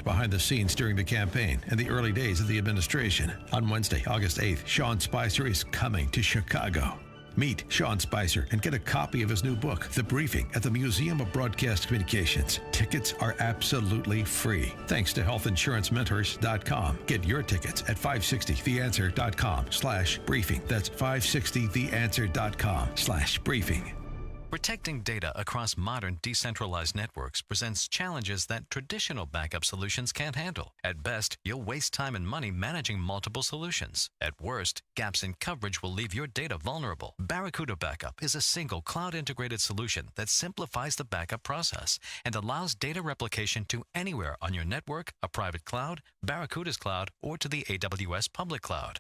behind the scenes during the campaign and the early days of the administration. On Wednesday, August 8th, Sean Spicer is coming to Chicago. Meet Sean Spicer and get a copy of his new book, The Briefing, at the Museum of Broadcast Communications. Tickets are absolutely free. Thanks to healthinsurancementors.com. Get your tickets at 560theanswer.com/briefing. That's 560theanswer.com/briefing. Protecting data across modern decentralized networks presents challenges that traditional backup solutions can't handle. At best, you'll waste time and money managing multiple solutions. At worst, gaps in coverage will leave your data vulnerable. Barracuda Backup is a single cloud-integrated solution that simplifies the backup process and allows data replication to anywhere on your network, a private cloud, Barracuda's cloud, or to the AWS public cloud.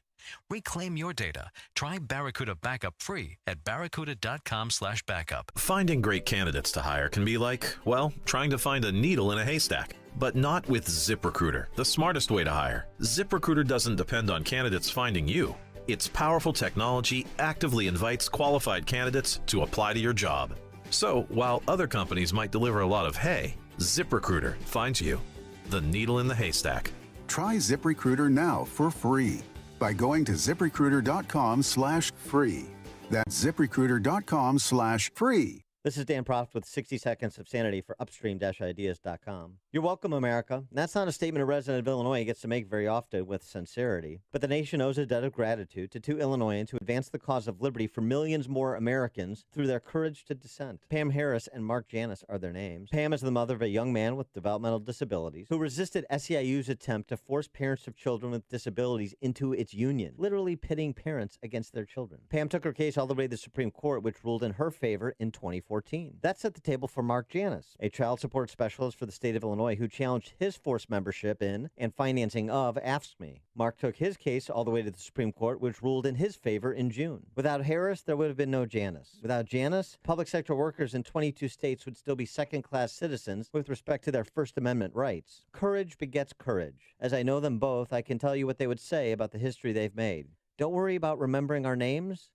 Reclaim your data. Try Barracuda Backup free at barracuda.com/backup. Finding great candidates to hire can be like, well, trying to find a needle in a haystack. But not with ZipRecruiter, the smartest way to hire. ZipRecruiter doesn't depend on candidates finding you. Its powerful technology actively invites qualified candidates to apply to your job. So, while other companies might deliver a lot of hay, ZipRecruiter finds you, the needle in the haystack. Try ZipRecruiter now for free by going to ZipRecruiter.com/free. That's ZipRecruiter.com/free. This is Dan Proft with 60 Seconds of Sanity for Upstream-Ideas.com. You're welcome, America. And that's not a statement a resident of Illinois gets to make very often with sincerity. But the nation owes a debt of gratitude to two Illinoisans who advance the cause of liberty for millions more Americans through their courage to dissent. Pam Harris and Mark Janis are their names. Pam is the mother of a young man with developmental disabilities who resisted SEIU's attempt to force parents of children with disabilities into its union, literally pitting parents against their children. Pam took her case all the way to the Supreme Court, which ruled in her favor in 2014. That set the table for Mark Janis, a child support specialist for the state of Illinois who challenged his forced membership in and financing of AFSCME. Mark took his case all the way to the Supreme Court, which ruled in his favor in June. Without Harris, there would have been no Janis. Without Janis, public sector workers in 22 states would still be second-class citizens with respect to their First Amendment rights. Courage begets courage. As I know them both, I can tell you what they would say about the history they've made. Don't worry about remembering our names.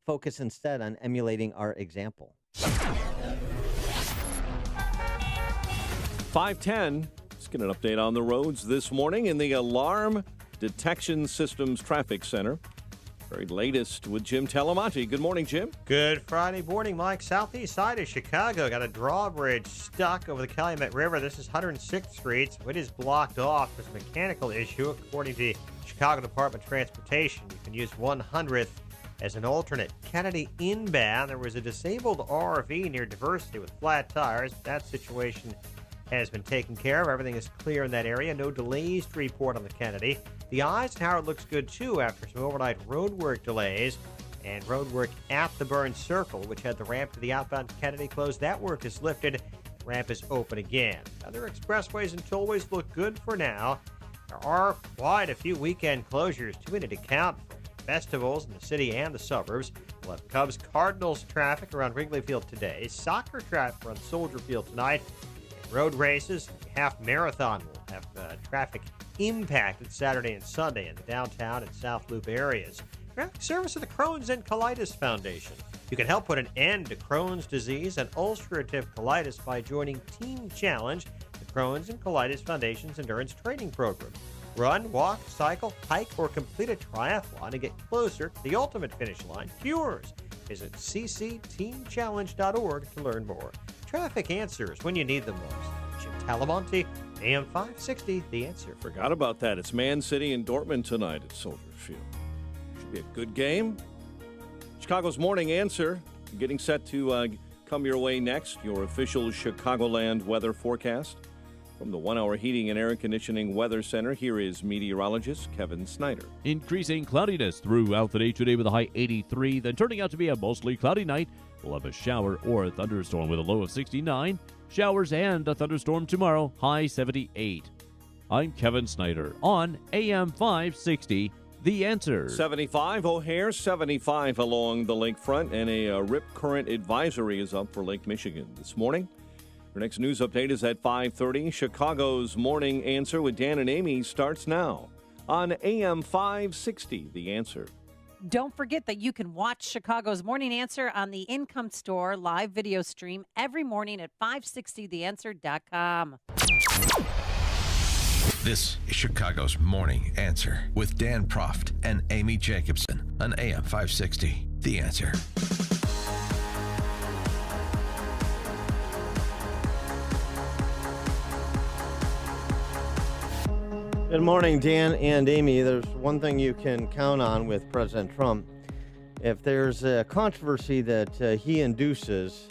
Focus instead on emulating our example. 5:10. Let's get an update on the roads this morning in the Alarm Detection Systems Traffic Center. Very latest with Jim Telemonte. Good morning, Jim. Good Friday morning, Mike. Southeast side of Chicago got a drawbridge stuck over the Calumet River. This is 106th Street. So it is blocked off. There's a mechanical issue. According to the Chicago Department of Transportation, you can use 100th as an alternate. Kennedy inbound, there was a disabled RV near Diversity with flat tires. That situation has been taken care of. Everything is clear in that area. No delays to report on the Kennedy. The Eisenhower looks good, too, after some overnight roadwork delays and roadwork at the Burns Circle, which had the ramp to the outbound Kennedy closed. That work is lifted. The ramp is open again. Other expressways and tollways look good for now. There are quite a few weekend closures, too many to count for festivals in the city and the suburbs. We'll have Cubs-Cardinals traffic around Wrigley Field today. Soccer traffic around Soldier Field tonight. And road races, half marathon will have traffic impacted Saturday and Sunday in the downtown and South Loop areas. Traffic service of the Crohn's and Colitis Foundation. You can help put an end to Crohn's disease and ulcerative colitis by joining Team Challenge, the Crohn's and Colitis Foundation's endurance training program. Run, walk, cycle, hike, or complete a triathlon to get closer to the ultimate finish line, cures. Visit ccteamchallenge.org to learn more. Traffic answers when you need them most. Jim Talamonte, AM 560, The Answer. Forgot about that. It's Man City and Dortmund tonight at Soldier Field. Should be a good game. Chicago's Morning Answer getting set to come your way next. Your official Chicagoland weather forecast. From the 1 Hour Heating and Air Conditioning Weather Center, here is meteorologist Kevin Snyder. Increasing cloudiness throughout the day today with a high 83, then turning out to be a mostly cloudy night. We'll have a shower or a thunderstorm with a low of 69. Showers and a thunderstorm tomorrow, high 78. I'm Kevin Snyder on AM 560, The Answer. 75 O'Hare, 75 along the lakefront, and a rip current advisory is up for Lake Michigan this morning. Our next news update is at 5:30. Chicago's Morning Answer with Dan and Amy starts now on AM 560, The Answer. Don't forget that you can watch Chicago's Morning Answer on the Income Store live video stream every morning at 560theanswer.com. This is Chicago's Morning Answer with Dan Proft and Amy Jacobson on AM 560. The Answer. Good morning, Dan and Amy. There's one thing you can count on with President Trump. If there's a controversy that he induces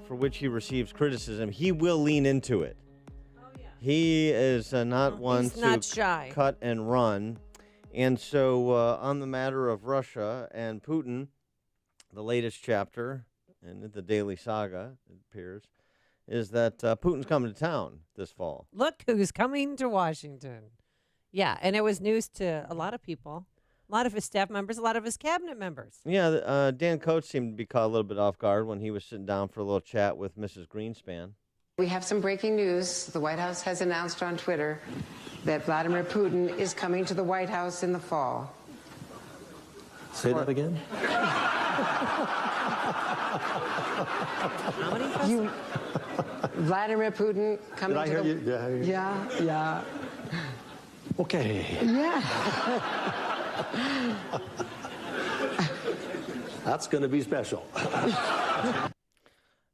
for which he receives criticism, he will lean into it. He is not one not to shy. cut and run. And so on the matter of Russia and Putin, the latest chapter in the Daily Saga, it appears, is that Putin's coming to town this fall. Look who's coming to Washington. Yeah, and it was news to a lot of people, a lot of his staff members, a lot of his cabinet members. Yeah, Dan Coates seemed to be caught a little bit off guard when he was sitting down for a little chat with Mrs. Greenspan. We have some breaking news. The White House has announced on Twitter that Vladimir Putin is coming to the White House in the fall. Say that again? How many Vladimir Putin coming Did I to hear the... you? Did I hear you? Yeah. Okay. Yeah. That's going to be special.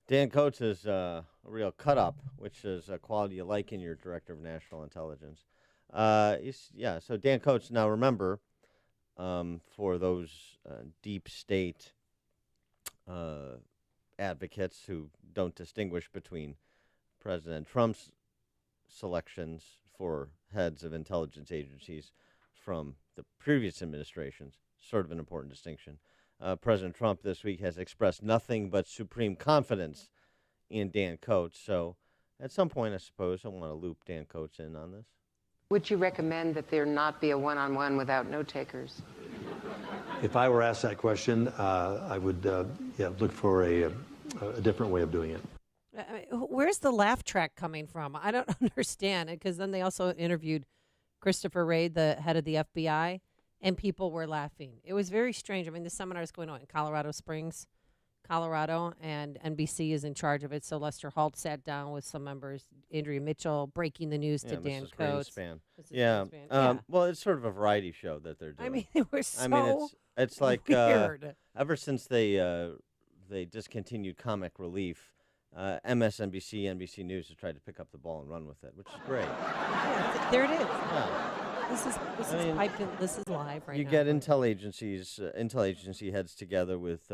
Dan Coates is a real cut-up, which is a quality you like in your Director of National Intelligence. So Dan Coates, now remember, for those deep state advocates who don't distinguish between President Trump's selections for heads of intelligence agencies from the previous administrations, sort of an important distinction. President Trump this week has expressed nothing but supreme confidence in Dan Coates. So at some point, I suppose, I want to loop Dan Coates in on this. Would you recommend that there not be a one-on-one without note takers? If I were asked that question, I would look for a different way of doing it. Where's the laugh track coming from? I don't understand it, because then they also interviewed Christopher Wray, the head of the FBI, and people were laughing. It was very strange. I mean, the seminar is going on in Colorado Springs, Colorado, and NBC is in charge of it. So Lester Holt sat down with some members, Andrea Mitchell, breaking the news to Dan Mrs. Coates. Greenspan. Mrs. Yeah. Greenspan. Well, it's sort of a variety show that they're doing. I mean, it was so it's like weird. Ever since they discontinued Comic Relief, MSNBC, NBC News has tried to pick up the ball and run with it, which is great. Yeah, there it is. Yeah. This is piped in. This is live right now. You get intel agency heads together with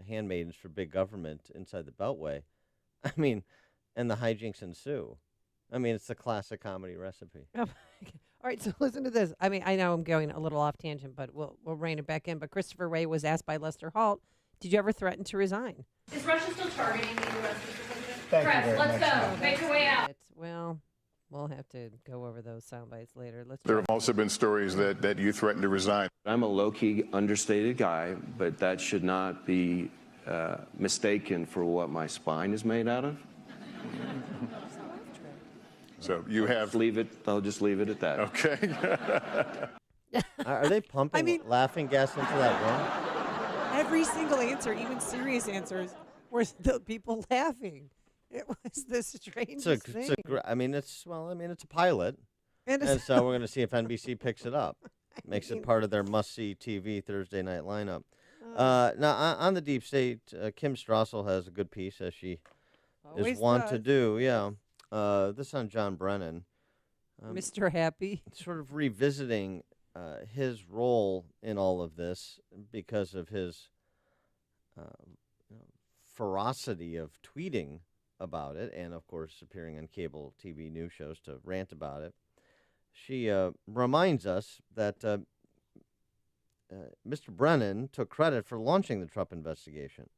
handmaidens for big government inside the Beltway. I mean, and the hijinks ensue. I mean, it's the classic comedy recipe. All right, so listen to this. I mean, I know I'm going a little off tangent, but we'll rein it back in. But Christopher Wray was asked by Lester Holt, "Did you ever threaten to resign?" Is Russia still targeting the U.S. Thank you Press, very let's much. go. Make your way out. Well, we'll have to go over those sound bites later. There have also been stories that you threatened to resign. I'm a low-key, understated guy, but that should not be mistaken for what my spine is made out of. So you have... I'll just leave it at that. Okay. Are they pumping laughing gas into that room? Every single answer, even serious answers, were the people laughing. It was the strangest thing. It's a pilot, and so we're going to see if NBC picks it up, makes it part of their must-see TV Thursday night lineup. Now, on the deep state, Kim Strassel has a good piece, as she is wont to do. Yeah, this on John Brennan, Mr. Happy, sort of revisiting his role in all of this because of his ferocity of tweeting about it, and of course appearing on cable TV news shows to rant about it. She reminds us that Mr. Brennan took credit for launching the Trump investigation.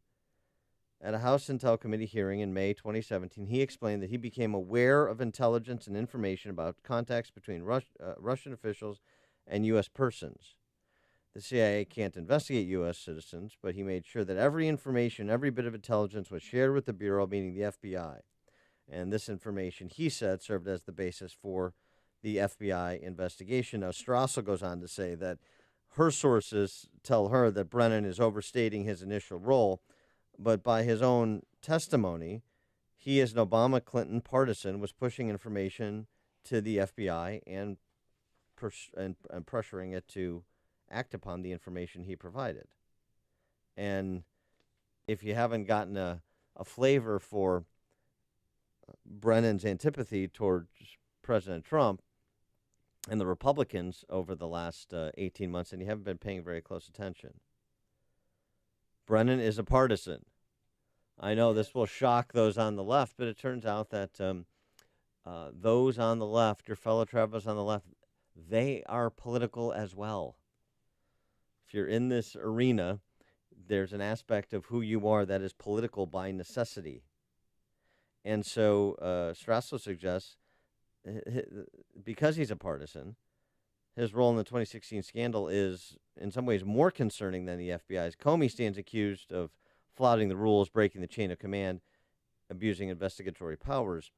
At a House Intel Committee hearing in May 2017, he explained that he became aware of intelligence and information about contacts between Russian officials and U.S. persons. The CIA can't investigate U.S. citizens, but he made sure that every information, every bit of intelligence was shared with the Bureau, meaning the FBI. And this information, he said, served as the basis for the FBI investigation. Now, Strassel goes on to say that her sources tell her that Brennan is overstating his initial role, but by his own testimony, he, as an Obama-Clinton partisan, was pushing information to the FBI and pressuring it to act upon the information he provided. And if you haven't gotten a flavor for Brennan's antipathy towards President Trump and the Republicans over the last 18 months, and you haven't been paying very close attention, Brennan is a partisan. I know this will shock those on the left, but it turns out that those on the left, your fellow travelers on the left, they are political as well. If you're in this arena, there's an aspect of who you are that is political by necessity. And so Strassler suggests, because he's a partisan, his role in the 2016 scandal is in some ways more concerning than the FBI's. Comey stands accused of flouting the rules, breaking the chain of command, abusing investigatory powers.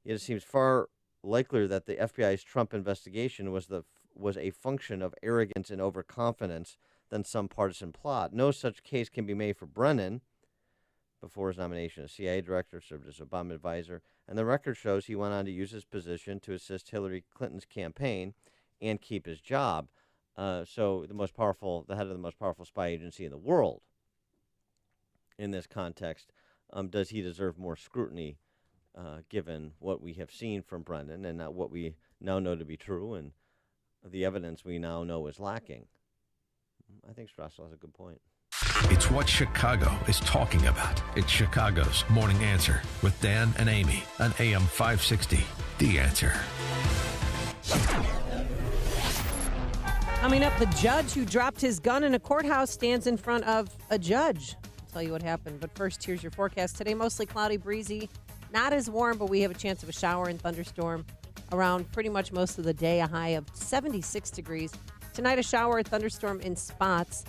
Yet it seems far likelier that the FBI's Trump investigation was a function of arrogance and overconfidence than some partisan plot. No such case can be made for Brennan. Before his nomination as CIA director, served as Obama advisor, and the record shows he went on to use his position to assist Hillary Clinton's campaign and keep his job. So the head of the most powerful spy agency in the world, in this context, does he deserve more scrutiny, given what we have seen from Brennan and what we now know to be true and the evidence we now know is lacking? I think Strassel has a good point. It's what Chicago is talking about. It's Chicago's Morning Answer with Dan and Amy on AM 560. The Answer. Coming up, the judge who dropped his gun in a courthouse stands in front of a judge. I'll tell you what happened. But first, here's your forecast. Today, mostly cloudy, breezy. Not as warm, but we have a chance of a shower and thunderstorm around pretty much most of the day, a high of 76 degrees. Tonight, a shower or thunderstorm in spots.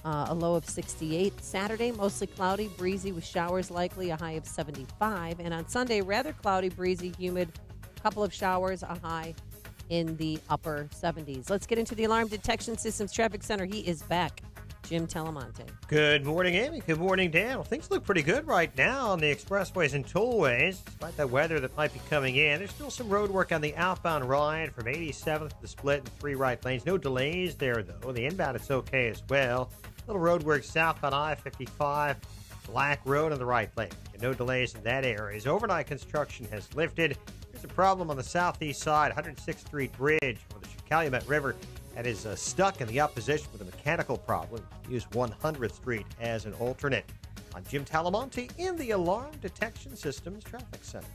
A low of 68. Saturday, mostly cloudy, breezy with showers likely, a high of 75. And on Sunday, rather cloudy, breezy, humid, couple of showers, a high in the upper 70s. Let's get into the Alarm Detection Systems Traffic Center. He is back. Jim Talamonte. Good morning, Amy. Good morning, Dan. Well, things look pretty good right now on the expressways and tollways. Despite that weather that might be coming in, there's still some road work on the outbound ride from 87th to the split in 3 right lanes. No delays there, though. The inbound, it's okay as well. Little road work southbound I-55, Black Road on the right lane. No delays in that area. As overnight construction has lifted, there's a problem on the southeast side, 106th Street Bridge over the Calumet River. That is stuck in the opposition with a mechanical problem. Use 100th Street as an alternate. I'm Jim Talamonte in the Alarm Detection Systems Traffic Center.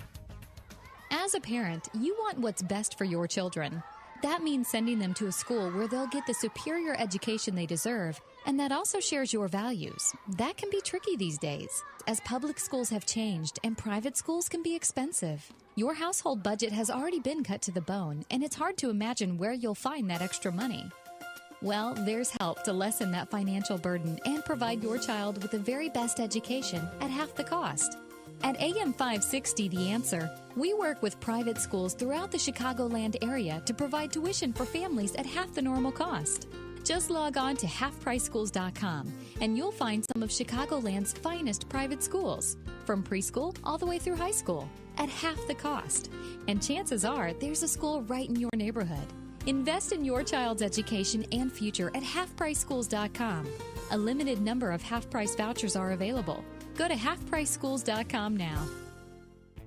As a parent, you want what's best for your children. That means sending them to a school where they'll get the superior education they deserve, and that also shares your values. That can be tricky these days, as public schools have changed and private schools can be expensive. Your household budget has already been cut to the bone, and it's hard to imagine where you'll find that extra money. Well, there's help to lessen that financial burden and provide your child with the very best education at half the cost. At AM 560 The Answer, we work with private schools throughout the Chicagoland area to provide tuition for families at half the normal cost. Just log on to halfpriceschools.com and you'll find some of Chicagoland's finest private schools, from preschool all the way through high school, at half the cost. And chances are there's a school right in your neighborhood. Invest in your child's education and future at halfpriceschools.com. A limited number of half-price vouchers are available. Go to halfpriceschools.com now.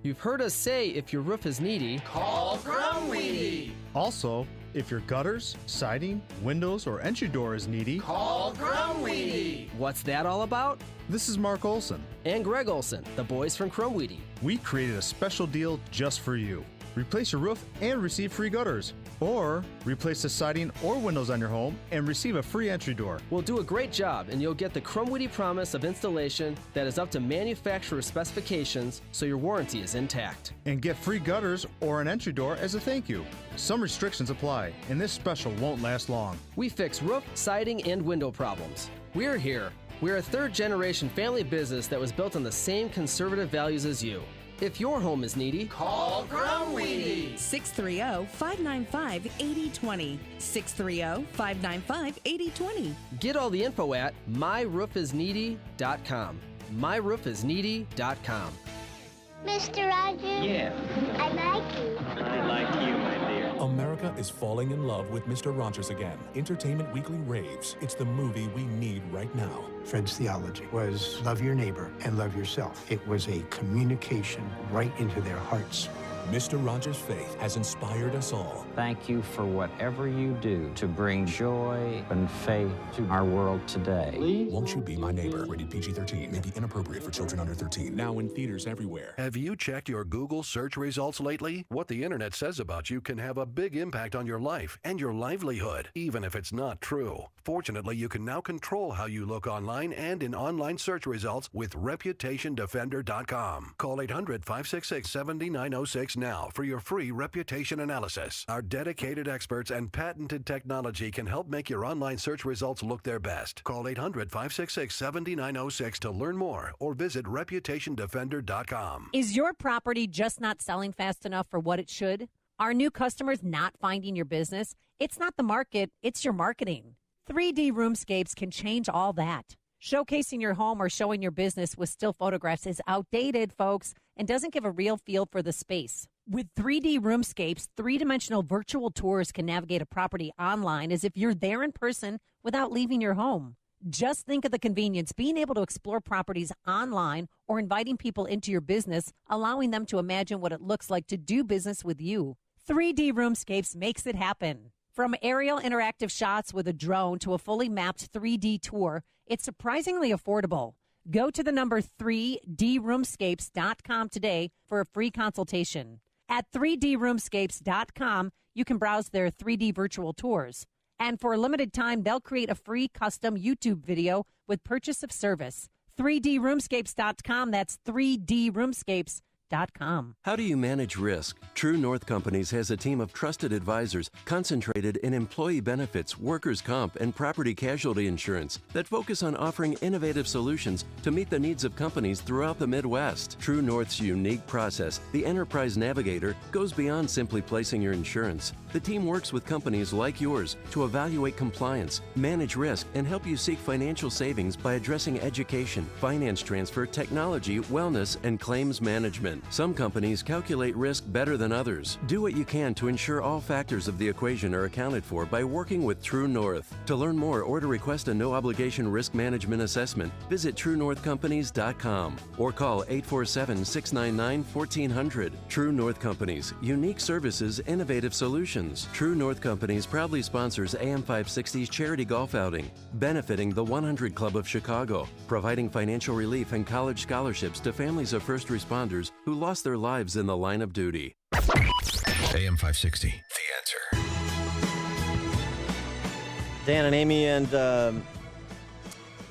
You've heard us say if your roof is needy, call Crumweedy. Also, if your gutters, siding, windows, or entry door is needy, call Crumweedy. What's that all about? This is Mark Olson and Greg Olson, the boys from Crumweedy. We created a special deal just for you. Replace your roof and receive free gutters. Or replace the siding or windows on your home and receive a free entry door. We'll do a great job and you'll get the Crumweedy promise of installation that is up to manufacturer specifications so your warranty is intact. And get free gutters or an entry door as a thank you. Some restrictions apply and this special won't last long. We fix roof, siding, and window problems. We're here. We're a third-generation family business that was built on the same conservative values as you. If your home is needy, call Crumweedy. 630-595-8020. 630-595-8020. Get all the info at myroofisneedy.com. myroofisneedy.com. Mr. Rogers? Yeah. I like you. I like you. is falling in love with Mr. Rogers again. Entertainment Weekly raves it's the movie we need right now. Fred's theology was love your neighbor and love yourself. It was a communication right into their hearts. Mr. Rogers' faith has inspired us all. Thank you for whatever you do to bring joy and faith to our world today. Won't You Be My Neighbor? Rated PG-13. May be inappropriate for children under 13. Now in theaters everywhere. Have you checked your Google search results lately? What the internet says about you can have a big impact on your life and your livelihood, even if it's not true. Fortunately, you can now control how you look online and in online search results with ReputationDefender.com. Call 800-566-7906 now for your free reputation analysis. Our dedicated experts and patented technology can help make your online search results look their best. Call 800-566-7906 to learn more or visit ReputationDefender.com. Is your property just not selling fast enough for what it should? Are new customers not finding your business? It's not the market, it's your marketing. 3D Roomscapes can change all that. Showcasing your home or showing your business with still photographs is outdated, folks, and doesn't give a real feel for the space. With 3D Roomscapes, three-dimensional virtual tours can navigate a property online as if you're there in person without leaving your home. Just think of the convenience, being able to explore properties online or inviting people into your business, allowing them to imagine what it looks like to do business with you. 3D Roomscapes makes it happen. From aerial interactive shots with a drone to a fully mapped 3D tour, it's surprisingly affordable. Go to the number 3droomscapes.com today for a free consultation. At 3droomscapes.com, you can browse their 3D virtual tours. And for a limited time, they'll create a free custom YouTube video with purchase of service. 3droomscapes.com, that's 3droomscapes.com. How do you manage risk? True North Companies has a team of trusted advisors concentrated in employee benefits, workers' comp, and property casualty insurance that focus on offering innovative solutions to meet the needs of companies throughout the Midwest. True North's unique process, the Enterprise Navigator, goes beyond simply placing your insurance. The team works with companies like yours to evaluate compliance, manage risk, and help you seek financial savings by addressing education, finance transfer, technology, wellness, and claims management. Some companies calculate risk better than others. Do what you can to ensure all factors of the equation are accounted for by working with True North. To learn more or to request a no-obligation risk management assessment, visit TrueNorthCompanies.com or call 847-699-1400. True North Companies, unique services, innovative solutions. True North Companies proudly sponsors AM 560's charity golf outing, benefiting the 100 Club of Chicago, providing financial relief and college scholarships to families of first responders who lost their lives in the line of duty. AM 560, The Answer. Dan and Amy, and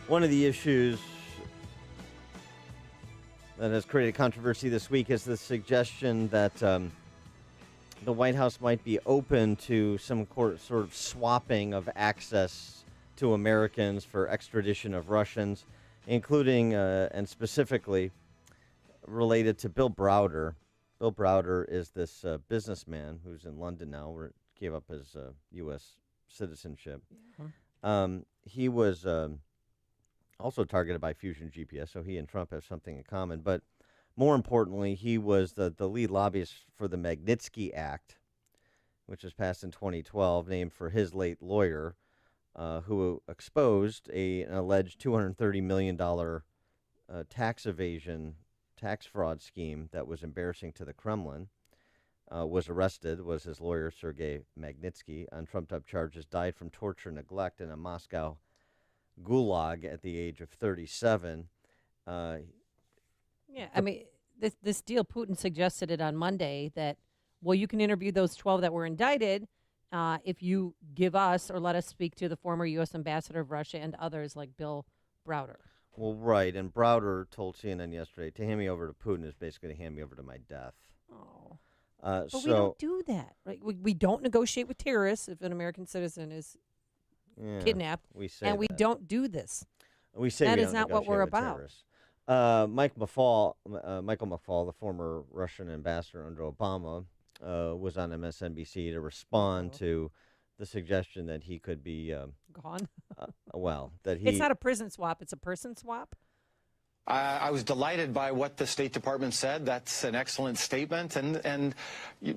one of the issues that has created controversy this week is the suggestion that the White House might be open to some sort of swapping of access to Americans for extradition of Russians, including and specifically related to Bill Browder. Bill Browder is this businessman who's in London now, where gave up his U.S. citizenship. He was also targeted by Fusion GPS, so he and Trump have something in common. But more importantly, he was the lead lobbyist for the Magnitsky Act, which was passed in 2012, named for his late lawyer, who exposed an alleged $230 million tax evasion, tax fraud scheme that was embarrassing to the Kremlin. Was arrested, was his lawyer, Sergei Magnitsky, on trumped-up charges, died from torture and neglect in a Moscow gulag at the age of 37. I mean, this deal, Putin suggested it on Monday that, well, you can interview those 12 that were indicted if you give us or let us speak to the former U.S. ambassador of Russia and others like Bill Browder. Well, right, and Browder told CNN yesterday, to hand me over to Putin is basically to hand me over to my death. Oh. But we don't do that, right? We don't negotiate with terrorists if an American citizen is kidnapped, we say and we that. don't do this. We say that we is don't not what we're negotiate with about. Michael McFaul, the former Russian ambassador under Obama, was on MSNBC to respond to the suggestion that he could be gone. That he. It's not a prison swap; it's a person swap. I was delighted by what the State Department said. That's an excellent statement.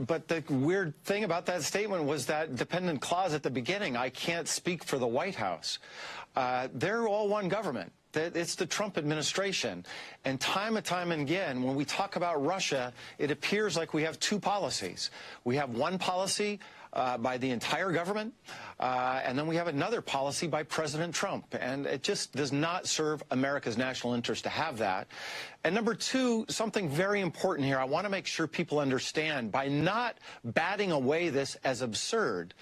But the weird thing about that statement was that dependent clause at the beginning. I can't speak for the White House. They're all one government. It's the Trump administration. And time and again, when we talk about Russia, it appears like we have two policies. We have one policy by the entire government, and then we have another policy by President Trump. And it just does not serve America's national interest to have that. And number two, something very important here, I want to make sure people understand, by not batting away this as absurd,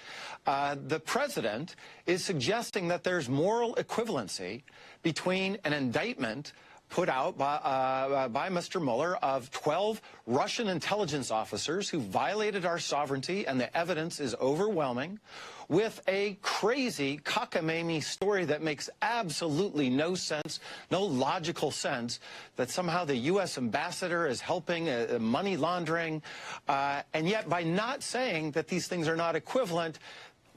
the president is suggesting that there's moral equivalency between an indictment put out by Mr. Mueller of 12 Russian intelligence officers who violated our sovereignty, and the evidence is overwhelming, with a crazy cockamamie story that makes absolutely no sense, no logical sense, that somehow the U.S. ambassador is helping money laundering. And yet, by not saying that these things are not equivalent,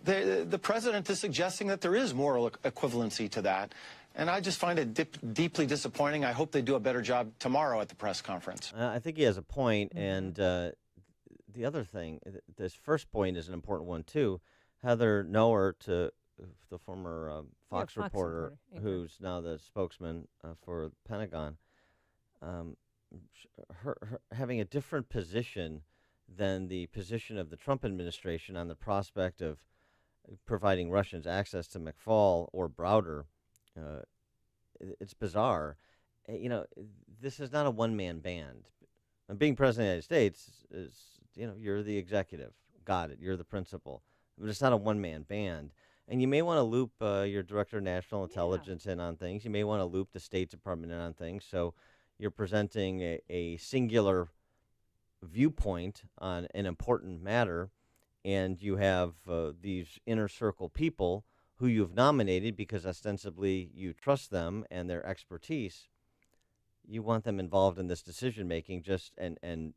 the president is suggesting that there is moral equivalency to that. And I just find it deeply disappointing. I hope they do a better job tomorrow at the press conference. I think he has a point. And the other thing, this first point is an important one, too. Heather Nauert, the former Fox reporter, who's now the spokesman for the Pentagon, her having a different position than the position of the Trump administration on the prospect of providing Russians access to McFaul or Browder. It's bizarre. You know, this is not a one-man band. And being president of the United States is, you know, you're the executive. Got it. You're the principal. But it's not a one-man band. And you may want to loop your director of national intelligence in on things. You may want to loop the State Department in on things. So you're presenting a singular viewpoint on an important matter, and you have these inner circle people who you've nominated because ostensibly you trust them and their expertise. You want them involved in this decision-making and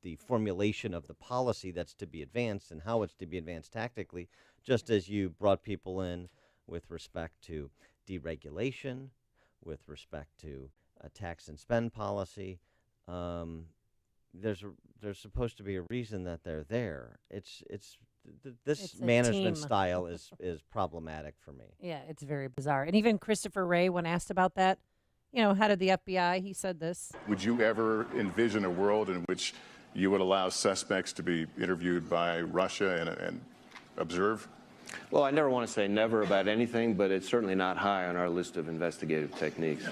the formulation of the policy that's to be advanced and how it's to be advanced tactically, just as you brought people in with respect to deregulation, with respect to a tax and spend policy. There's supposed to be a reason that they're there. This management style is problematic for me. Yeah, it's very bizarre. And even Christopher Wray, when asked about that, you know, head of the FBI, he said this. Would you ever envision a world in which you would allow suspects to be interviewed by Russia and observe? Well, I never want to say never about anything, but it's certainly not high on our list of investigative techniques.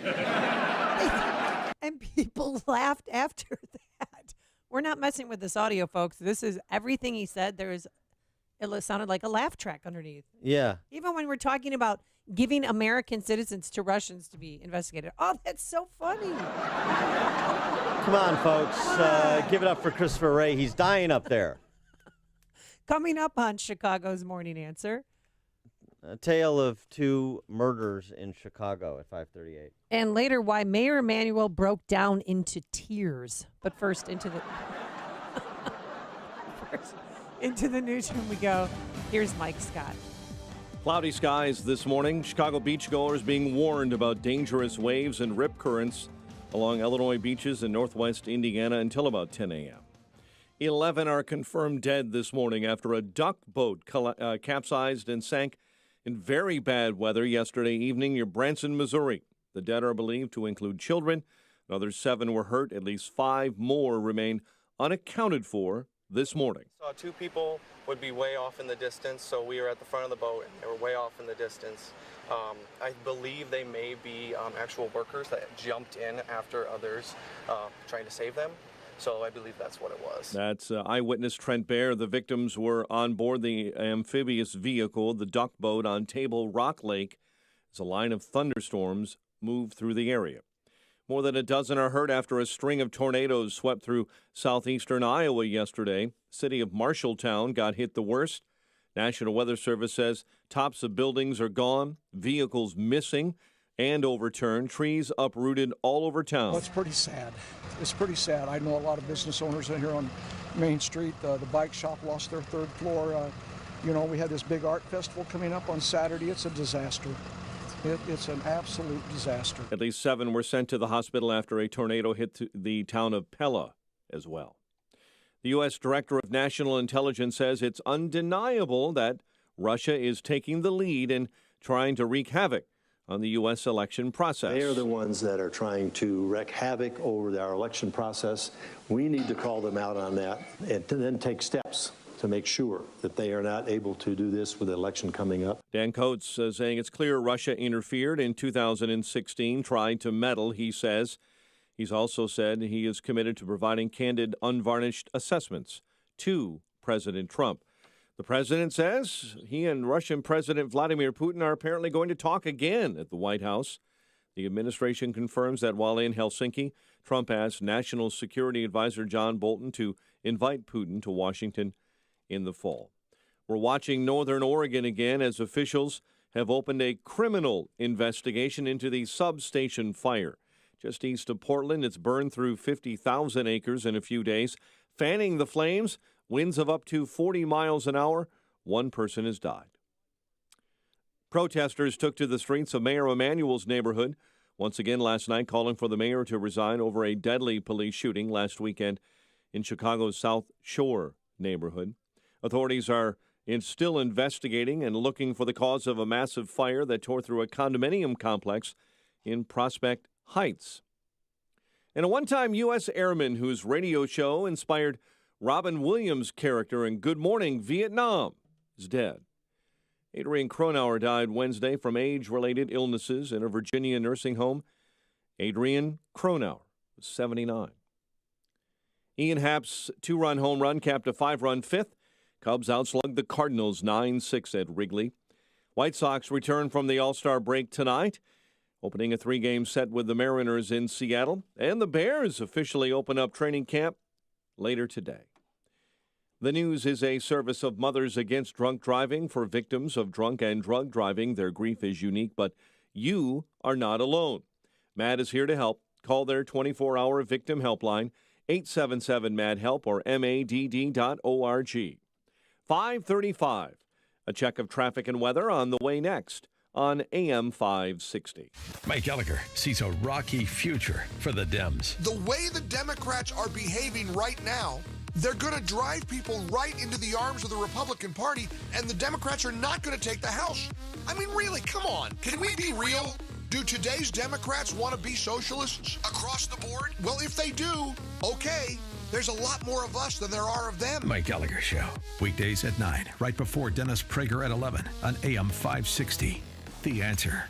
And people laughed after that. We're not messing with this audio, folks. This is everything he said. It sounded like a laugh track underneath. Yeah. Even when we're talking about giving American citizens to Russians to be investigated. Oh, that's so funny. Come on, folks. Give it up for Christopher Wray. He's dying up there. Coming up on Chicago's Morning Answer. A tale of two murders in Chicago at 5:38. And later, why Mayor Emanuel broke down into tears. But first, into the newsroom we go. Here's Mike Scott. Cloudy skies this morning. Chicago beachgoers being warned about dangerous waves and rip currents along Illinois beaches in northwest Indiana until about 10 a.m. 11 are confirmed dead this morning after a duck boat capsized and sank in very bad weather yesterday evening near Branson, Missouri. The dead are believed to include children. Another 7 were hurt. At least 5 more remain unaccounted for this morning. Saw 2 people would be way off in the distance, so we were at the front of the boat and they were way off in the distance. I believe they may be actual workers that jumped in after others trying to save them. So I believe that's what it was. That's eyewitness Trent Baer. The victims were on board the amphibious vehicle, the duck boat, on Table Rock Lake as a line of thunderstorms moved through the area. More than a dozen are hurt after a string of tornadoes swept through southeastern Iowa yesterday. City of Marshalltown got hit the worst. National Weather Service says tops of buildings are gone, vehicles missing and overturned, trees uprooted all over town. Well, it's pretty sad. It's pretty sad. I know a lot of business owners in here on Main Street. The bike shop lost their 3rd floor. We had this big art festival coming up on Saturday. It's a disaster. It's an absolute disaster. At least 7 were sent to the hospital after a tornado hit the town of Pella as well. The U.S. Director of National Intelligence says it's undeniable that Russia is taking the lead in trying to wreak havoc on the U.S. election process. They are the ones that are trying to wreak havoc over our election process. We need to call them out on that and then take steps to make sure that they are not able to do this with the election coming up. Dan Coates saying it's clear Russia interfered in 2016, tried to meddle, he says. He's also said he is committed to providing candid, unvarnished assessments to President Trump. The president says he and Russian President Vladimir Putin are apparently going to talk again at the White House. The administration confirms that while in Helsinki, Trump asked National Security Advisor John Bolton to invite Putin to Washington in the fall. We're watching Northern Oregon again as officials have opened a criminal investigation into the substation fire. Just east of Portland, it's burned through 50,000 acres in a few days. Fanning the flames, winds of up to 40 miles an hour. 1 person has died. Protesters took to the streets of Mayor Emanuel's neighborhood once again last night, calling for the mayor to resign over a deadly police shooting last weekend in Chicago's South Shore neighborhood. Authorities are still investigating and looking for the cause of a massive fire that tore through a condominium complex in Prospect Heights. And a one-time U.S. airman whose radio show inspired Robin Williams' character in Good Morning Vietnam is dead. Adrian Cronauer died Wednesday from age-related illnesses in a Virginia nursing home. Adrian Cronauer was 79. Ian Happ's 2-run home run capped a 5-run fifth. Cubs outslugged the Cardinals 9-6 at Wrigley. White Sox return from the All-Star break tonight, opening a 3-game set with the Mariners in Seattle. And the Bears officially open up training camp later today. The News is a service of Mothers Against Drunk Driving for victims of drunk and drug driving. Their grief is unique, but you are not alone. MADD is here to help. Call their 24-hour victim helpline, 877-MADD-HELP or MADD.org. 5:35. A check of traffic and weather on the way next on AM 560. Mike Gallagher sees a rocky future for the Dems. The way the Democrats are behaving right now, they're going to drive people right into the arms of the Republican Party, and the Democrats are not going to take the House. I mean, really, come on. Can we be real? Do today's Democrats want to be socialists across the board? Well, if they do, okay. There's a lot more of us than there are of them. Mike Gallagher Show, weekdays at 9, right before Dennis Prager at 11 on AM 560. The Answer.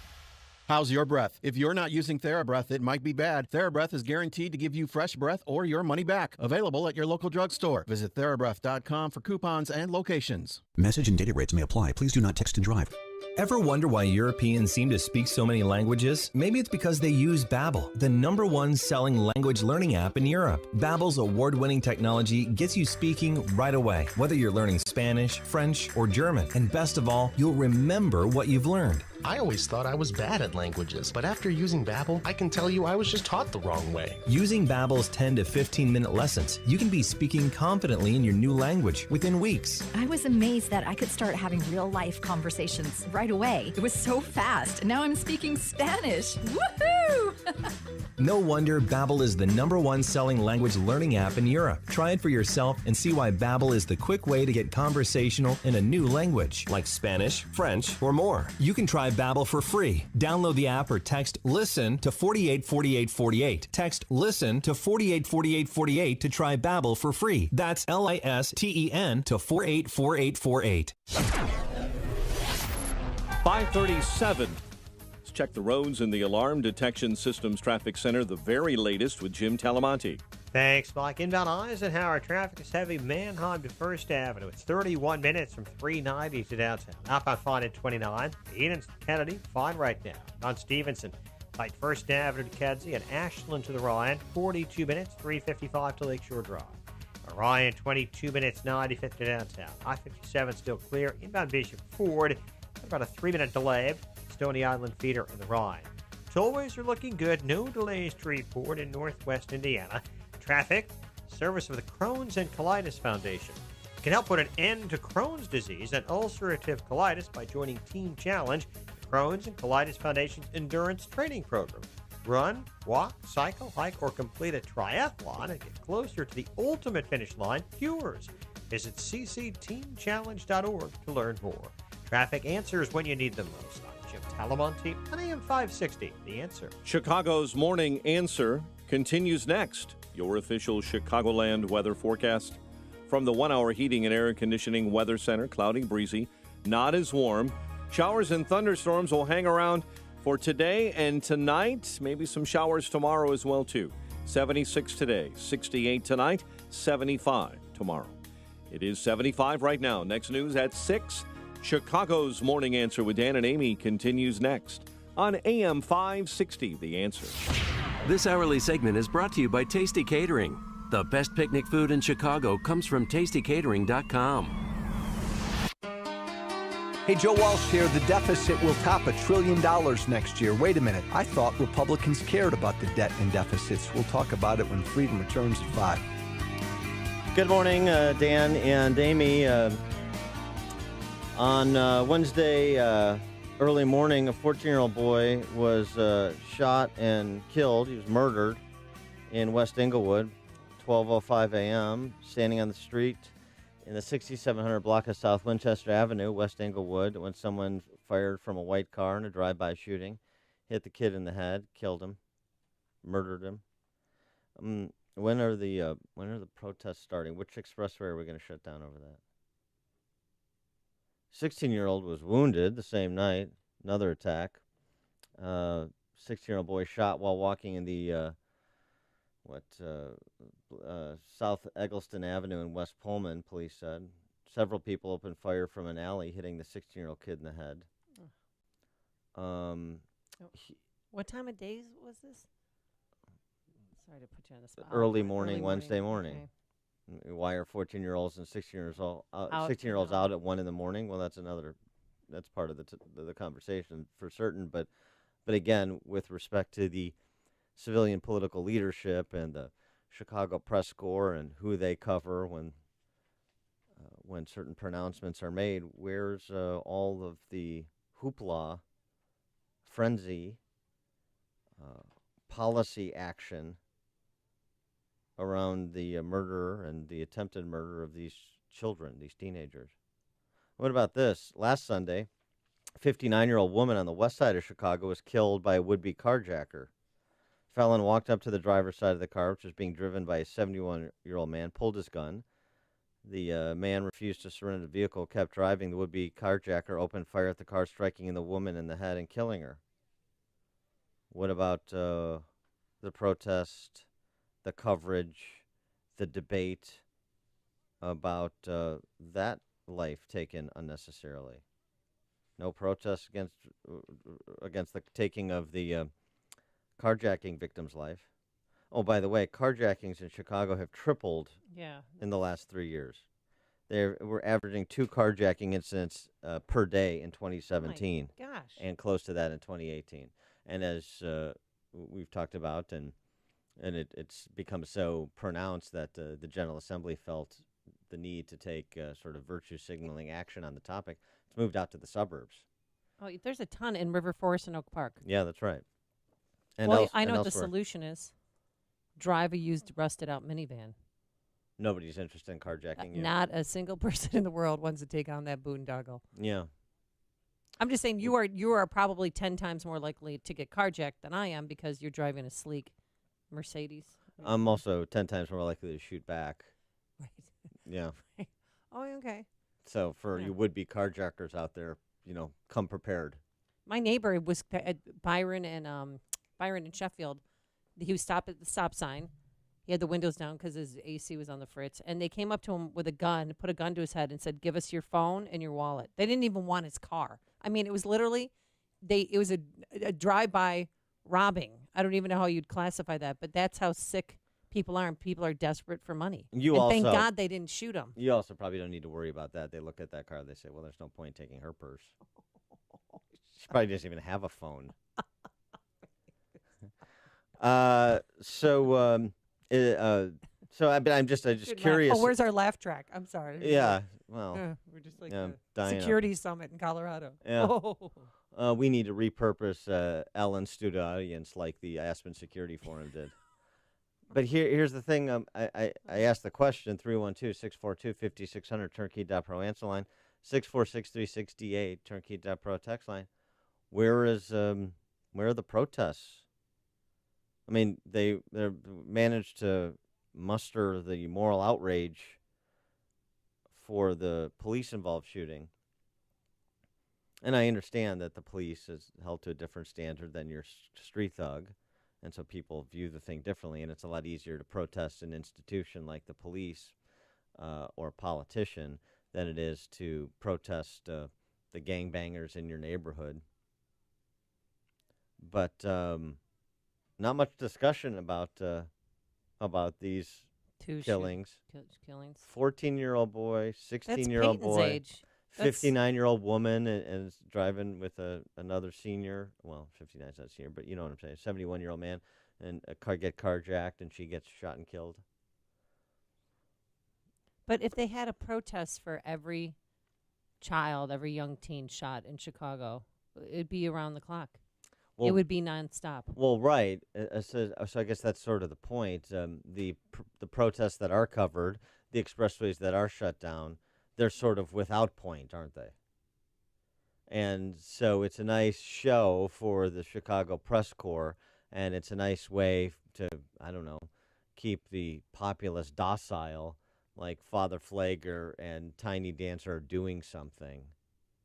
How's your breath? If you're not using TheraBreath, it might be bad. TheraBreath is guaranteed to give you fresh breath or your money back. Available at your local drugstore. Visit TheraBreath.com for coupons and locations. Message and data rates may apply. Please do not text and drive. Ever wonder why Europeans seem to speak so many languages? Maybe it's because they use Babbel, the #1 selling language learning app in Europe. Babbel's award-winning technology gets you speaking right away, whether you're learning Spanish, French, or German. And best of all, you'll remember what you've learned. I always thought I was bad at languages, but after using Babbel, I can tell you I was just taught the wrong way. Using Babbel's 10 to 15-minute lessons, you can be speaking confidently in your new language within weeks. I was amazed that I could start having real-life conversations right away. It was so fast. Now I'm speaking Spanish. Woohoo! No wonder Babbel is the #1 selling language learning app in Europe. Try it for yourself and see why Babbel is the quick way to get conversational in a new language, like Spanish, French, or more. You can try Babbel for free. Download the app or text LISTEN to 484848. Text LISTEN to 484848 to try Babbel for free. That's LISTEN to 484848. 5:37. Let's check the roads in the Alarm Detection Systems Traffic Center, the very latest with Jim Talamonte. Thanks, Mike. Inbound Eisenhower traffic is heavy Manheim to 1st Avenue. It's 31 minutes from 390 to downtown. Outbound fine at 29. Edens to Kennedy, fine right now. On Stevenson, light 1st Avenue to Kedzie and Ashland to the Ryan, 42 minutes, 355 to Lakeshore Drive. Orion, 22 minutes, 95 to downtown. I-57 still clear. Inbound Bishop Ford, about a 3-minute delay. Stony Island feeder in the Rhine. Tollways are looking good. No delays to report in northwest Indiana. Traffic, service of the Crohn's and Colitis Foundation. Can help put an end to Crohn's disease and ulcerative colitis by joining Team Challenge. Crohn's and Colitis Foundation's endurance training program. Run, walk, cycle, hike, or complete a triathlon and get closer to the ultimate finish line, yours. Visit ccteamchallenge.org to learn more. Traffic answers when you need them most. I'm Jim Talamonte on AM 560, The Answer. Chicago's Morning Answer continues next. Your official Chicagoland weather forecast. From the 1 Hour Heating and Air Conditioning Weather Center, cloudy, breezy, not as warm. Showers and thunderstorms will hang around for today and tonight. Maybe some showers tomorrow as well, too. 76 today, 68 tonight, 75 tomorrow. It is 75 right now. Next news at 6. Chicago's Morning Answer with Dan and Amy continues next on AM 560, The Answer. This hourly segment is brought to you by Tasty Catering. The best picnic food in Chicago comes from tastycatering.com. Hey, Joe Walsh here. The deficit will top $1 trillion next year. Wait a minute. I thought Republicans cared about the debt and deficits. We'll talk about it when Freedom returns at 5. Good morning, Dan and Amy. On Wednesday early morning, a 14-year-old boy was shot and killed. He was murdered in West Englewood, 12:05 a.m., standing on the street in the 6700 block of South Winchester Avenue, West Englewood, when someone fired from a white car in a drive-by shooting, hit the kid in the head, killed him, murdered him. When are the protests starting? Which expressway are we going to shut down over that? 16-year-old was wounded the same night. Another attack. 16-year-old boy shot while walking in the South Eggleston Avenue in West Pullman, police said. Several people opened fire from an alley, hitting the 16-year-old kid in the head. What time of day was this? Sorry to put you on the spot. Early morning, Wednesday morning. Okay. Why are 14-year-olds and 16-year-olds out at 1 in the morning? Well, that's part of the conversation for certain. But again, with respect to the civilian political leadership and the Chicago Press Corps and who they cover when certain pronouncements are made, where's all of the hoopla, frenzy, policy action around the murder and the attempted murder of these children, these teenagers? What about this? Last Sunday, a 59-year-old woman on the west side of Chicago was killed by a would-be carjacker. Felon walked up to the driver's side of the car, which was being driven by a 71-year-old man, pulled his gun. The man refused to surrender the vehicle, kept driving. The would-be carjacker opened fire at the car, striking the woman in the head and killing her. What about the protest, the coverage, the debate about that life taken unnecessarily? No protest against the taking of the carjacking victim's life. Oh, by the way, carjackings in Chicago have tripled in the last 3 years. We're averaging 2 carjacking incidents per day in 2017. Oh my gosh. And close to that in 2018. And as we've talked about, and it's become so pronounced that the General Assembly felt the need to take sort of virtue signaling action on the topic. It's moved out to the suburbs. Oh, there's a ton in River Forest and Oak Park. Yeah, that's right. And I know what the solution is. Drive a used, rusted-out minivan. Nobody's interested in carjacking you. Not a single person in the world wants to take on that boondoggle. Yeah. I'm just saying you are probably 10 times more likely to get carjacked than I am because you're driving a sleek Mercedes. I'm also 10 times more likely to shoot back. Right. Yeah. Right. Oh, okay. So for you would-be carjackers out there, come prepared. My neighbor was at Byron and Sheffield. He was stopped at the stop sign. He had the windows down because his AC was on the fritz. And they came up to him with a gun, put a gun to his head, and said, "Give us your phone and your wallet." They didn't even want his car. I mean, it was literally, it was a drive-by robbing. I don't even know how you'd classify that, but that's how sick people are, and people are desperate for money. Thank God they didn't shoot him. You also probably don't need to worry about that. They look at that car, they say, well, there's no point in taking her purse. She probably doesn't even have a phone. I'm just curious. Oh, where's our laugh track? I'm sorry. Yeah, well, we're just like a security summit in Colorado. Yeah. We need to repurpose Ellen's student audience like the Aspen Security Forum did. But here's the thing. I asked the question, 312-642-5600, turnkey.pro answer line, 646-368, turnkey.pro text line. Where are the protests? I mean, they managed to muster the moral outrage for the police-involved shooting. And I understand that the police is held to a different standard than your street thug, and so people view the thing differently, and it's a lot easier to protest an institution like the police or a politician than it is to protest the gangbangers in your neighborhood. But not much discussion about these killings. Killings. 14-year-old boy, 16-year-old boy. Age. 59-year-old woman and is driving with another senior. Well, 59 is not a senior, but you know what I'm saying. 71-year-old man, and a car get carjacked, and she gets shot and killed. But if they had a protest for every child, every young teen shot in Chicago, it'd be around the clock. Well, it would be nonstop. Well, right. So I guess that's sort of the point. The protests that are covered, the expressways that are shut down, they're sort of without point, aren't they? And so it's a nice show for the Chicago Press Corps, and it's a nice way to, I don't know, keep the populace docile, like Father Flagler and Tiny Dancer are doing something,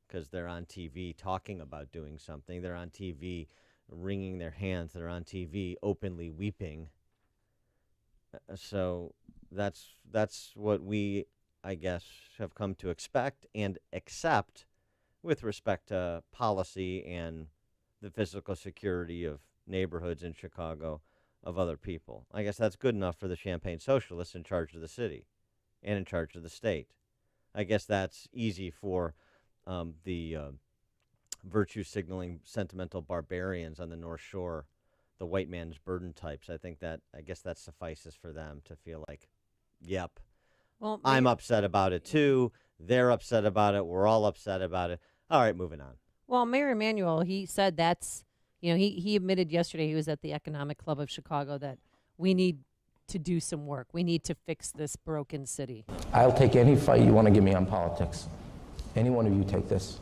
because they're on TV talking about doing something. They're on TV wringing their hands. They're on TV openly weeping. So that's what we, I guess, have come to expect and accept with respect to policy and the physical security of neighborhoods in Chicago of other people. I guess that's good enough for the Champagne Socialists in charge of the city and in charge of the state. I guess that's easy for the virtue signaling sentimental barbarians on the North Shore, the white man's burden types. I guess that suffices for them to feel like, yep, well, I'm upset about it too. They're upset about it. We're all upset about it. All right, moving on. Well, Mayor Emanuel, he said that's, he admitted yesterday, he was at the Economic Club of Chicago, that we need to do some work. We need to fix this broken city. I'll take any fight you want to give me on politics. Any one of you take this.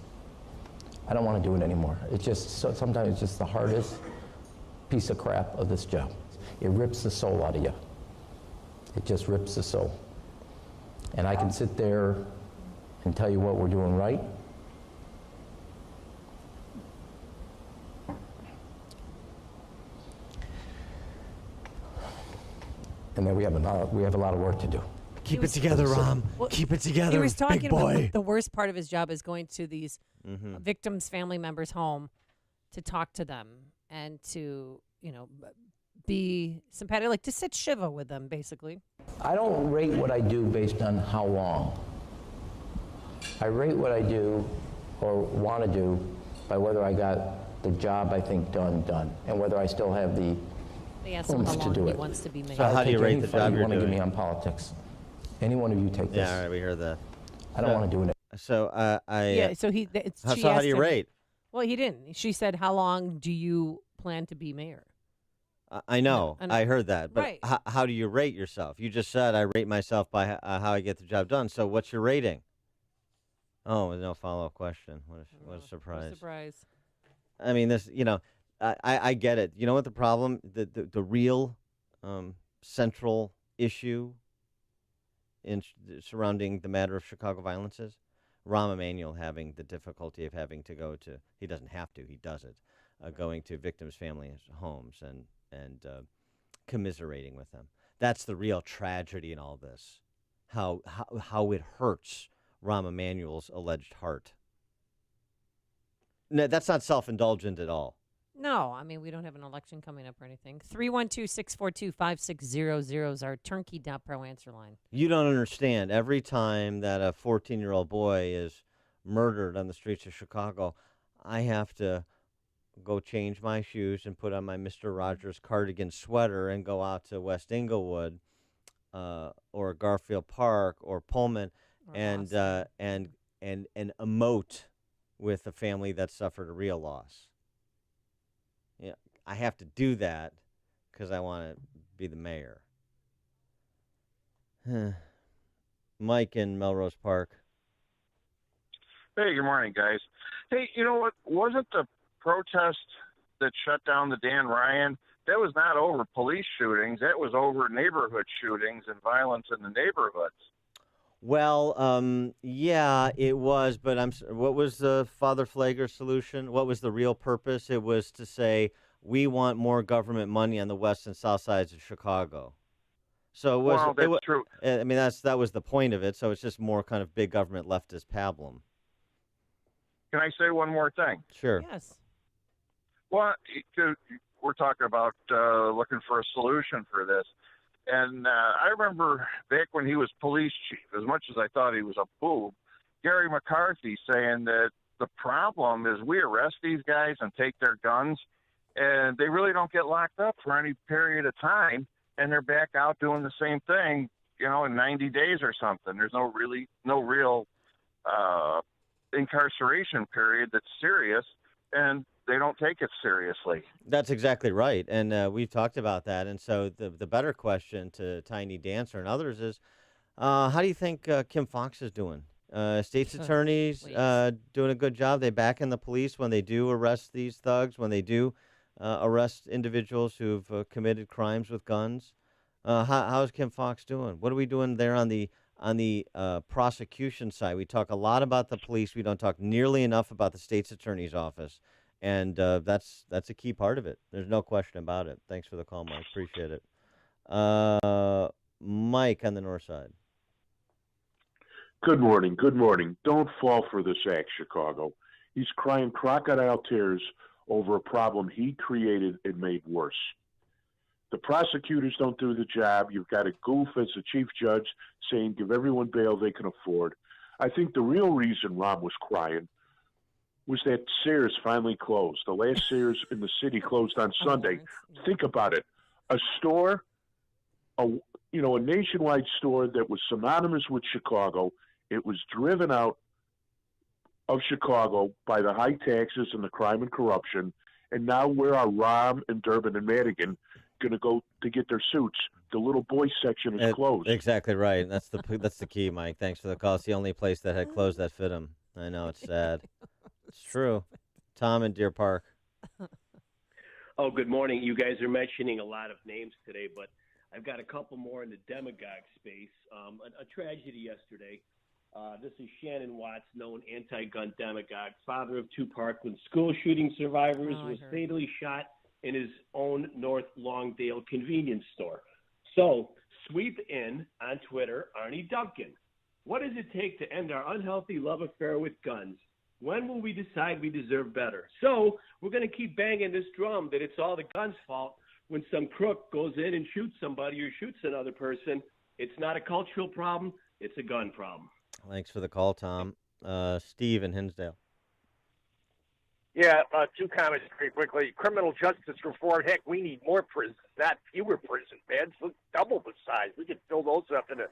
I don't want to do it anymore. It's just, sometimes it's just the hardest piece of crap of this job. It rips the soul out of you. It just rips the soul. And I can sit there and tell you what we're doing right. And then we have a lot of work to do. Keep it together, Rom. Keep it together, he was talking big boy. About the worst part of his job is going to these victims' family members' home to talk to them and to, be sympathetic, like to sit shiva with them, basically. I don't rate what I do based on how long. I rate what I do or want to do by whether I got the job I think done, and whether I still have the They asked him how to long do he it. wants to be mayor. So how do you rate the job you you're want to give doing? me on politics? Any one of you take this. Yeah, all right, we heard that. I don't want to do it. So Yeah, so she how do asked you him- rate? Well, he didn't. She said, how long do you plan to be mayor? I know. And I heard that. But right. how do you rate yourself? You just said I rate myself by how I get the job done. So what's your rating? Oh, no follow-up question. What a surprise. What a surprise. I mean, this, I get it. You know what the problem, the real central issue surrounding the matter of Chicago violence is? Rahm Emanuel having the difficulty of having to go to, he doesn't have to, he does it, going to victims' families' homes and commiserating with them. That's the real tragedy in all this, how it hurts Rahm Emanuel's alleged heart. No, that's not self-indulgent at all. No, I mean, we don't have an election coming up or anything. 312-642-5600 is our turnkey.pro answer line. You don't understand. Every time that a 14-year-old boy is murdered on the streets of Chicago, I have to go change my shoes and put on my Mr. Rogers cardigan sweater and go out to West Englewood or Garfield Park or Pullman and emote with a family that suffered a real loss. Yeah, I have to do that because I want to be the mayor. Mike in Melrose Park. Hey, good morning, guys. Hey, you know what? Wasn't the protest that shut down the Dan Ryan, that was not over police shootings. That was over neighborhood shootings and violence in the neighborhoods. Well, yeah, it was, but what was the Father Flagler solution? What was the real purpose? It was to say, we want more government money on the west and south sides of Chicago. So it was, well, that's true. I mean, that was the point of it. So it's just more kind of big government leftist pablum. Can I say one more thing? Sure. Yes. Well, we're talking about looking for a solution for this. And I remember back when he was police chief, as much as I thought he was a boob, Gary McCarthy saying that the problem is we arrest these guys and take their guns, and they really don't get locked up for any period of time, and they're back out doing the same thing, in 90 days or something. There's no real incarceration period that's serious, and they don't take it seriously. That's exactly right, and we've talked about that. And so the better question to Tiny Dancer and others is, how do you think Kim Foxx is doing? State's attorneys doing a good job. They back in the police when they do arrest these thugs, when they do arrest individuals who've committed crimes with guns. How's Kim Foxx doing? What are we doing there on the prosecution side? We talk a lot about the police. We don't talk nearly enough about the state's attorney's office. And that's a key part of it. There's no question about it. Thanks for the call, Mike. Appreciate it. Mike on the north side. Good morning. Good morning. Don't fall for this act, Chicago. He's crying crocodile tears over a problem he created and made worse. The prosecutors don't do the job. You've got a goof as the chief judge saying give everyone bail they can afford. I think the real reason Rahm was crying was that Sears finally closed. The last Sears in the city closed on Sunday. Think about it. A store, a nationwide store that was synonymous with Chicago. It was driven out of Chicago by the high taxes and the crime and corruption. And now where are Rahm and Durbin and Madigan going to go to get their suits? The little boys section is closed. Exactly right. That's the key, Mike. Thanks for the call. It's the only place that had closed that fit him. I know, it's sad. It's true. Tom in Deer Park. Oh, good morning. You guys are mentioning a lot of names today, but I've got a couple more in the demagogue space. A tragedy yesterday. This is Shannon Watts, known anti-gun demagogue, father of two Parkland school shooting survivors, was fatally shot in his own North Longdale convenience store. So, sweep in on Twitter, Arnie Duncan. What does it take to end our unhealthy love affair with guns? When will we decide we deserve better? So we're going to keep banging this drum that it's all the gun's fault when some crook goes in and shoots somebody or shoots another person. It's not a cultural problem. It's a gun problem. Thanks for the call, Tom. Steve in Hinsdale. Yeah, two comments very quickly. Criminal justice reform. Heck, we need more prisons, not fewer prison beds. Look, double the size. We could fill those up in a...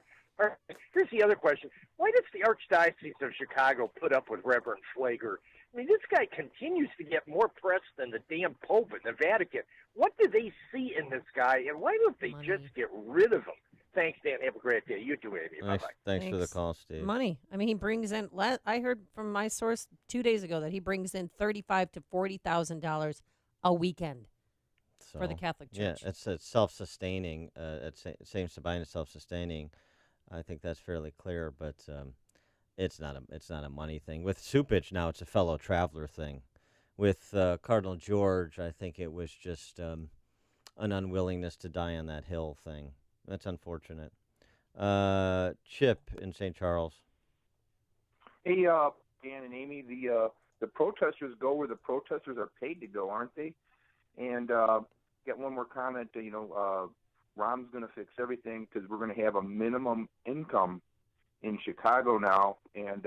Here's the other question. Why does the Archdiocese of Chicago put up with Reverend Flagler? I mean, this guy continues to get more press than the damn Pope and the Vatican. What do they see in this guy, and why don't they just get rid of him? Thanks, Dan. Have a great day. You too, Amy. Bye-bye. Thanks for the call, Steve. Money. I mean, he brings in. I heard from my source 2 days ago that he brings in $35,000 to $40,000 a weekend for the Catholic Church. Yeah, it's self-sustaining. It seems to bind itself self-sustaining. I think that's fairly clear, but it's not a money thing. With Supich now, it's a fellow traveler thing. With Cardinal George, I think it was just an unwillingness to die on that hill thing. That's unfortunate. Chip in St. Charles. Hey, Dan and Amy, the protesters go where the protesters are paid to go, aren't they? And get one more comment. Rahm's going to fix everything because we're going to have a minimum income in Chicago now, and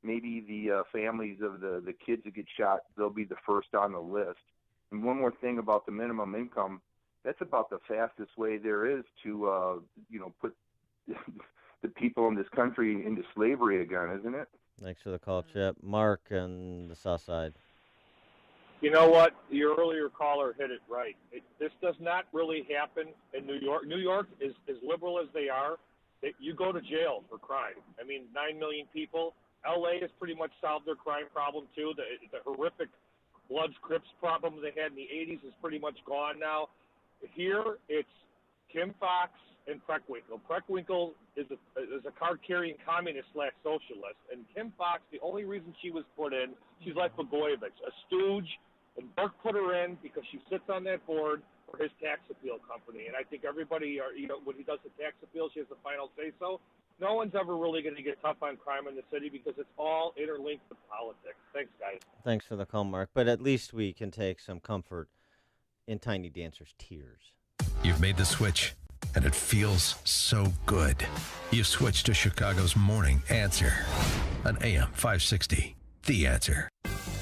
maybe the families of the kids that get shot, they'll be the first on the list. And one more thing about the minimum income, that's about the fastest way there is to, put the people in this country into slavery again, isn't it? Thanks for the call, Chip. Mark on the south side. You know what? Your earlier caller hit it right. This does not really happen in New York. New York is as liberal as they are. You go to jail for crime. I mean, 9 million people. L.A. has pretty much solved their crime problem, too. The horrific Bloods, Crips problem they had in the 80s is pretty much gone now. Here, it's Kim Foxx and Preckwinkle. Preckwinkle is a card-carrying communist/socialist. And Kim Foxx, the only reason she was put in, she's like Blagojevich, a stooge. And Burke put her in because she sits on that board for his tax appeal company. And I think everybody, when he does the tax appeal, she has the final say-so. No one's ever really going to get tough on crime in the city because it's all interlinked with politics. Thanks, guys. Thanks for the call, Mark. But at least we can take some comfort in Tiny Dancer's tears. You've made the switch, and it feels so good. You've switched to Chicago's Morning Answer on AM 560. The Answer.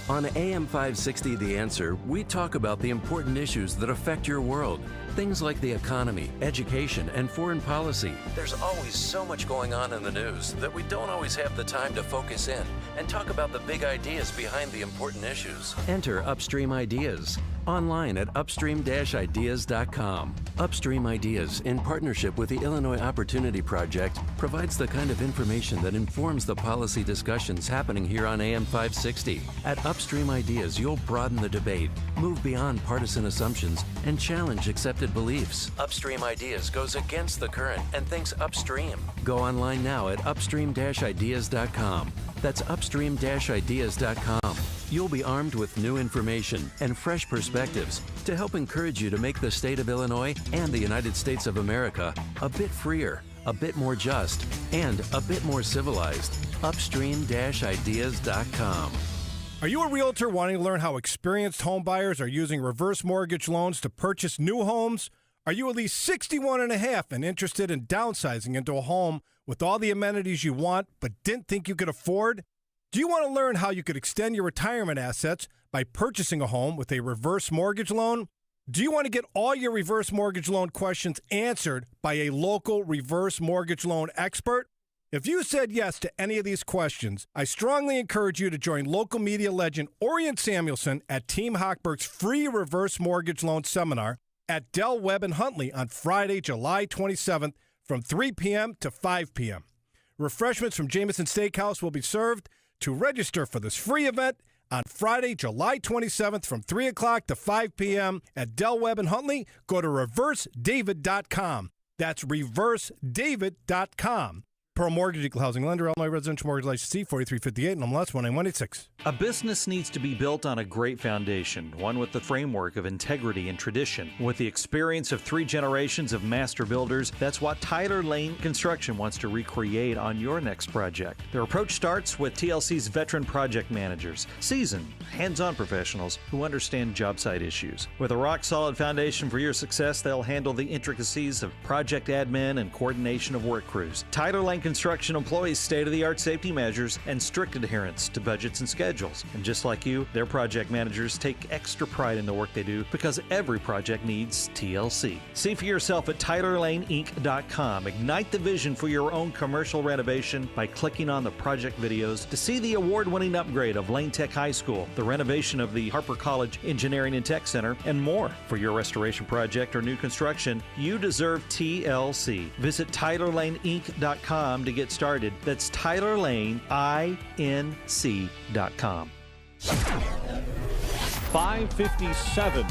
On AM 560, The Answer, we talk about the important issues that affect your world. Things like the economy, education, and foreign policy. There's always so much going on in the news that we don't always have the time to focus in and talk about the big ideas behind the important issues. Enter Upstream Ideas online at upstream-ideas.com. Upstream Ideas, in partnership with the Illinois Opportunity Project, provides the kind of information that informs the policy discussions happening here on AM 560. At Upstream Ideas, you'll broaden the debate, move beyond partisan assumptions, and challenge accepted beliefs. Upstream Ideas goes against the current and thinks upstream. Go online now at upstream-ideas.com. That's upstream-ideas.com. You'll be armed with new information and fresh perspectives to help encourage you to make the state of Illinois and the United States of America a bit freer, a bit more just, and a bit more civilized. Upstream-ideas.com. Are you a realtor wanting to learn how experienced home buyers are using reverse mortgage loans to purchase new homes? Are you at least 61 and a half and interested in downsizing into a home with all the amenities you want but didn't think you could afford? Do you want to learn how you could extend your retirement assets by purchasing a home with a reverse mortgage loan? Do you want to get all your reverse mortgage loan questions answered by a local reverse mortgage loan expert? If you said yes to any of these questions, I strongly encourage you to join local media legend Orient Samuelson at Team Hochberg's free reverse mortgage loan seminar at Del Webb and Huntley on Friday, July 27th from 3 p.m. to 5 p.m. Refreshments from Jameson Steakhouse will be served. To register for this free event on Friday, July 27th from 3 o'clock to 5 p.m. at Del Webb and Huntley, go to reversedavid.com. That's reversedavid.com. Pearl Mortgage, Equal Housing Lender, Illinois Residential Mortgage License C4358, NMLS 19186. A business needs to be built on a great foundation, one with the framework of integrity and tradition. With the experience of 3 generations of master builders, that's what Tyler Lane Construction wants to recreate on your next project. Their approach starts with TLC's veteran project managers, seasoned, hands-on professionals who understand job site issues. With a rock-solid foundation for your success, they'll handle the intricacies of project admin and coordination of work crews. Tyler Lane Construction employs state-of-the-art safety measures and strict adherence to budgets and schedules. And just like you, their project managers take extra pride in the work they do because every project needs TLC. See for yourself at TylerLaneInc.com. Ignite the vision for your own commercial renovation by clicking on the project videos to see the award-winning upgrade of Lane Tech High School, the renovation of the Harper College Engineering and Tech Center, and more. For your restoration project or new construction, you deserve TLC. Visit TylerLaneInc.com to get started. That's TylerLaneInc.com. 5:57.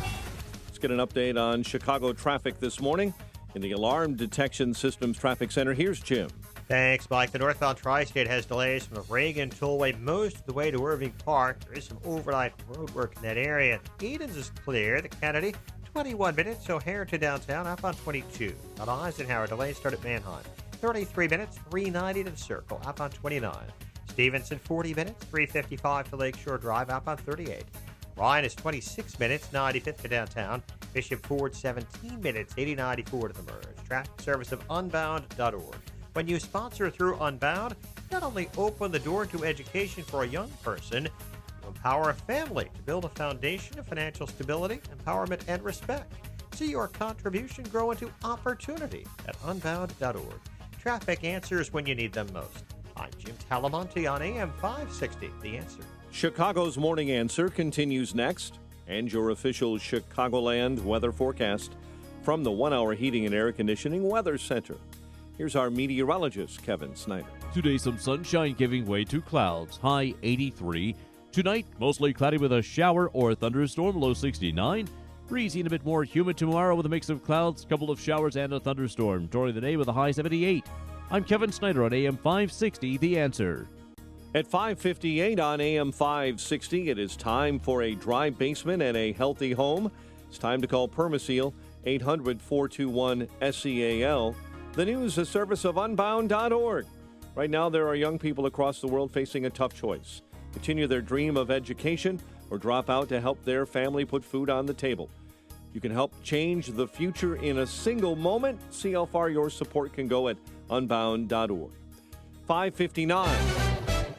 Let's get an update on Chicago traffic this morning in the Alarm Detection Systems Traffic Center. Here's Jim. Thanks, Mike. The northbound Tri-State has delays from the Reagan Tollway most of the way to Irving Park. There is some overnight road work in that area. Edens is clear. The Kennedy, 21 minutes. O'Hare to downtown, up on 22. On Eisenhower, delays start at Manheim. 33 minutes, 390 to the Circle, up on 29. Stevenson, 40 minutes, 355 to Lakeshore Drive, up on 38. Ryan is 26 minutes, 95th to downtown. Bishop Ford, 17 minutes, 8094 to the merge. Traffic service of Unbound.org. When you sponsor through Unbound, not only open the door to education for a young person, you empower a family to build a foundation of financial stability, empowerment, and respect. See your contribution grow into opportunity at Unbound.org. Traffic answers when you need them most. I'm Jim Talamonte on AM 560, The Answer. Chicago's Morning Answer continues next, and your official Chicagoland weather forecast from the 1 Hour Heating and Air Conditioning Weather Center. Here's our meteorologist, Kevin Snyder. Today, some sunshine giving way to clouds, high 83. Tonight, mostly cloudy with a shower or a thunderstorm, low 69. Breezy and a bit more humid tomorrow with a mix of clouds, couple of showers, and a thunderstorm. During the day with a high 78. I'm Kevin Snyder on AM 560, The Answer. At 5:58 on AM 560, it is time for a dry basement and a healthy home. It's time to call Permaseal, 800-421-SEAL. The news, a service of Unbound.org. Right now, there are young people across the world facing a tough choice. Continue their dream of education or drop out to help their family put food on the table. You can help change the future in a single moment. See how far your support can go at Unbound.org. 5:59.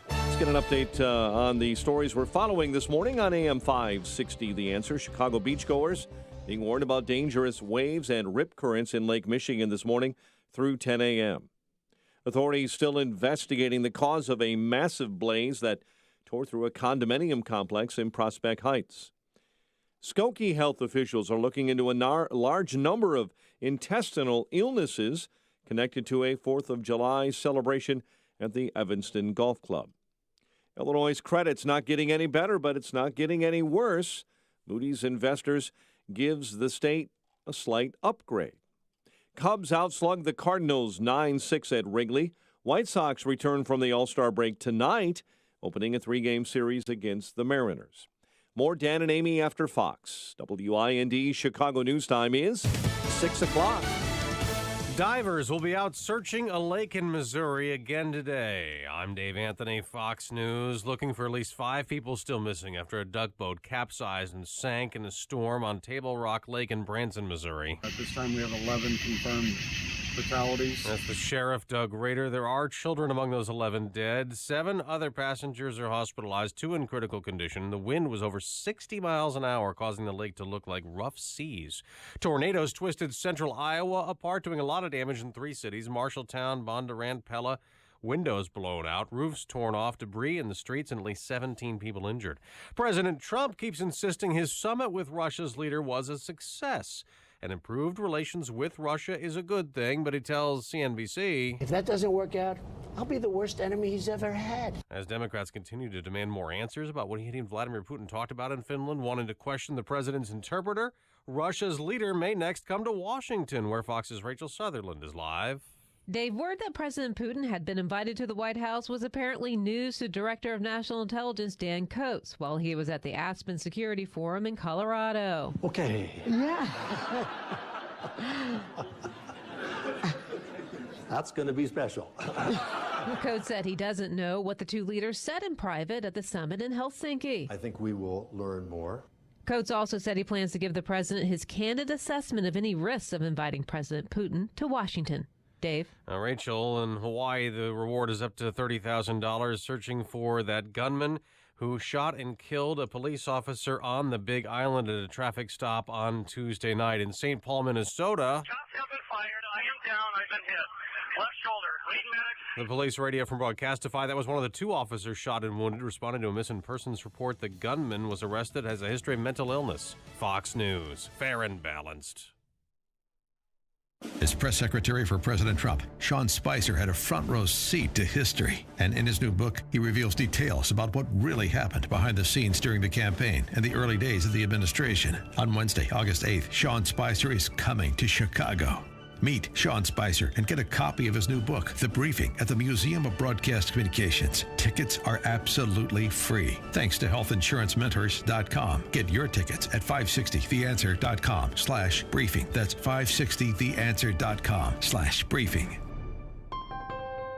Let's get an update on the stories we're following this morning on AM 560, The Answer. Chicago beachgoers being warned about dangerous waves and rip currents in Lake Michigan this morning through 10 a.m. Authorities still investigating the cause of a massive blaze that tore through a condominium complex in Prospect Heights. Skokie health officials are looking into a large number of intestinal illnesses connected to a 4th of July celebration at the Evanston Golf Club. Illinois' credit's not getting any better, but it's not getting any worse. Moody's Investors gives the state a slight upgrade. Cubs outslug the Cardinals 9-6 at Wrigley. White Sox return from the All-Star break tonight, opening a 3-game series against the Mariners. More Dan and Amy after Fox. WIND Chicago News Time is 6 o'clock. Divers will be out searching a lake in Missouri again today. I'm Dave Anthony, Fox News. Looking for at least 5 people still missing after a duck boat capsized and sank in a storm on Table Rock Lake in Branson, Missouri. At this time, we have 11 confirmed fatalities. That's the sheriff, Doug Rader. There are children among those 11 dead. 7 other passengers are hospitalized, 2 in critical condition. The wind was over 60 miles an hour, causing the lake to look like rough seas. Tornadoes twisted central Iowa apart, doing a lot of damage in 3 cities: Marshalltown, Bondurant, Pella. Windows blown out, roofs torn off, debris in the streets, and at least 17 people injured. President Trump keeps insisting his summit with Russia's leader was a success. And improved relations with Russia is a good thing, but he tells CNBC, if that doesn't work out, I'll be the worst enemy he's ever had. As Democrats continue to demand more answers about what he and Vladimir Putin talked about in Finland, wanting to question the president's interpreter, Russia's leader may next come to Washington, where Fox's Rachel Sutherland is live. Dave, word that President Putin had been invited to the White House was apparently news to Director of National Intelligence Dan Coats while he was at the Aspen Security Forum in Colorado. Okay. Yeah. That's going to be special. Coats said he doesn't know what the 2 leaders said in private at the summit in Helsinki. I think we will learn more. Coats also said he plans to give the president his candid assessment of any risks of inviting President Putin to Washington. Dave? Rachel, in Hawaii, the reward is up to $30,000, searching for that gunman who shot and killed a police officer on the Big Island at a traffic stop on Tuesday night. In St. Paul, Minnesota, Shots have been fired. I am down. I've been hit. Left shoulder. Lead medic. the police radio from Broadcastify, that was one of the 2 officers shot and wounded. Responding to a missing persons report, the gunman was arrested, has a history of mental illness. Fox News, fair and balanced. As press secretary for President Trump, Sean Spicer had a front row seat to history. And in his new book, he reveals details about what really happened behind the scenes during the campaign and the early days of the administration. On Wednesday, August 8th, Sean Spicer is coming to Chicago. Meet Sean Spicer and get a copy of his new book, The Briefing, at the Museum of Broadcast Communications. Tickets are absolutely free. Thanks to healthinsurancementors.com. Get your tickets at 560theanswer.com/briefing. That's 560theanswer.com/briefing.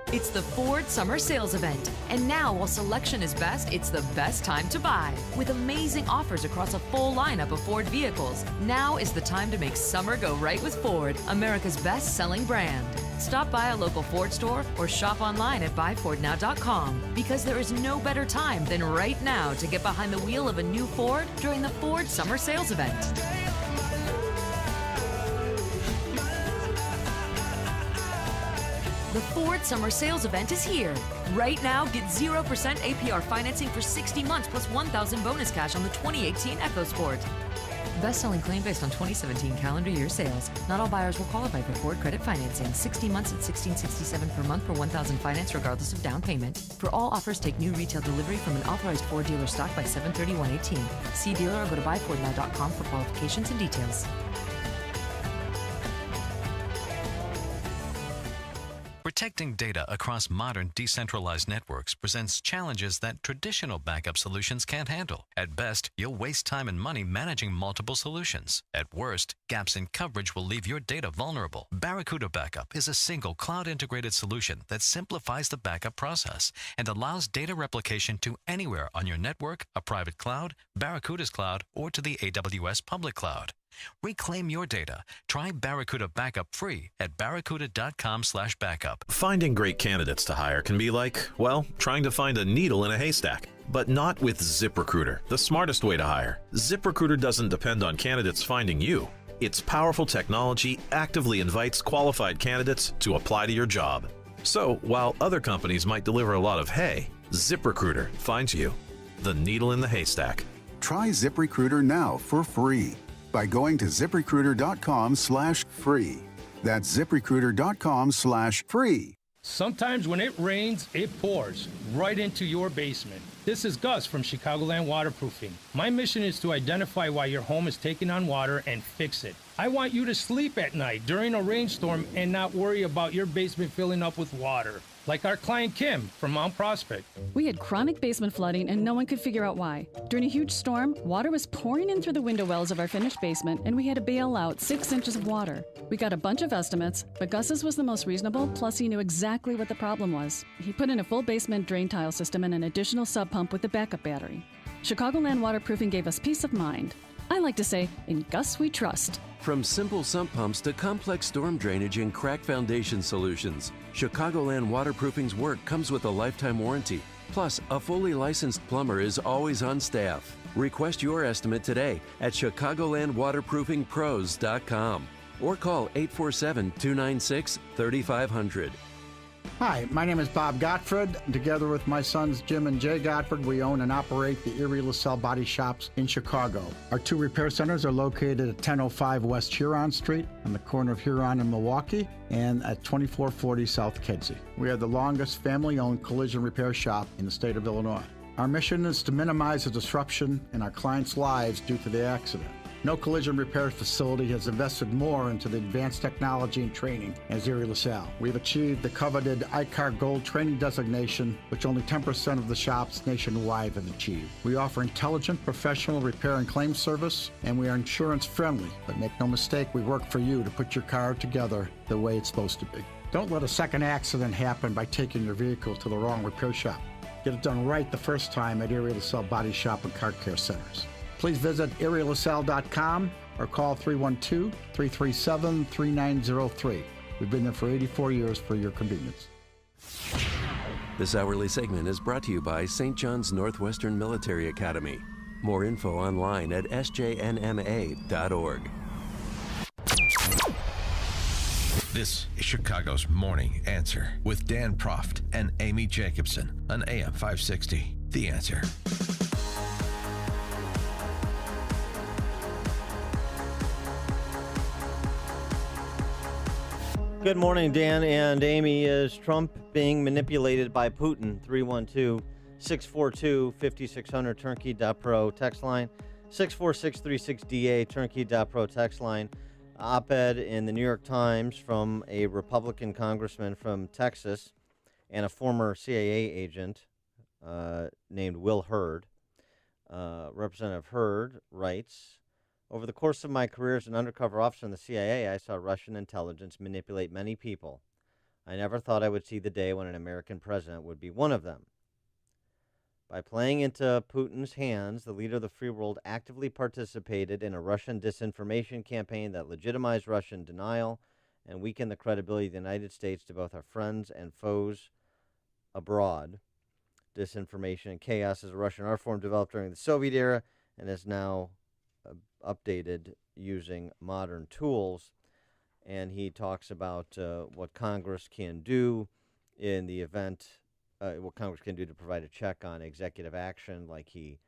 It's the Ford Summer Sales Event. And now, while selection is best, it's the best time to buy. With amazing offers across a full lineup of Ford vehicles, now is the time to make summer go right with Ford, America's best-selling brand. Stop by a local Ford store or shop online at buyfordnow.com, because there is no better time than right now to get behind the wheel of a new Ford during the Ford Summer Sales Event. The Ford Summer Sales Event is here. Right now, get 0% APR financing for 60 months plus $1,000 bonus cash on the 2018 EcoSport. Best-selling claim based on 2017 calendar year sales. Not all buyers will qualify for Ford credit financing. 60 months at $1,667 per month for $1,000 finance regardless of down payment. For all offers, take new retail delivery from an authorized Ford dealer stock by 7/31/18. See dealer or go to buyfordnow.com for qualifications and details. Protecting data across modern decentralized networks presents challenges that traditional backup solutions can't handle. At best, you'll waste time and money managing multiple solutions. At worst, gaps in coverage will leave your data vulnerable. Barracuda Backup is a single cloud-integrated solution that simplifies the backup process and allows data replication to anywhere on your network, a private cloud, Barracuda's cloud, or to the AWS public cloud. Reclaim your data. Try Barracuda Backup free at barracuda.com/backup. Finding great candidates to hire can be like, well, trying to find a needle in a haystack. But not with ZipRecruiter, the smartest way to hire. ZipRecruiter doesn't depend on candidates finding you. Its powerful technology actively invites qualified candidates to apply to your job. So, while other companies might deliver a lot of hay, ZipRecruiter finds you, the needle in the haystack. Try ZipRecruiter now for free by going to ZipRecruiter.com/free. That's ZipRecruiter.com/free. Sometimes when it rains, it pours right into your basement. This is Gus from Chicagoland Waterproofing. My mission is to identify why your home is taking on water and fix it. I want you to sleep at night during a rainstorm and not worry about your basement filling up with water. Like our client Kim from Mount Prospect. We had chronic basement flooding and no one could figure out why. During a huge storm, water was pouring in through the window wells of our finished basement and we had to bail out 6 inches of water. We got a bunch of estimates, but Gus's was the most reasonable, plus he knew exactly what the problem was. He put in a full basement drain tile system and an additional sub pump with a backup battery. Chicagoland Waterproofing gave us peace of mind. I like to say, in Gus we trust. From simple sump pumps to complex storm drainage and crack foundation solutions, Chicagoland Waterproofing's work comes with a lifetime warranty. Plus, a fully licensed plumber is always on staff. Request your estimate today at ChicagolandWaterproofingPros.com or call 847-296-3500. Hi, my name is Bob Gottfried. Together with my sons Jim and Jay Gottfried, we own and operate the Erie LaSalle Body Shops in Chicago. Our 2 repair centers are located at 1005 West Huron Street on the corner of Huron and Milwaukee and at 2440 South Kedzie. We are the longest family-owned collision repair shop in the state of Illinois. Our mission is to minimize the disruption in our clients' lives due to the accident. No collision repair facility has invested more into the advanced technology and training as Erie LaSalle. We've achieved the coveted ICAR Gold training designation, which only 10% of the shops nationwide have achieved. We offer intelligent, professional repair and claim service, and we are insurance friendly. But make no mistake, we work for you to put your car together the way it's supposed to be. Don't let a second accident happen by taking your vehicle to the wrong repair shop. Get it done right the first time at Erie LaSalle Body Shop and Car Care Centers. Please visit ErieLaSalle.com or call 312-337-3903. We've been there for 84 years for your convenience. This hourly segment is brought to you by St. John's Northwestern Military Academy. More info online at sjnma.org. This is Chicago's Morning Answer with Dan Proft and Amy Jacobson on AM 560. The Answer. Good morning, Dan and Amy. Is Trump being manipulated by Putin? 312-642-5600, turnkey.pro text line. 64636DA, turnkey.pro text line. Op-ed in the New York Times from a Republican congressman from Texas and a former CIA agent named Will Hurd. Representative Hurd writes, over the course of my career as an undercover officer in the CIA, I saw Russian intelligence manipulate many people. I never thought I would see the day when an American president would be one of them. By playing into Putin's hands, the leader of the free world actively participated in a Russian disinformation campaign that legitimized Russian denial and weakened the credibility of the United States to both our friends and foes abroad. Disinformation and chaos is a Russian art form developed during the Soviet era and is now updated using modern tools. and he talks about what Congress can do in the event, what Congress can do to provide a check on executive action, like he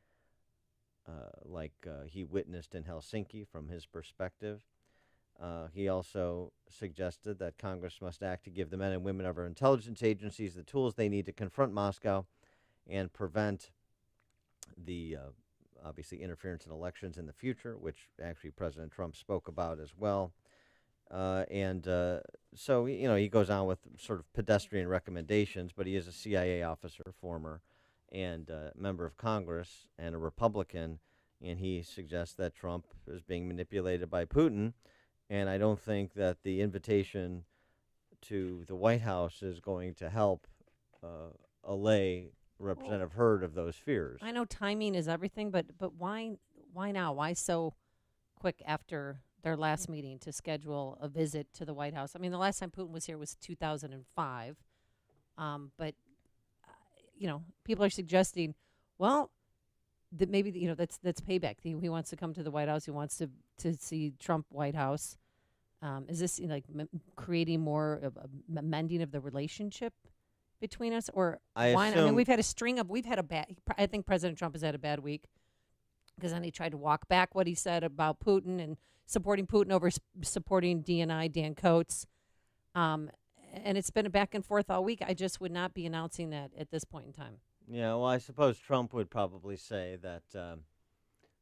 witnessed in Helsinki from his perspective. He also suggested that Congress must act to give the men and women of our intelligence agencies the tools they need to confront Moscow and prevent the obviously interference in elections in the future, which actually President Trump spoke about as well. So, he goes on with sort of pedestrian recommendations, but he is a CIA officer, former, and member of Congress and a Republican, and he suggests that Trump is being manipulated by Putin. And I don't think that the invitation to the White House is going to help allay Representative Hurd of those fears. I know timing is everything, but why now? Why so quick after their last meeting to schedule a visit to the White House? I mean, the last time Putin was here was 2005. But people are suggesting, well, that maybe that's payback. He wants to come to the White House. He wants to see Trump White House. Is this creating more of a mending of the relationship between us, or why? I mean, we've had a bad. I think President Trump has had a bad week because then he tried to walk back what he said about Putin and supporting Putin over supporting DNI, Dan Coats. And it's been a back and forth all week. I just would not be announcing that at this point in time. Yeah, well, I suppose Trump would probably say that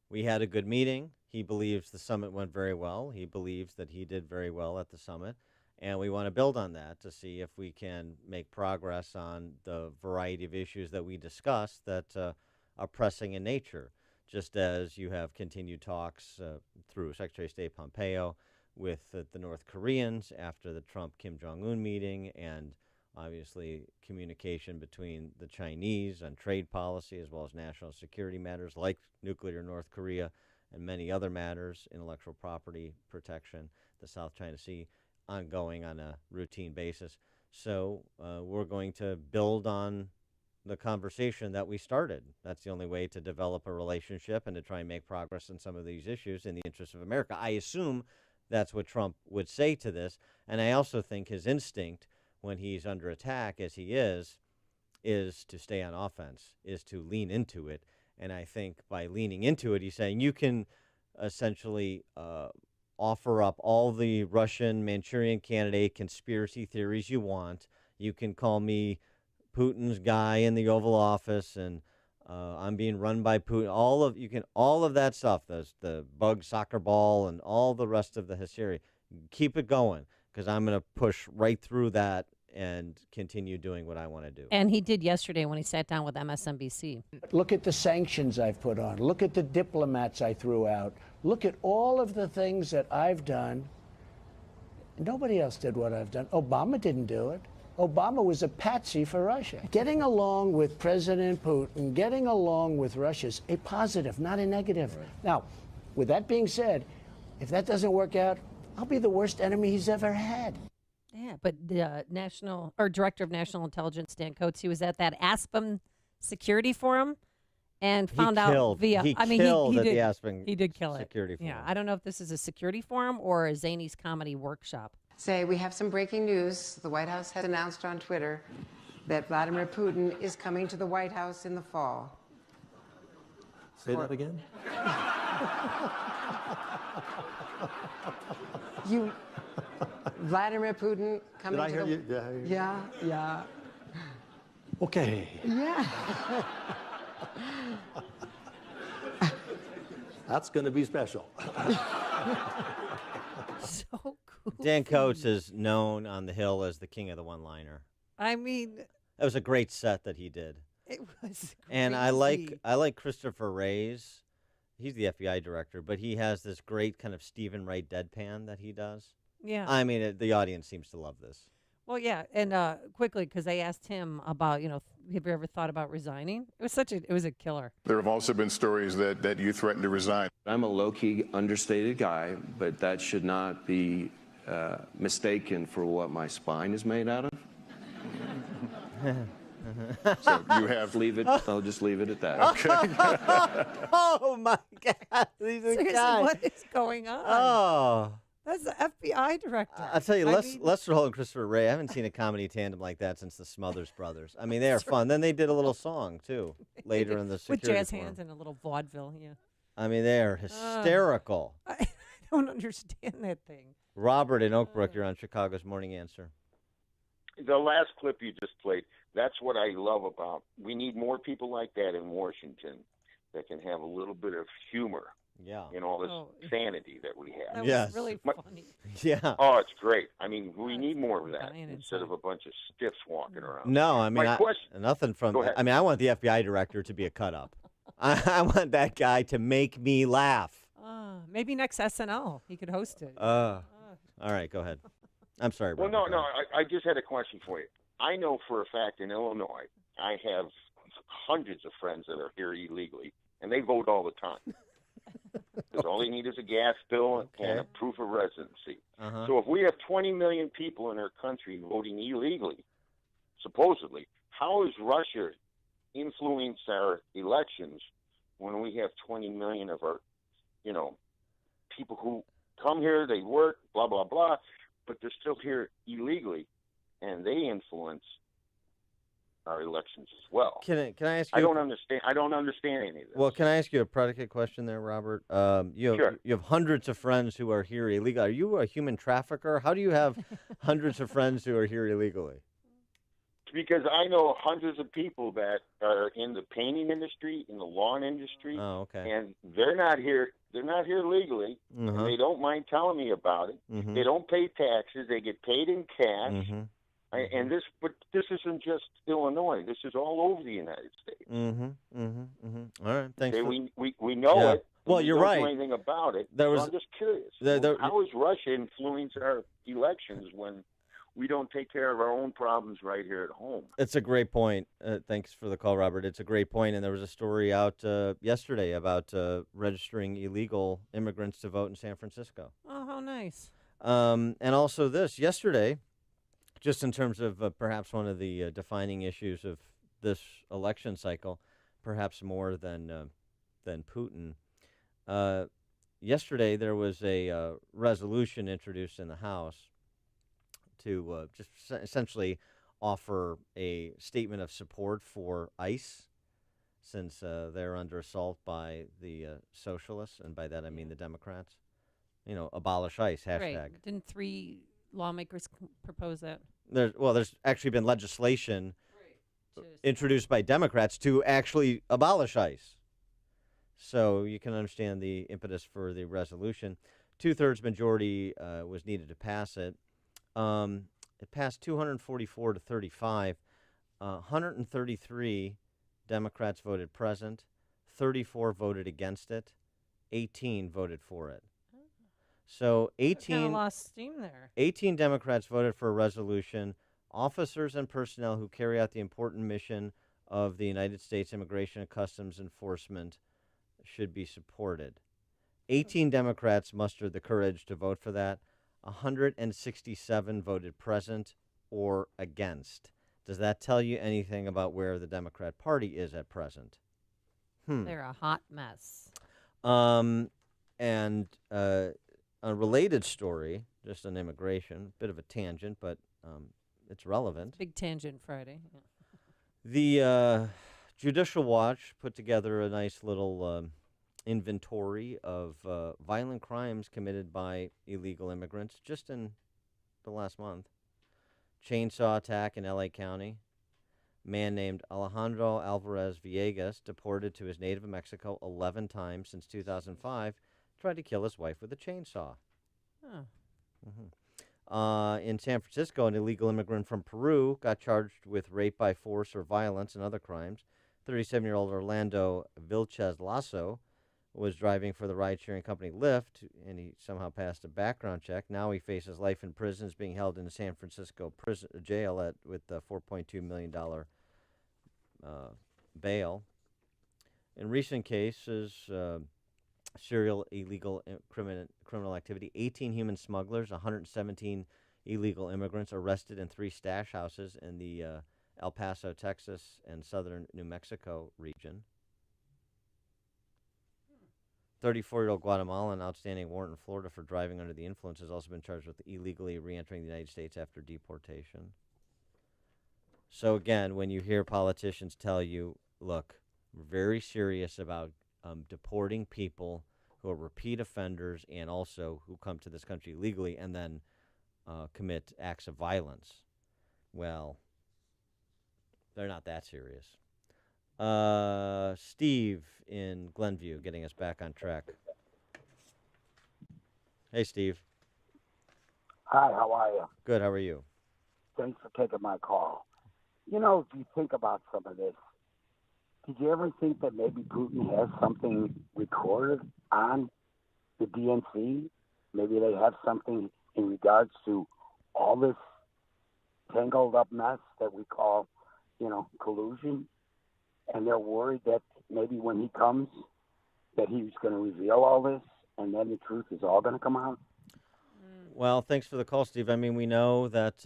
we had a good meeting. He believes the summit went very well. He believes that he did very well at the summit. And we want to build on that to see if we can make progress on the variety of issues that we discussed that are pressing in nature, just as you have continued talks through Secretary of State Pompeo with the North Koreans after the Trump-Kim Jong-un meeting, and obviously communication between the Chinese on trade policy as well as national security matters like nuclear North Korea and many other matters, intellectual property protection, the South China Sea, ongoing on a routine basis. So we're going to build on the conversation that we started. That's the only way to develop a relationship and to try and make progress on some of these issues in the interest of America. I assume that's what Trump would say to this. And I also think his instinct when he's under attack, as he is to stay on offense, is to lean into it. And I think by leaning into it, he's saying you can essentially offer up all the Russian Manchurian Candidate conspiracy theories you want. You can call me Putin's guy in the Oval Office, and I'm being run by Putin. All of that stuff, the bug soccer ball and all the rest of the hysteria. Keep it going, because I'm going to push right through that and continue doing what I want to do. And he did yesterday when he sat down with MSNBC. Look at the sanctions I've put on. Look at the diplomats I threw out. Look at all of the things that I've done. Nobody else did what I've done. Obama didn't do it. Obama was a patsy for Russia. Getting along with President Putin, getting along with Russia is a positive, not a negative. Right. Now, with that being said, if that doesn't work out, I'll be the worst enemy he's ever had. Yeah, but the Director of National Intelligence, Dan Coats, he was at that Aspen Security Forum and found out via. He did kill it. Security Forum. Yeah, I don't know if this is a security forum or a Zany's comedy workshop. We have some breaking news. The White House has announced on Twitter that Vladimir Putin is coming to the White House in the fall. Say that again? Vladimir Putin coming Did I hear you? Did I hear you? Yeah. Okay. Yeah. That's going to be special. So cool. Dan Coats is known on the Hill as the king of the one-liner. I mean, that was a great set that he did. It was crazy. And I like Christopher Wray's. He's the FBI director, but he has this great kind of Stephen Wright deadpan that he does. Yeah. I mean, the audience seems to love this. Well, yeah, and quickly, because they asked him about, have you ever thought about resigning? It was a killer. There have also been stories that you threatened to resign. I'm a low-key, understated guy, but that should not be mistaken for what my spine is made out of. So you have leave it. I'll just leave it at that. Okay. Oh my God! Seriously, what is going on? Oh. That's the FBI director. I'll tell you, I Les, mean- Lester Holt and Christopher Ray, I haven't seen a comedy tandem like that since the Smothers Brothers. I mean, they are fun. Then they did a little song, too, later in the with security jazz forum. hands and a little vaudeville. Yeah, I mean, they are hysterical. I don't understand that thing. Robert in Oak Brook, you're on Chicago's Morning Answer. The last clip you just played, that's what I love about. We need more people like that in Washington that can have a little bit of humor in all this sanity that we have. That was really funny. Yeah. Oh, it's great. I mean, we need more of that instead of a bunch of stiffs walking around. No, I mean, My question, nothing from. Go ahead. I mean, I want the FBI director to be a cut up. I want that guy to make me laugh. Maybe next SNL he could host it. All right, go ahead. I'm sorry, Well, Robert. no, I just had a question for you. I know for a fact in Illinois, I have hundreds of friends that are here illegally, and they vote all the time. Because all they need is a gas bill and a proof of residency. Uh-huh. So if we have 20 million people in our country voting illegally, supposedly, how is Russia influence our elections when we have 20 million of our, people who come here, they work, blah, blah, blah, but they're still here illegally, and they influence our elections as well. Can I ask you? I don't understand any of this. Well, can I ask you a predicate question there, Robert? You have hundreds of friends who are here illegally. Are you a human trafficker? How do you have hundreds of friends who are here illegally? Because I know hundreds of people that are in the painting industry, in the lawn industry, and they're not here. They're not here legally. Uh-huh. And they don't mind telling me about it. Mhm. They don't pay taxes. They get paid in cash. Mhm. And this isn't just Illinois. This is all over the United States. All right, thanks. Okay, we know it. Well, we you're don't right. do anything about it. There was- I'm just curious. How is Russia influence our elections when we don't take care of our own problems right here at home? It's a great point. Thanks for the call, Robert. It's a great point. And there was a story out yesterday about registering illegal immigrants to vote in San Francisco. Oh, how nice. And also this, yesterday, just in terms of perhaps one of the defining issues of this election cycle, perhaps more than Putin, yesterday there was a resolution introduced in the House to just essentially offer a statement of support for ICE, since they're under assault by the socialists, and by that I mean the Democrats. Abolish ICE, hashtag. Right. Didn't 3 lawmakers propose that? There's actually been legislation introduced by Democrats to actually abolish ICE. So you can understand the impetus for the resolution. 2/3 majority was needed to pass it. It passed 244 to 35. 133 Democrats voted present. 34 voted against it. 18 voted for it. So 18 kind of lost steam there. 18 Democrats voted for a resolution. Officers and personnel who carry out the important mission of the United States Immigration and Customs Enforcement should be supported. 18 Democrats mustered the courage to vote for that. 167 voted present or against. Does that tell you anything about where the Democrat Party is at present? They're a hot mess. And a related story, just on immigration, bit of a tangent, but it's relevant. Big tangent Friday. Yeah. The Judicial Watch put together a nice little inventory of violent crimes committed by illegal immigrants just in the last month. Chainsaw attack in L.A. County. Man named Alejandro Alvarez Villegas, deported to his native Mexico 11 times since 2005, tried to kill his wife with a chainsaw. In San Francisco, an illegal immigrant from Peru got charged with rape by force or violence and other crimes. 37-year-old Orlando Vilches Lasso was driving for the ride-sharing company Lyft, and he somehow passed a background check. Now he faces life in prison, is being held in a San Francisco jail with a $4.2 million bail. In recent cases, serial illegal criminal activity, 18 human smugglers, 117 illegal immigrants arrested in 3 stash houses in the El Paso, Texas, and southern New Mexico region. 34-year-old Guatemalan, outstanding warrant in Florida for driving under the influence, has also been charged with illegally reentering the United States after deportation. So again, when you hear politicians tell you, look, we're very serious about deporting people who are repeat offenders and also who come to this country illegally and then commit acts of violence, well, they're not that serious. Steve in Glenview, getting us back on track. Hey, Steve. Hi, how are you? Good, how are you? Thanks for taking my call. You know, if you think about some of this, did you ever think that maybe Putin has something recorded on the DNC? Maybe they have something in regards to all this tangled up mess that we call, collusion? And they're worried that maybe when he comes, that he's going to reveal all this, and then the truth is all going to come out? Well, thanks for the call, Steve. I mean, we know that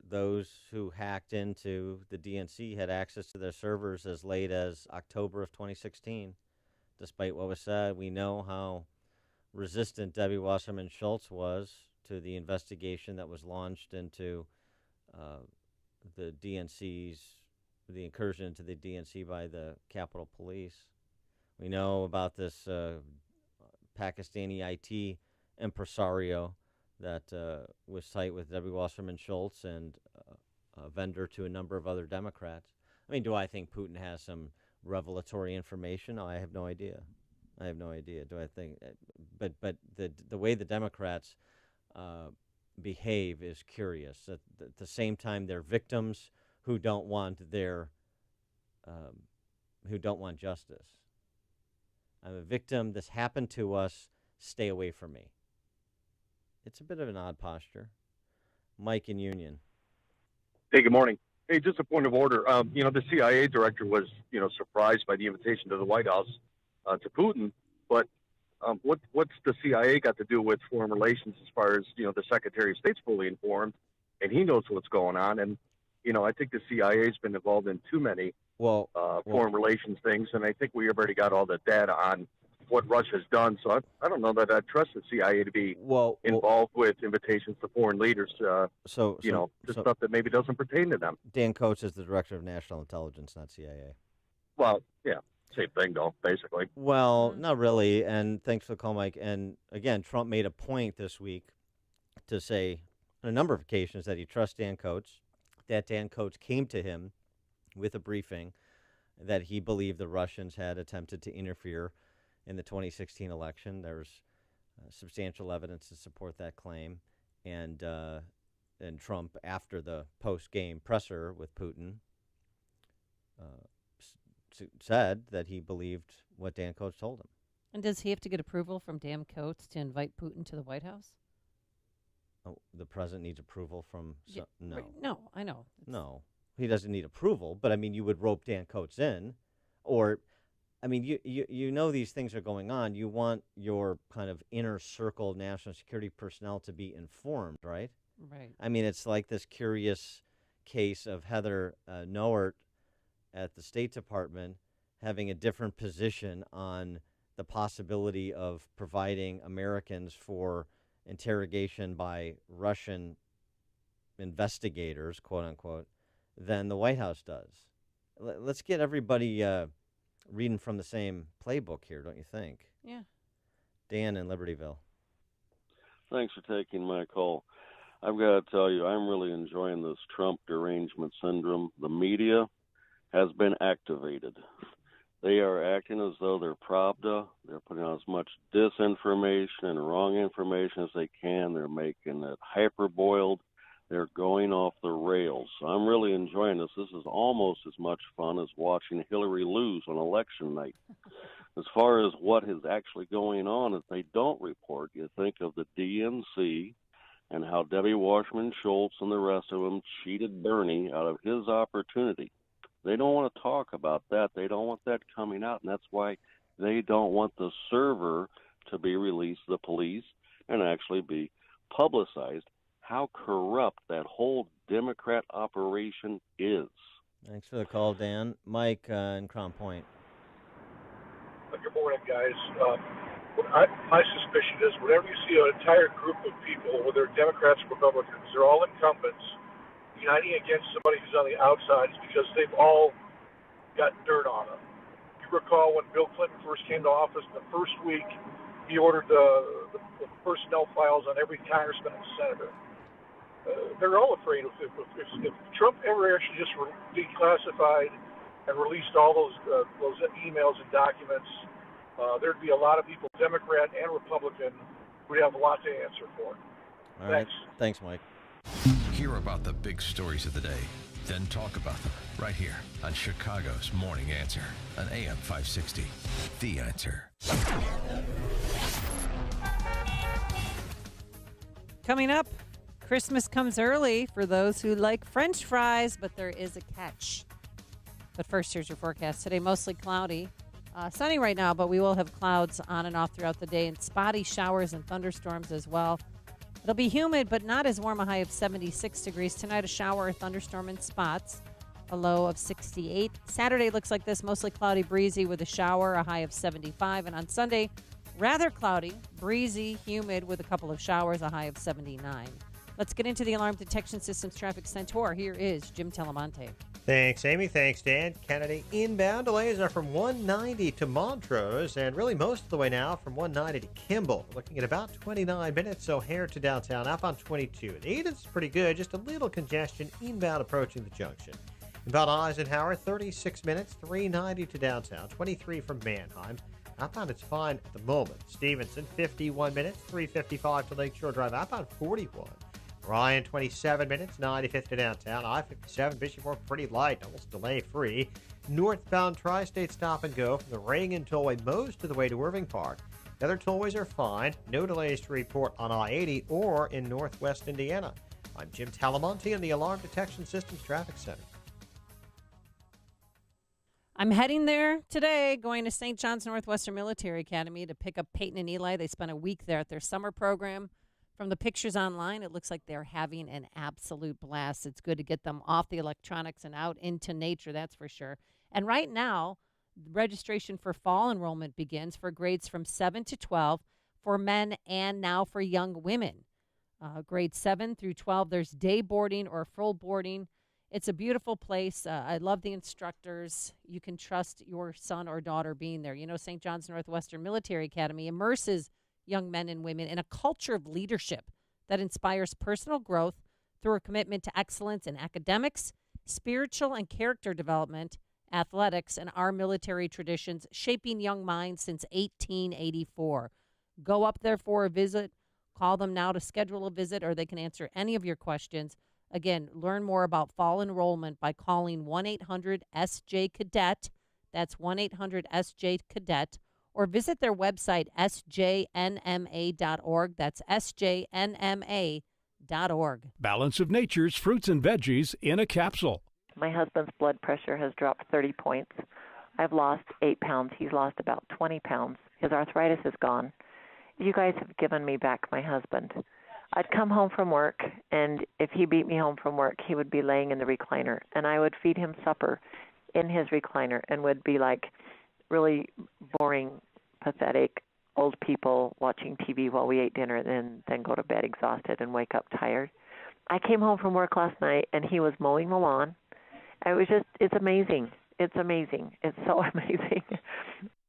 those who hacked into the DNC had access to their servers as late as October of 2016. Despite what was said, we know how resistant Debbie Wasserman Schultz was to the investigation that was launched into the incursion into the DNC by the Capitol Police. We know about this Pakistani IT impresario that was tight with Debbie Wasserman Schultz and a vendor to a number of other Democrats. I mean, do I think Putin has some revelatory information? No, I have no idea. Do I think? But the way the Democrats behave is curious. At the same time, they're victims who don't want justice. I'm a victim. This happened to us. Stay away from me. It's a bit of an odd posture. Mike in Union. Hey, good morning. Hey, just a point of order. The CIA director was, surprised by the invitation to the White House to Putin. But what's the CIA got to do with foreign relations as far as, the Secretary of State's fully informed and he knows what's going on. And, I think the CIA's been involved in too many foreign relations things. And I think we've already got all the data on what Russia's done. So I don't know that I trust the CIA to be involved with invitations to foreign leaders, stuff that maybe doesn't pertain to them. Dan Coates is the Director of National Intelligence, not CIA. Well, yeah, same thing, though, basically. Well, not really, and thanks for the call, Mike. And again, Trump made a point this week to say on a number of occasions that he trusts Dan Coates, that Dan Coates came to him with a briefing that he believed the Russians had attempted to interfere in the 2016 election. There's substantial evidence to support that claim. And Trump, after the post-game presser with Putin, said that he believed what Dan Coates told him. And does he have to get approval from Dan Coates to invite Putin to the White House? Oh, the president needs approval from... No. Right. No, I know. No, he doesn't need approval, but, I mean, you would rope Dan Coates in, or... I mean, you know these things are going on. You want your kind of inner circle national security personnel to be informed, right? Right. I mean, it's like this curious case of Heather Nauert at the State Department having a different position on the possibility of providing Americans for interrogation by Russian investigators, quote unquote, than the White House does. Let's get everybody... reading from the same playbook here, don't you think? Yeah. Dan in Libertyville. Thanks for taking my call. I've got to tell you, I'm really enjoying this Trump derangement syndrome. The media has been activated. They are acting as though they're Pravda. They're putting out as much disinformation and wrong information as they can. They're making it hyperboiled. They're going off the rails. So I'm really enjoying this. This is almost as much fun as watching Hillary lose on election night. As far as what is actually going on, if they don't report, you think of the DNC and how Debbie Wasserman Schultz and the rest of them cheated Bernie out of his opportunity. They don't want to talk about that. They don't want that coming out, and that's why they don't want the server to be released to the police and actually be publicized. How corrupt that whole Democrat operation is. Thanks for the call, Dan. Mike in Crown Point. Good morning, guys. My suspicion is whenever you see an entire group of people, whether Democrats or Republicans, they're all incumbents, uniting against somebody who's on the outside, is because they've all got dirt on them. You recall when Bill Clinton first came to office, the first week he ordered the personnel files on every congressman and senator. They're all afraid if Trump ever actually just declassified and released all those emails and documents, there'd be a lot of people, Democrat and Republican, who'd have a lot to answer for. All right. Thanks, Mike. Hear about the big stories of the day, then talk about them right here on Chicago's Morning Answer on AM 560. The Answer. Coming up, Christmas comes early for those who like French fries, but there is a catch. But first, here's your forecast. Today, mostly cloudy. Sunny right now, but we will have clouds on and off throughout the day and spotty showers and thunderstorms as well. It'll be humid, but not as warm, a high of 76 degrees. Tonight, a shower, a thunderstorm in spots, a low of 68. Saturday looks like this, mostly cloudy, breezy with a shower, a high of 75. And on Sunday, rather cloudy, breezy, humid with a couple of showers, a high of 79. Let's get into the Alarm Detection Systems Traffic Center. Here is Jim Telemonte. Thanks, Amy. Thanks, Dan. Kennedy inbound delays are from 190 to Montrose and really most of the way now from 190 to Kimball. Looking at about 29 minutes, O'Hare to downtown, outbound 22. The Eden's pretty good, just a little congestion inbound approaching the junction. Inbound Eisenhower, 36 minutes, 390 to downtown, 23 from Mannheim. Outbound, it's fine at the moment. Stevenson, 51 minutes, 355 to Lakeshore Drive, outbound 41. Ryan, 27 minutes, 95th to downtown. I-57, Bishop Moore, pretty light, almost delay-free. Northbound Tri-State stop and go from the Reagan Tollway most of the way to Irving Park. The other tollways are fine. No delays to report on I-80 or in northwest Indiana. I'm Jim Talamonte in the Alarm Detection Systems Traffic Center. I'm heading there today, going to St. John's Northwestern Military Academy to pick up Peyton and Eli. They spent a week there at their summer program. From the pictures online, it looks like they're having an absolute blast. It's good to get them off the electronics and out into nature, that's for sure. And right now, registration for fall enrollment begins for grades from 7 to 12 for men and now for young women. Grades 7 through 12, there's day boarding or full boarding. It's a beautiful place. I love the instructors. You can trust your son or daughter being there. You know, St. John's Northwestern Military Academy immerses young men and women in a culture of leadership that inspires personal growth through a commitment to excellence in academics, spiritual and character development, athletics, and our military traditions, shaping young minds since 1884. Go up there for a visit. Call them now to schedule a visit, or they can answer any of your questions. Again, learn more about fall enrollment by calling 1-800-SJ-CADET. That's 1-800-SJ-CADET. Or visit their website, sjnma.org. That's sjnma.org. Balance of Nature's fruits and veggies in a capsule. My husband's blood pressure has dropped 30 points. I've lost 8 pounds. He's lost about 20 pounds. His arthritis is gone. You guys have given me back my husband. I'd come home from work, and if he beat me home from work, he would be laying in the recliner, and I would feed him supper in his recliner and would be like really boring, pathetic old people watching TV while we ate dinner and then go to bed exhausted and wake up tired. I came home from work last night, and he was mowing the lawn. It's amazing. It's amazing. It's so amazing.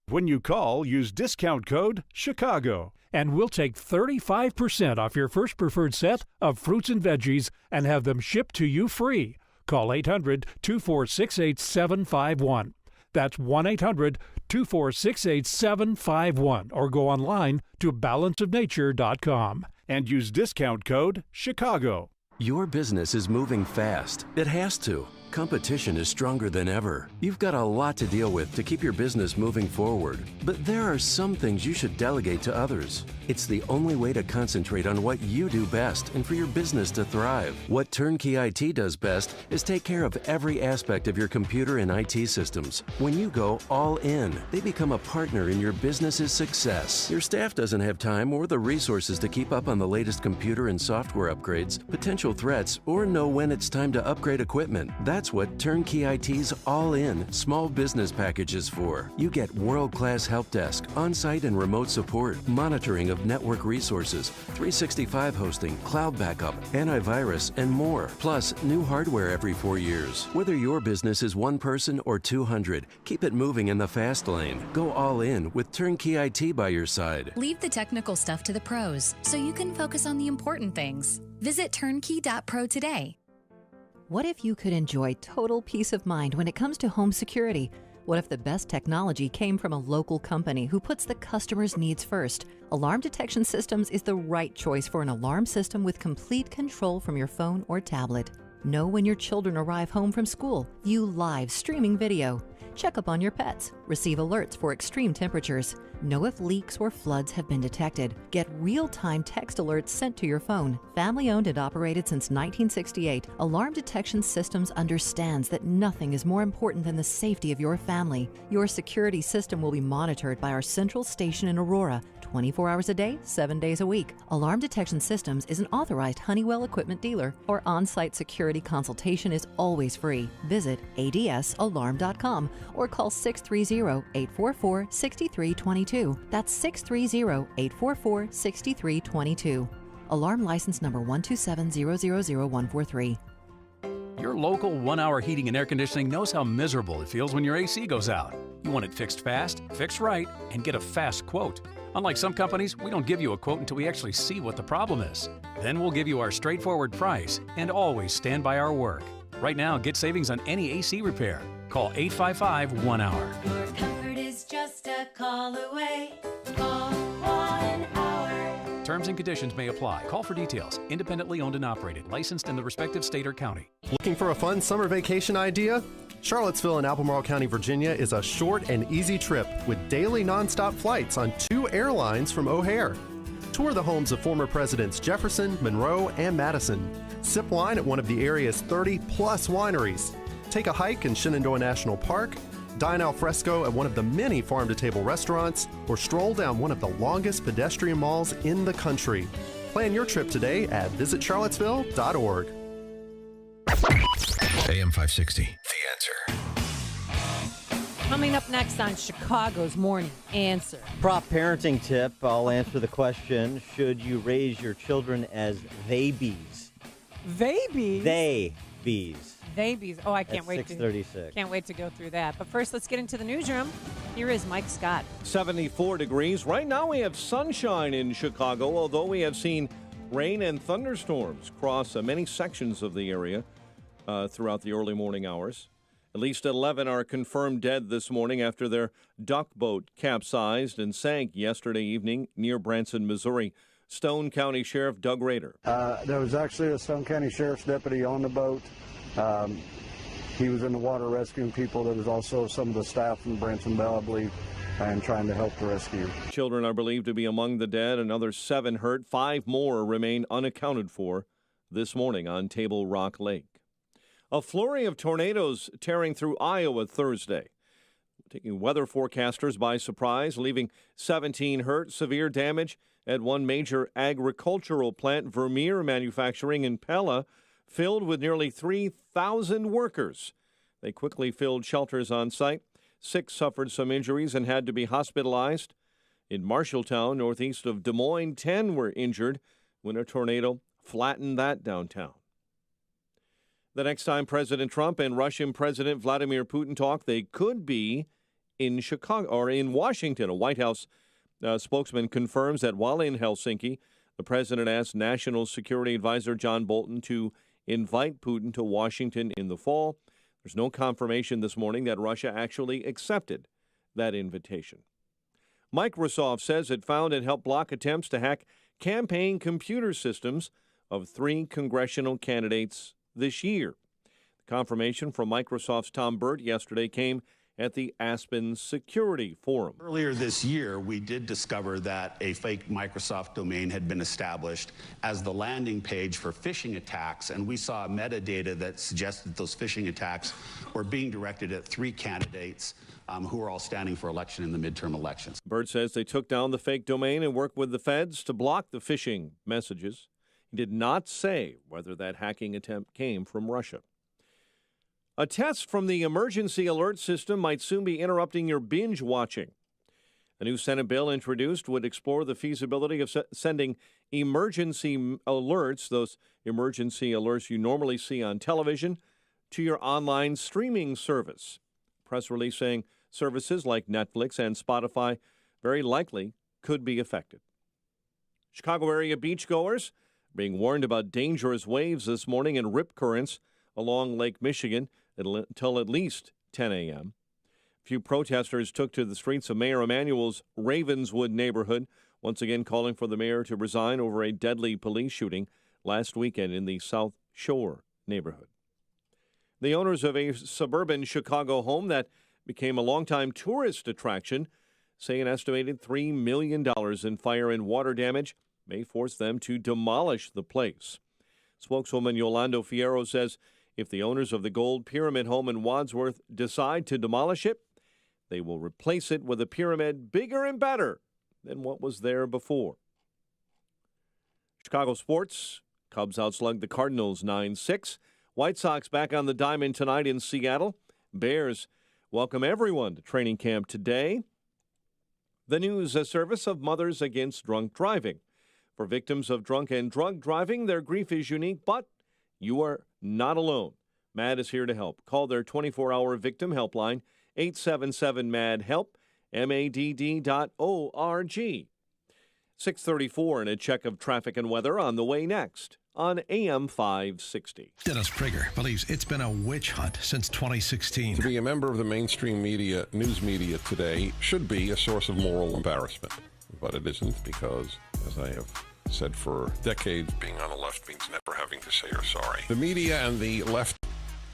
When you call, use discount code CHICAGO, and we'll take 35% off your first preferred set of fruits and veggies and have them shipped to you free. Call 800-246-8751. That's 1-800-246-8751, or go online to balanceofnature.com and use discount code CHICAGO. Your business is moving fast. It has to. Competition is stronger than ever. You've got a lot to deal with to keep your business moving forward. But there are some things you should delegate to others. It's the only way to concentrate on what you do best and for your business to thrive. What Turnkey IT does best is take care of every aspect of your computer and IT systems. When you go all in, they become a partner in your business's success. Your staff doesn't have time or the resources to keep up on the latest computer and software upgrades, potential threats, or know when it's time to upgrade equipment. That's That's what Turnkey IT's all-in small business package is for. You get world-class help desk, on-site and remote support, monitoring of network resources, 365 hosting, cloud backup, antivirus, and more. Plus, new hardware every 4 years. Whether your business is 1 person or 200, keep it moving in the fast lane. Go all in with Turnkey IT by your side. Leave the technical stuff to the pros so you can focus on the important things. Visit turnkey.pro today. What if you could enjoy total peace of mind when it comes to home security? What if the best technology came from a local company who puts the customer's needs first? Alarm Detection Systems is the right choice for an alarm system with complete control from your phone or tablet. Know when your children arrive home from school. View live streaming video. Check up on your pets. Receive alerts for extreme temperatures. Know if leaks or floods have been detected. Get real-time text alerts sent to your phone. Family-owned and operated since 1968, Alarm Detection Systems understands that nothing is more important than the safety of your family. Your security system will be monitored by our central station in Aurora, 24 hours a day, 7 days a week. Alarm Detection Systems is an authorized Honeywell equipment dealer. Our on-site security consultation is always free. Visit adsalarm.com or call 630-844-6322. That's 630-844-6322. Alarm license number 127000143. Your local 1-hour heating and air conditioning knows how miserable it feels when your AC goes out. You want it fixed fast, fixed right, and get a fast quote. Unlike some companies, we don't give you a quote until we actually see what the problem is. Then we'll give you our straightforward price and always stand by our work. Right now, get savings on any AC repair. Call 855-1-HOUR. Your comfort is just a call away. Call 1-HOUR. Terms and conditions may apply. Call for details. Independently owned and operated. Licensed in the respective state or county. Looking for a fun summer vacation idea? Charlottesville in Albemarle County, Virginia is a short and easy trip with daily nonstop flights on 2 airlines from O'Hare. Tour the homes of former presidents Jefferson, Monroe, and Madison. Sip wine at one of the area's 30-plus wineries. Take a hike in Shenandoah National Park. Dine al fresco at one of the many farm-to-table restaurants, or stroll down one of the longest pedestrian malls in the country. Plan your trip today at visitcharlottesville.org. AM 560, The Answer. Coming up next on Chicago's Morning Answer. Prop parenting tip. I'll answer the question, should you raise your children as they-bees? They-bees? They-bees. They-bees. Oh, I can't At wait 6:36. Can't wait to go through that. But first, let's get into the newsroom. Here is Mike Scott. 74 degrees. Right now we have sunshine in Chicago, although we have seen rain and thunderstorms cross many sections of the area throughout the early morning hours. At least 11 are confirmed dead this morning after their duck boat capsized and sank yesterday evening near Branson, Missouri. Stone County Sheriff Doug Rader. There was actually a Stone County Sheriff's deputy on the boat. He was in the water rescuing people. There was also some of the staff from Branson Bell, I believe, and trying to help the rescue. Children are believed to be among the dead. Another 7 hurt. 5 more remain unaccounted for this morning on Table Rock Lake. A flurry of tornadoes tearing through Iowa Thursday, taking weather forecasters by surprise, leaving 17 hurt, severe damage at one major agricultural plant, Vermeer Manufacturing in Pella, filled with nearly 3,000 workers. They quickly filled shelters on site. 6 suffered some injuries and had to be hospitalized. In Marshalltown, northeast of Des Moines, 10 were injured when a tornado flattened that downtown. The next time President Trump and Russian President Vladimir Putin talk, they could be in Chicago or in Washington. A White House spokesman confirms that while in Helsinki, the president asked National Security Advisor John Bolton to invite Putin to Washington in the fall. There's no confirmation this morning that Russia actually accepted that invitation. Microsoft says it found and helped block attempts to hack campaign computer systems of 3 congressional candidates this year. The confirmation from Microsoft's Tom Burt yesterday came at the Aspen Security Forum. Earlier this year, we did discover that a fake Microsoft domain had been established as the landing page for phishing attacks, and we saw metadata that suggested those phishing attacks were being directed at 3 candidates who are all standing for election in the midterm elections. Burt says they took down the fake domain and worked with the feds to block the phishing messages. He did not say whether that hacking attempt came from Russia. A test from the emergency alert system might soon be interrupting your binge watching. A new Senate bill introduced would explore the feasibility of sending emergency alerts, those emergency alerts you normally see on television, to your online streaming service. Press release saying services like Netflix and Spotify very likely could be affected. Chicago area beachgoers are being warned about dangerous waves this morning and rip currents along Lake Michigan until at least 10 a.m. A few protesters took to the streets of Mayor Emanuel's Ravenswood neighborhood, once again calling for the mayor to resign over a deadly police shooting last weekend in the South Shore neighborhood. The owners of a suburban Chicago home that became a longtime tourist attraction say an estimated $3 million in fire and water damage may force them to demolish the place. Spokeswoman Yolando Fierro says if the owners of the Gold Pyramid home in Wadsworth decide to demolish it, they will replace it with a pyramid bigger and better than what was there before. Chicago sports. Cubs outslugged the Cardinals 9-6. White Sox back on the diamond tonight in Seattle. Bears welcome everyone to training camp today. The news service of Mothers Against Drunk Driving. For victims of drunk and drug driving, their grief is unique, but you are not alone. MAD is here to help. Call their 24-hour victim helpline, 877-MAD-HELP, MADD.org. 6:34 and a check of traffic and weather on the way next on AM 560. Dennis Prager believes it's been a witch hunt since 2016. To be a member of the mainstream media, news media today, should be a source of moral embarrassment. But it isn't because, as I have said for decades, being on the left means never having to say you're sorry. The media and the left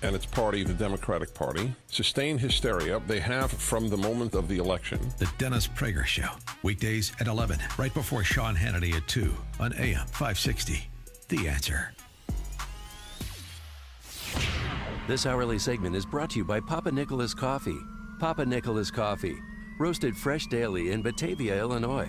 and its party, the Democratic Party, sustain hysteria they have from the moment of the election. The Dennis Prager Show, weekdays at 11, right before Sean Hannity at 2 on AM 560. The Answer. This hourly segment is brought to you by Papa Nicholas Coffee. Papa Nicholas Coffee, roasted fresh daily in Batavia, Illinois.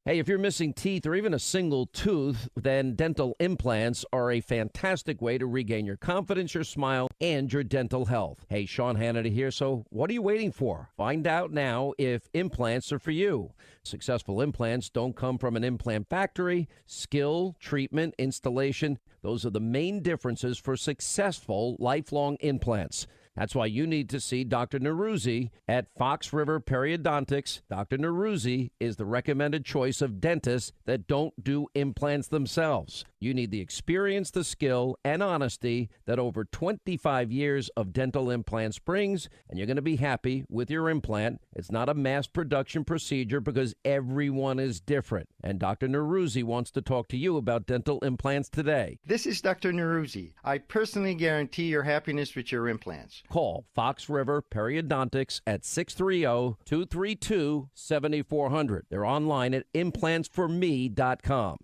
Hey, if you're missing teeth or even a single tooth, then dental implants are a fantastic way to regain your confidence, your smile, and your dental health. Hey, Sean Hannity here, so what are you waiting for? Find out now if implants are for you. Successful implants don't come from an implant factory. Skill, treatment, installation, those are the main differences for successful lifelong implants. That's why you need to see Dr. Neruzzi at Fox River Periodontics. Dr. Neruzzi is the recommended choice of dentists that don't do implants themselves. You need the experience, the skill, and honesty that over 25 years of dental implants brings, and you're going to be happy with your implant. It's not a mass production procedure because everyone is different. And Dr. Neruzzi wants to talk to you about dental implants today. This is Dr. Neruzzi. I personally guarantee your happiness with your implants. Call Fox River Periodontics at 630-232-7400. They're online at implantsforme.com.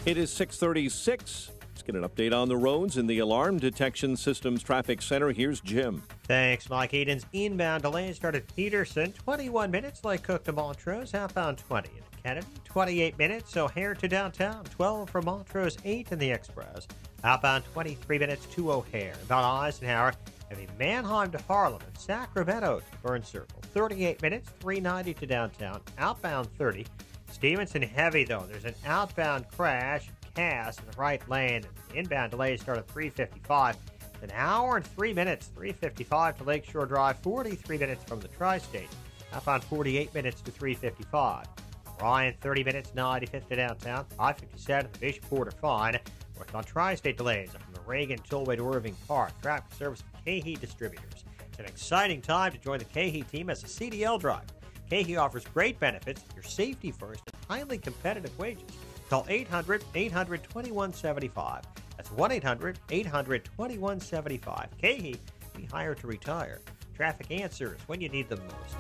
It is 6:36. Let's get an update on the roads in the Alarm Detection Systems Traffic Center. Here's Jim. Thanks, Mike. Eden's inbound delays start at Peterson, 21 minutes, like Cook to Montrose, outbound 20. In Kennedy, 28 minutes, O'Hare to downtown, 12 from Montrose, 8 in the Express. Outbound 23 minutes to O'Hare. About Eisenhower, heavy Manheim to Harlem and Sacramento to Burn Circle. 38 minutes, 390 to downtown. Outbound 30. Stevenson heavy, though. There's an outbound crash, Cass in the right lane. And inbound delays start at 355. It's an hour and 3 minutes, 355 to Lakeshore Drive, 43 minutes from the Tri-State. Outbound 48 minutes to 355. Ryan, 30 minutes, 95th to downtown. I-57, the Bishop Porter fine. North on Tri-State delays from the Reagan Tollway to Irving Park. Traffic service from KeHE Distributors. It's an exciting time to join the KeHE team as a CDL driver. KeHE offers great benefits, your safety first, and highly competitive wages. Call 800-800-2175. That's 1-800-800-2175. KeHE, we hire to retire. Traffic answers when you need them most.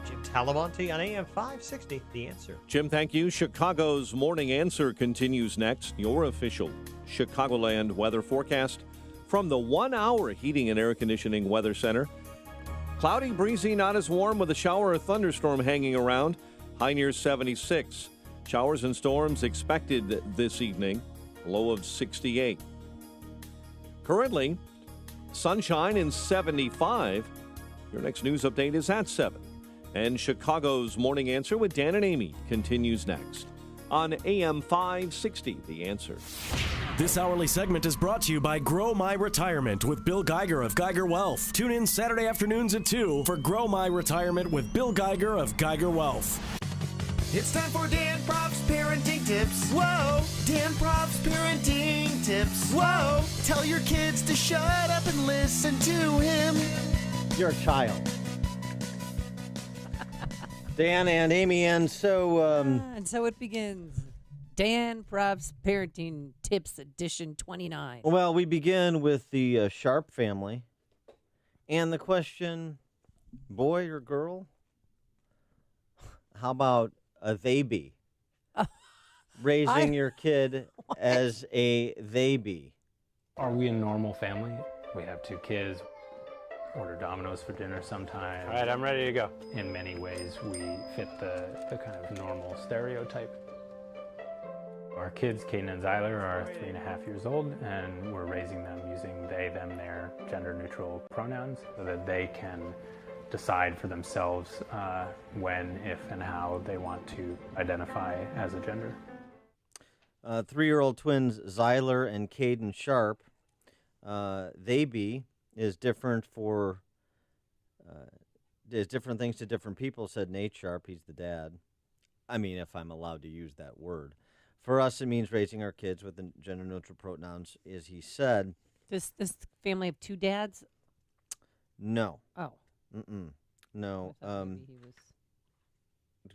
Jim Talamonte on AM 560, The Answer. Jim, thank you. Chicago's Morning Answer continues next. Your official Chicagoland weather forecast from the 1 Hour Heating and Air Conditioning Weather Center. Cloudy, breezy, not as warm with a shower or thunderstorm hanging around. High near 76. Showers and storms expected this evening. Low of 68. Currently, sunshine and 75. Your next news update is at 7. And Chicago's Morning Answer with Dan and Amy continues next on AM 560, The Answer. This hourly segment is brought to you by Grow My Retirement with Bill Geiger of Geiger Wealth. Tune in Saturday afternoons at 2 for Grow My Retirement with Bill Geiger of Geiger Wealth. It's time for Dan Props Parenting Tips. Whoa! Dan Props Parenting Tips. Whoa! Tell your kids to shut up and listen to him. You're a child. Dan and Amy, and so... and so it begins. Dan Props Parenting Tips Edition 29. Well, we begin with the Sharp family. And the question, boy or girl? How about a they be? Raising your kid as a they be. Are we a normal family? We have 2 kids. Order Domino's for dinner sometimes. All right, I'm ready to go. In many ways, we fit the kind of normal stereotype. Our kids, Caden and Zyler, are 3.5 years old, and we're raising them using they, them, their gender-neutral pronouns so that they can decide for themselves when, if, and how they want to identify as a gender. 3-year-old twins Zyler and Caden Sharp, they be is different for there's different things to different people, said Nate Sharp. He's the dad. I mean, if I'm allowed to use that word. For us, it means raising our kids with the gender-neutral pronouns, as he said. Does this family have 2 dads? No. Oh. No. Maybe he was...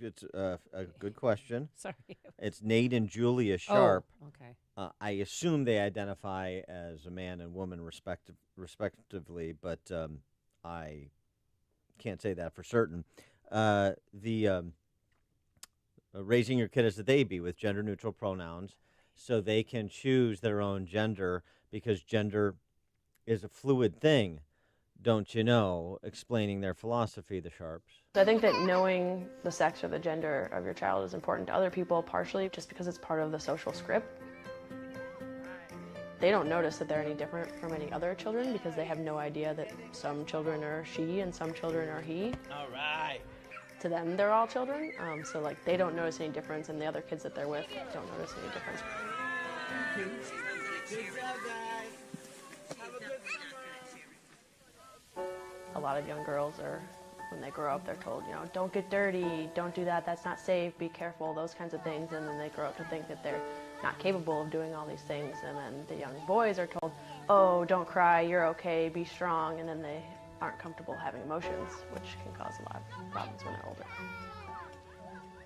It's a good question. Sorry. It's Nate and Julia Sharp. Oh, okay. I assume they identify as a man and woman respectively, but I can't say that for certain. Raising your kid as a they be with gender-neutral pronouns so they can choose their own gender because gender is a fluid thing, don't you know, explaining their philosophy, the Sharps. I think that knowing the sex or the gender of your child is important to other people, partially just because it's part of the social script. They don't notice that they're any different from any other children because they have no idea that some children are she and some children are he. All right. To them, they're all children, so like they don't notice any difference, and the other kids that they're with don't notice any difference. A lot of young girls are, when they grow up, they're told, don't get dirty, don't do that, that's not safe, be careful, those kinds of things, and then they grow up to think that they're not capable of doing all these things, and then the young boys are told, oh, don't cry, you're okay, be strong, and then they aren't comfortable having emotions, which can cause a lot of problems when they're older.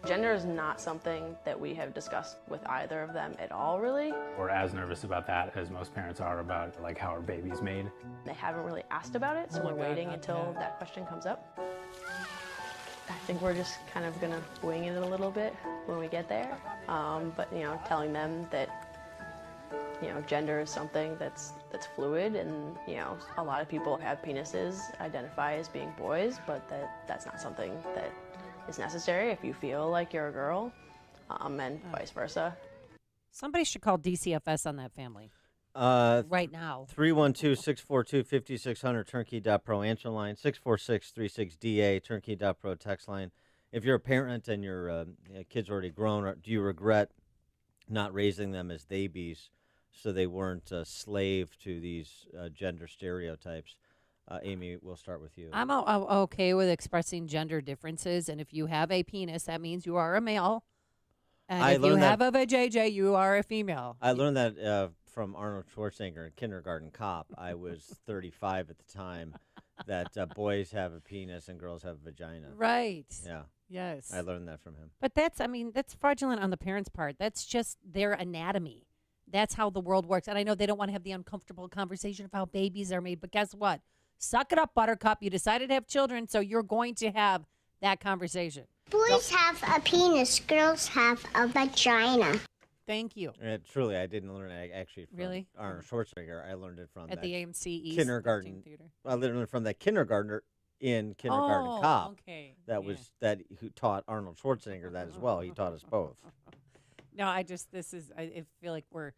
Gender is not something that we have discussed with either of them at all, really. We're as nervous about that as most parents are about like how our baby's made. They haven't really asked about it, so we're waiting until that question comes up. I think we're just kind of gonna wing it a little bit when we get there, but telling them that gender is something that's fluid, and a lot of people have penises, identify as being boys, but that's not something that is necessary if you feel like you're a girl, and vice versa. Somebody should call DCFS on that family right now. 312-642-5600, turnkey.pro answer line, 646-36DA, turnkey.pro text line. If you're a parent and your kid's already grown, do you regret not raising them as babies so they weren't a slave to these gender stereotypes? Amy, we'll start with you. I'm okay with expressing gender differences, and if you have a penis, that means you are a male. And if you have a vajayjay, you are a female. I learned that from Arnold Schwarzenegger in Kindergarten Cop. I was 35 at the time. That boys have a penis and girls have a vagina. Right. Yeah. Yes. I learned that from him. But that's fraudulent on the parents' part. That's just their anatomy. That's how the world works. And I know they don't want to have the uncomfortable conversation of how babies are made, but guess what? Suck it up, Buttercup. You decided to have children, so you're going to have that conversation. Boys have a penis, girls have a vagina. Thank you. Truly, I didn't learn it actually from really? Arnold Schwarzenegger. I learned it from at the AMC East kindergarten theater. I learned it from that kindergartner in Kindergarten Cop. Okay. Who taught Arnold Schwarzenegger that as well. He taught us both. No, I feel like we're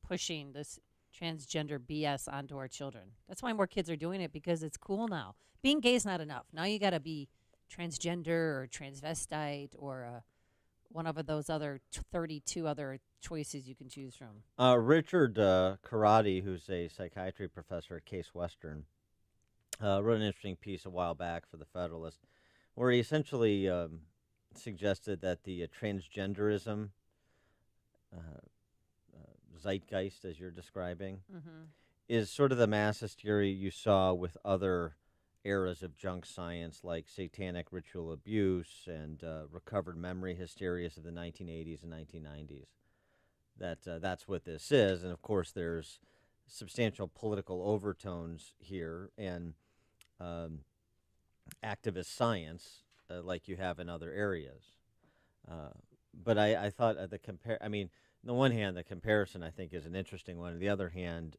pushing this transgender BS onto our children. That's why more kids are doing it, because it's cool now. Being gay is not enough. Now you got to be transgender or transvestite or one of those other 32 other choices you can choose from. Richard Karate, who's a psychiatry professor at Case Western, wrote an interesting piece a while back for the Federalist, where he essentially suggested that the transgenderism zeitgeist, as you're describing, is sort of the mass hysteria you saw with other eras of junk science, like satanic ritual abuse and recovered memory hysterias of the 1980s and 1990s. That's what this is, and of course there's substantial political overtones here and activist science, like you have in other areas. But I thought on the one hand, the comparison I think is an interesting one. On the other hand,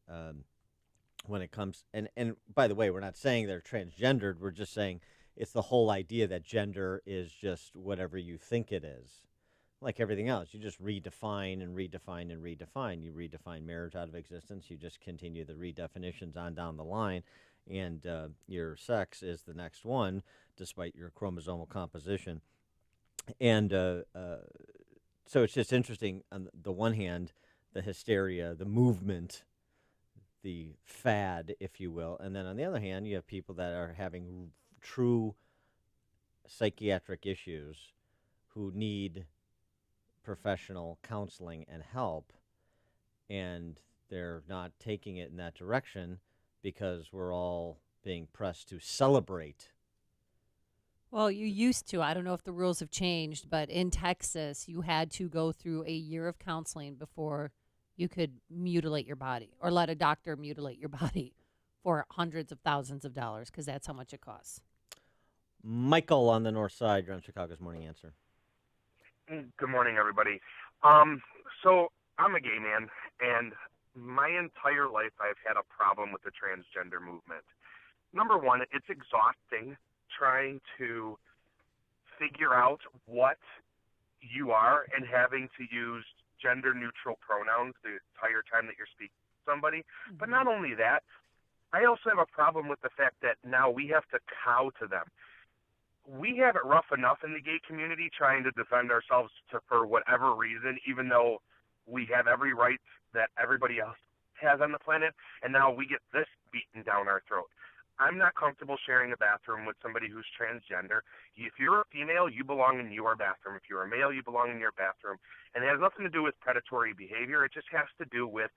when it comes, and by the way, we're not saying they're transgendered. We're just saying it's the whole idea that gender is just whatever you think it is. Like everything else, you just redefine and redefine and redefine. You redefine marriage out of existence. You just continue the redefinitions on down the line, and your sex is the next one, despite your chromosomal composition. And so it's just interesting, on the one hand, the hysteria, the movement, the fad, if you will. And then on the other hand, you have people that are having true psychiatric issues who need professional counseling and help, and they're not taking it in that direction because we're all being pressed to celebrate. Well, you used to. I don't know if the rules have changed, but in Texas, you had to go through a year of counseling before you could mutilate your body or let a doctor mutilate your body for hundreds of thousands of dollars, because that's how much it costs. Michael on the north side, you're on Chicago's Morning Answer. Good morning, everybody. So I'm a gay man, and my entire life I've had a problem with the transgender movement. Number one, it's exhausting trying to figure out what you are and having to use gender-neutral pronouns the entire time that you're speaking to somebody. But not only that, I also have a problem with the fact that now we have to cow to them. We have it rough enough in the gay community trying to defend ourselves for whatever reason, even though we have every right that everybody else has on the planet, and now we get this beaten down our throat. I'm not comfortable sharing a bathroom with somebody who's transgender. If you're a female, you belong in your bathroom. If you're a male, you belong in your bathroom. And it has nothing to do with predatory behavior. It just has to do with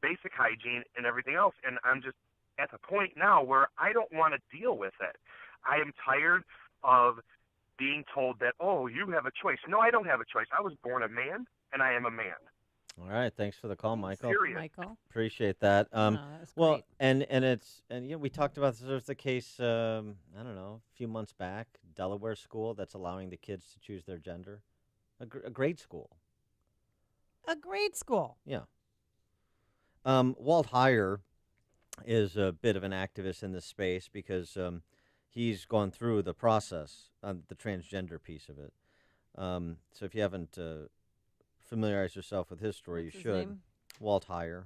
basic hygiene and everything else. And I'm just at the point now where I don't want to deal with it. I am tired of being told that, oh, you have a choice. No, I don't have a choice. I was born a man, and I am a man. All right, thanks for the call, Michael. Serious. Michael, appreciate that. that's well, great. and we talked about this. There's the case, I don't know, a few months back, Delaware school that's allowing the kids to choose their gender, a grade school. A grade school. Yeah. Walt Heyer is a bit of an activist in this space because he's gone through the process on the transgender piece of it. So if you haven't familiarize yourself with his story, What's you his should. name? Walt Heyer.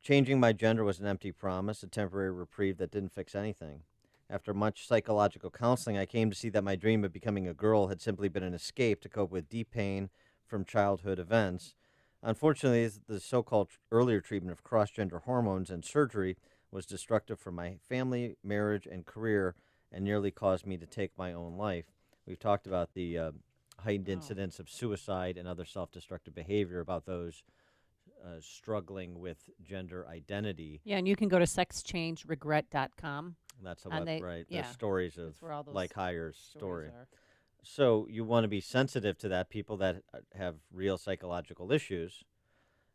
Changing my gender was an empty promise, a temporary reprieve that didn't fix anything. After much psychological counseling, I came to see that my dream of becoming a girl had simply been an escape to cope with deep pain from childhood events. Unfortunately, the so-called earlier treatment of cross-gender hormones and surgery was destructive for my family, marriage, and career, and nearly caused me to take my own life. We've talked about the heightened incidence of suicide and other self-destructive behavior about those struggling with gender identity. Yeah, and you can go to sexchangeregret.com. That's and about right. Yeah, There's stories that's of where all those like Heyer's story. stories are. So you want to be sensitive to that, people that have real psychological issues.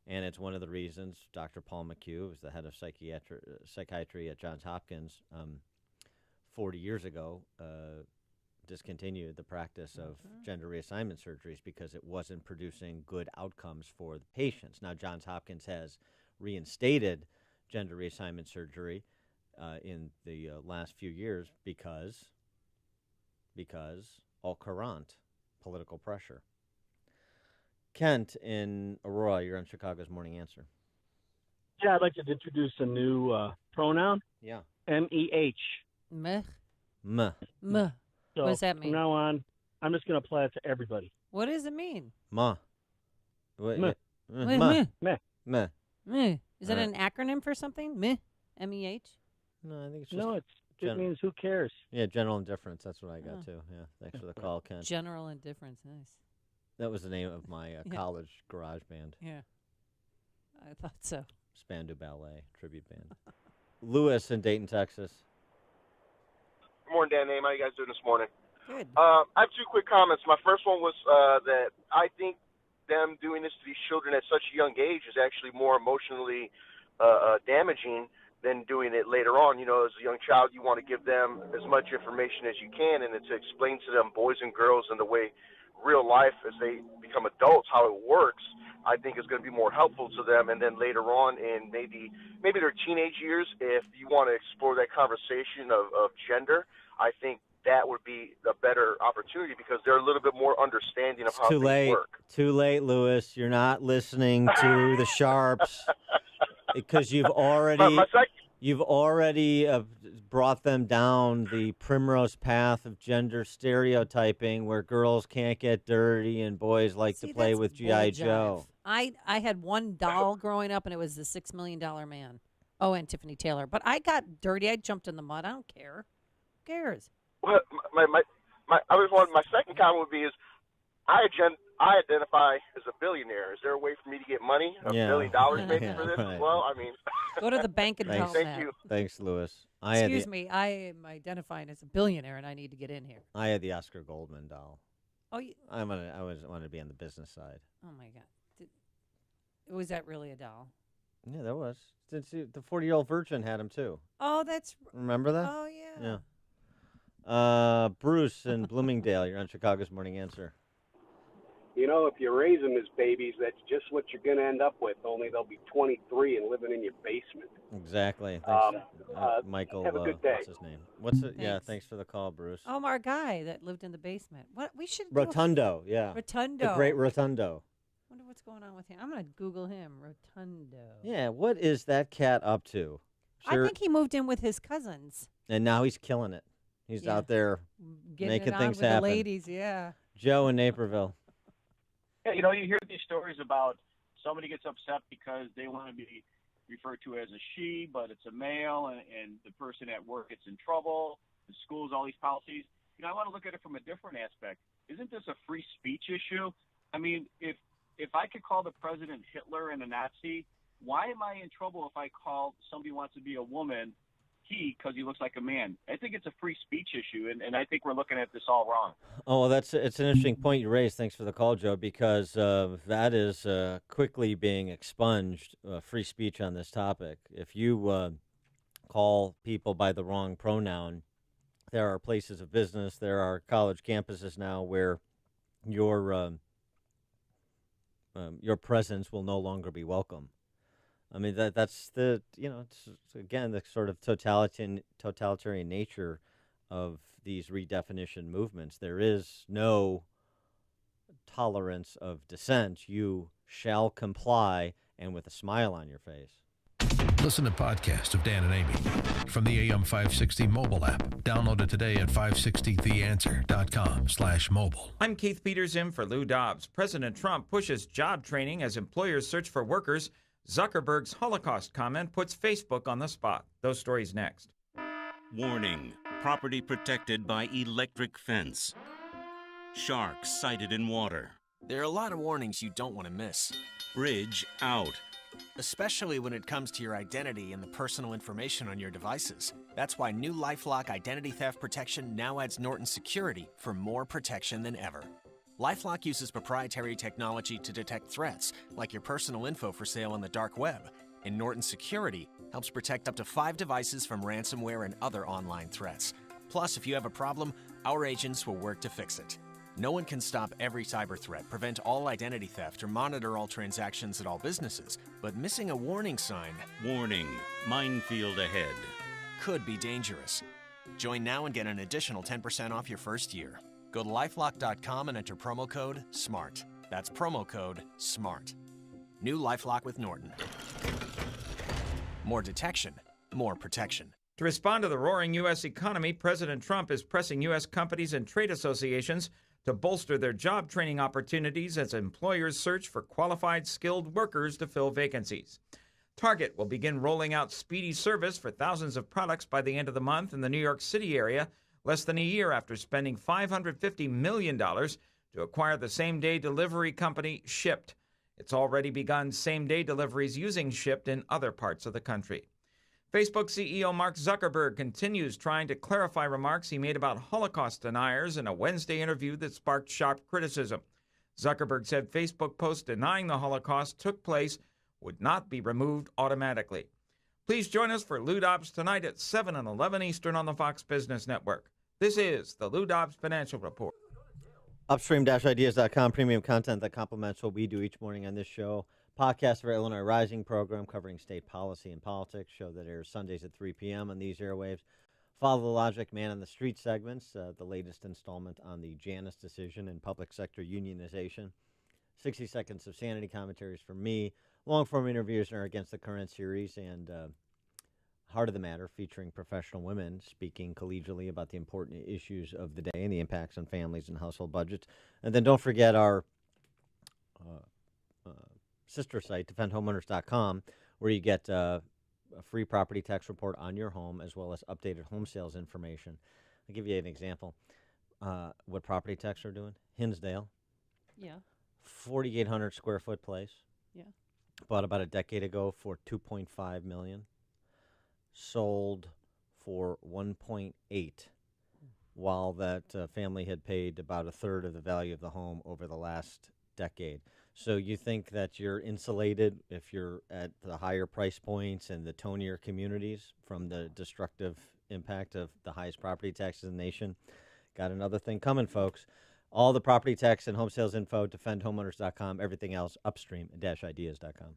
And it's one of the reasons Dr. Paul McHugh, who was the head of psychiatry at Johns Hopkins 40 years ago, discontinued the practice of gender reassignment surgeries because it wasn't producing good outcomes for the patients. Now, Johns Hopkins has reinstated gender reassignment surgery in the last few years because au courant, political pressure. Kent in Aurora, you're on Chicago's Morning Answer. Yeah, I'd like to introduce a new pronoun. Yeah. MEH. Meh. Meh. Meh. So What does that mean? From now on, I'm just going to apply it to everybody. What does it mean? Ma. What, Meh. Meh. Meh. Meh. Meh. Meh. Is that All an acronym for something? Meh. M-E-H? No, I think it's just. No, it gen- means who cares. Yeah, general indifference. That's what I got Oh. too. Yeah, thanks for the call, Ken. General indifference. Nice. That was the name of my Yeah. college garage band, Yeah. I thought so. Spandau Ballet tribute band. Lewis in Dayton, Texas. Good morning, Dan Name. How you guys doing this morning? Good. I have two quick comments. My first one was that I think them doing this to these children at such a young age is actually more emotionally damaging than doing it later on. You know, as a young child, you want to give them as much information as you can, and to explain to them boys and girls and the way real life as they become adults, how it works, I think is going to be more helpful to them. And then later on in maybe their teenage years, if you want to explore that conversation of gender, I think that would be a better opportunity because they're a little bit more understanding of how Too things late. work. Too late, Lewis. You're not listening to the Sharps because you've already brought them down the primrose path of gender stereotyping, where girls can't get dirty and boys like to play with G.I. Joe. I had one doll growing up, and it was the $6 Million Man. Oh, and Tiffany Taylor. But I got dirty. I jumped in the mud. I don't care. Who cares? Well, my second comment would be is I identify as a billionaire. Is there a way for me to get money, $1 billion maybe for this right. as well? I mean, Go to the bank and tell them Thank that. you. Thanks, Lewis. Excuse me, I am identifying as a billionaire, and I need to get in here. I had the Oscar Goldman doll. Oh, you, I wanted to be on the business side. oh my God. Was that really a doll? Yeah, there was. The 40-year-old virgin had him too. Oh, that's. Remember that? Oh, yeah. Yeah. Bruce in Bloomingdale, you're on Chicago's Morning Answer. You know, if you raise them as babies, that's just what you're going to end up with, only they'll be 23 and living in your basement. Exactly. Thanks, Michael. Have a good day. What's his name? What's it? Yeah, Thanks. thanks for the call, Bruce. Oh, our guy that lived in the basement. What we should do a- Rotundo, yeah. Rotundo. The great Rotundo. Wonder what's going on with him. I'm gonna Google him. Rotundo. Yeah, what is that cat up to? I think he moved in with his cousins. And now he's killing it. He's Yeah. out there Getting making it on things with happen. the ladies, yeah. Joe in Naperville. Yeah, you know, you hear these stories about somebody gets upset because they want to be referred to as a she, but it's a male, and the person at work gets in trouble, the schools, all these policies. You know, I want to look at it from a different aspect. Isn't this a free speech issue? I mean, if I could call the president Hitler and a Nazi, why am I in trouble if I call somebody who wants to be a woman he because he looks like a man? I think it's a free speech issue, and I think we're looking at this all wrong. Oh, well, it's an interesting point you raised. Thanks for the call, Joe, because that is quickly being expunged, free speech on this topic. If you call people by the wrong pronoun, there are places of business, there are college campuses now where your presence will no longer be welcome. I mean, that's the, it's again, the sort of totalitarian nature of these redefinition movements. There is no tolerance of dissent. You shall comply, and with a smile on your face. Listen to podcasts of Dan and Amy from the AM 560 mobile app. Download it today at 560theanswer.com/mobile. I'm Keith Peterson for Lou Dobbs. President Trump pushes job training as employers search for workers. Zuckerberg's Holocaust comment puts Facebook on the spot. Those stories next. Warning: property protected by electric fence. Sharks sighted in water. There are a lot of warnings you don't want to miss. Bridge out. Especially when it comes to your identity and the personal information on your devices. That's why new LifeLock Identity Theft Protection now adds Norton Security for more protection than ever. LifeLock uses proprietary technology to detect threats, like your personal info for sale on the dark web. And Norton Security helps protect up to 5 devices from ransomware and other online threats. Plus, if you have a problem, our agents will work to fix it. No one can stop every cyber threat, prevent all identity theft, or monitor all transactions at all businesses. But missing a warning sign... Warning: minefield ahead. ...could be dangerous. Join now and get an additional 10% off your first year. Go to LifeLock.com and enter promo code SMART. That's promo code SMART. New LifeLock with Norton. More detection, more protection. To respond to the roaring U.S. economy, President Trump is pressing U.S. companies and trade associations to bolster their job training opportunities as employers search for qualified, skilled workers to fill vacancies. Target will begin rolling out speedy service for thousands of products by the end of the month in the New York City area, less than a year after spending $550 million to acquire the same-day delivery company Shipt. It's already begun same-day deliveries using Shipt in other parts of the country. Facebook CEO Mark Zuckerberg continues trying to clarify remarks he made about Holocaust deniers in a Wednesday interview that sparked sharp criticism. Zuckerberg said Facebook posts denying the Holocaust took place would not be removed automatically. Please join us for Lou Dobbs tonight at 7 and 11 Eastern on the Fox Business Network. This is the Lou Dobbs Financial Report. Upstream-ideas.com, premium content that complements what we do each morning on this show. Podcast of our Illinois Rising program covering state policy and politics, show that airs Sundays at 3 p.m. on these airwaves. Follow the Logic Man on the Street segments, the latest installment on the Janus decision and public sector unionization. 60 seconds of sanity commentaries from me. Long-form interviews are against the current series, and Heart of the Matter, featuring professional women speaking collegially about the important issues of the day and the impacts on families and household budgets. And then don't forget our sister site, defendhomeowners.com, where you get a free property tax report on your home as well as updated home sales information. I'll give you an example. What property tax are doing? Hinsdale. Yeah. 4,800 square foot place. Yeah. Bought about a decade ago for $2.5 million. Sold for $1.8, while that family had paid about a third of the value of the home over the last decade. So you think that you're insulated if you're at the higher price points and the tonier communities from the destructive impact of the highest property taxes in the nation? Got another thing coming, folks. All the property tax and home sales info, defendhomeowners.com. Everything else, upstream-ideas.com.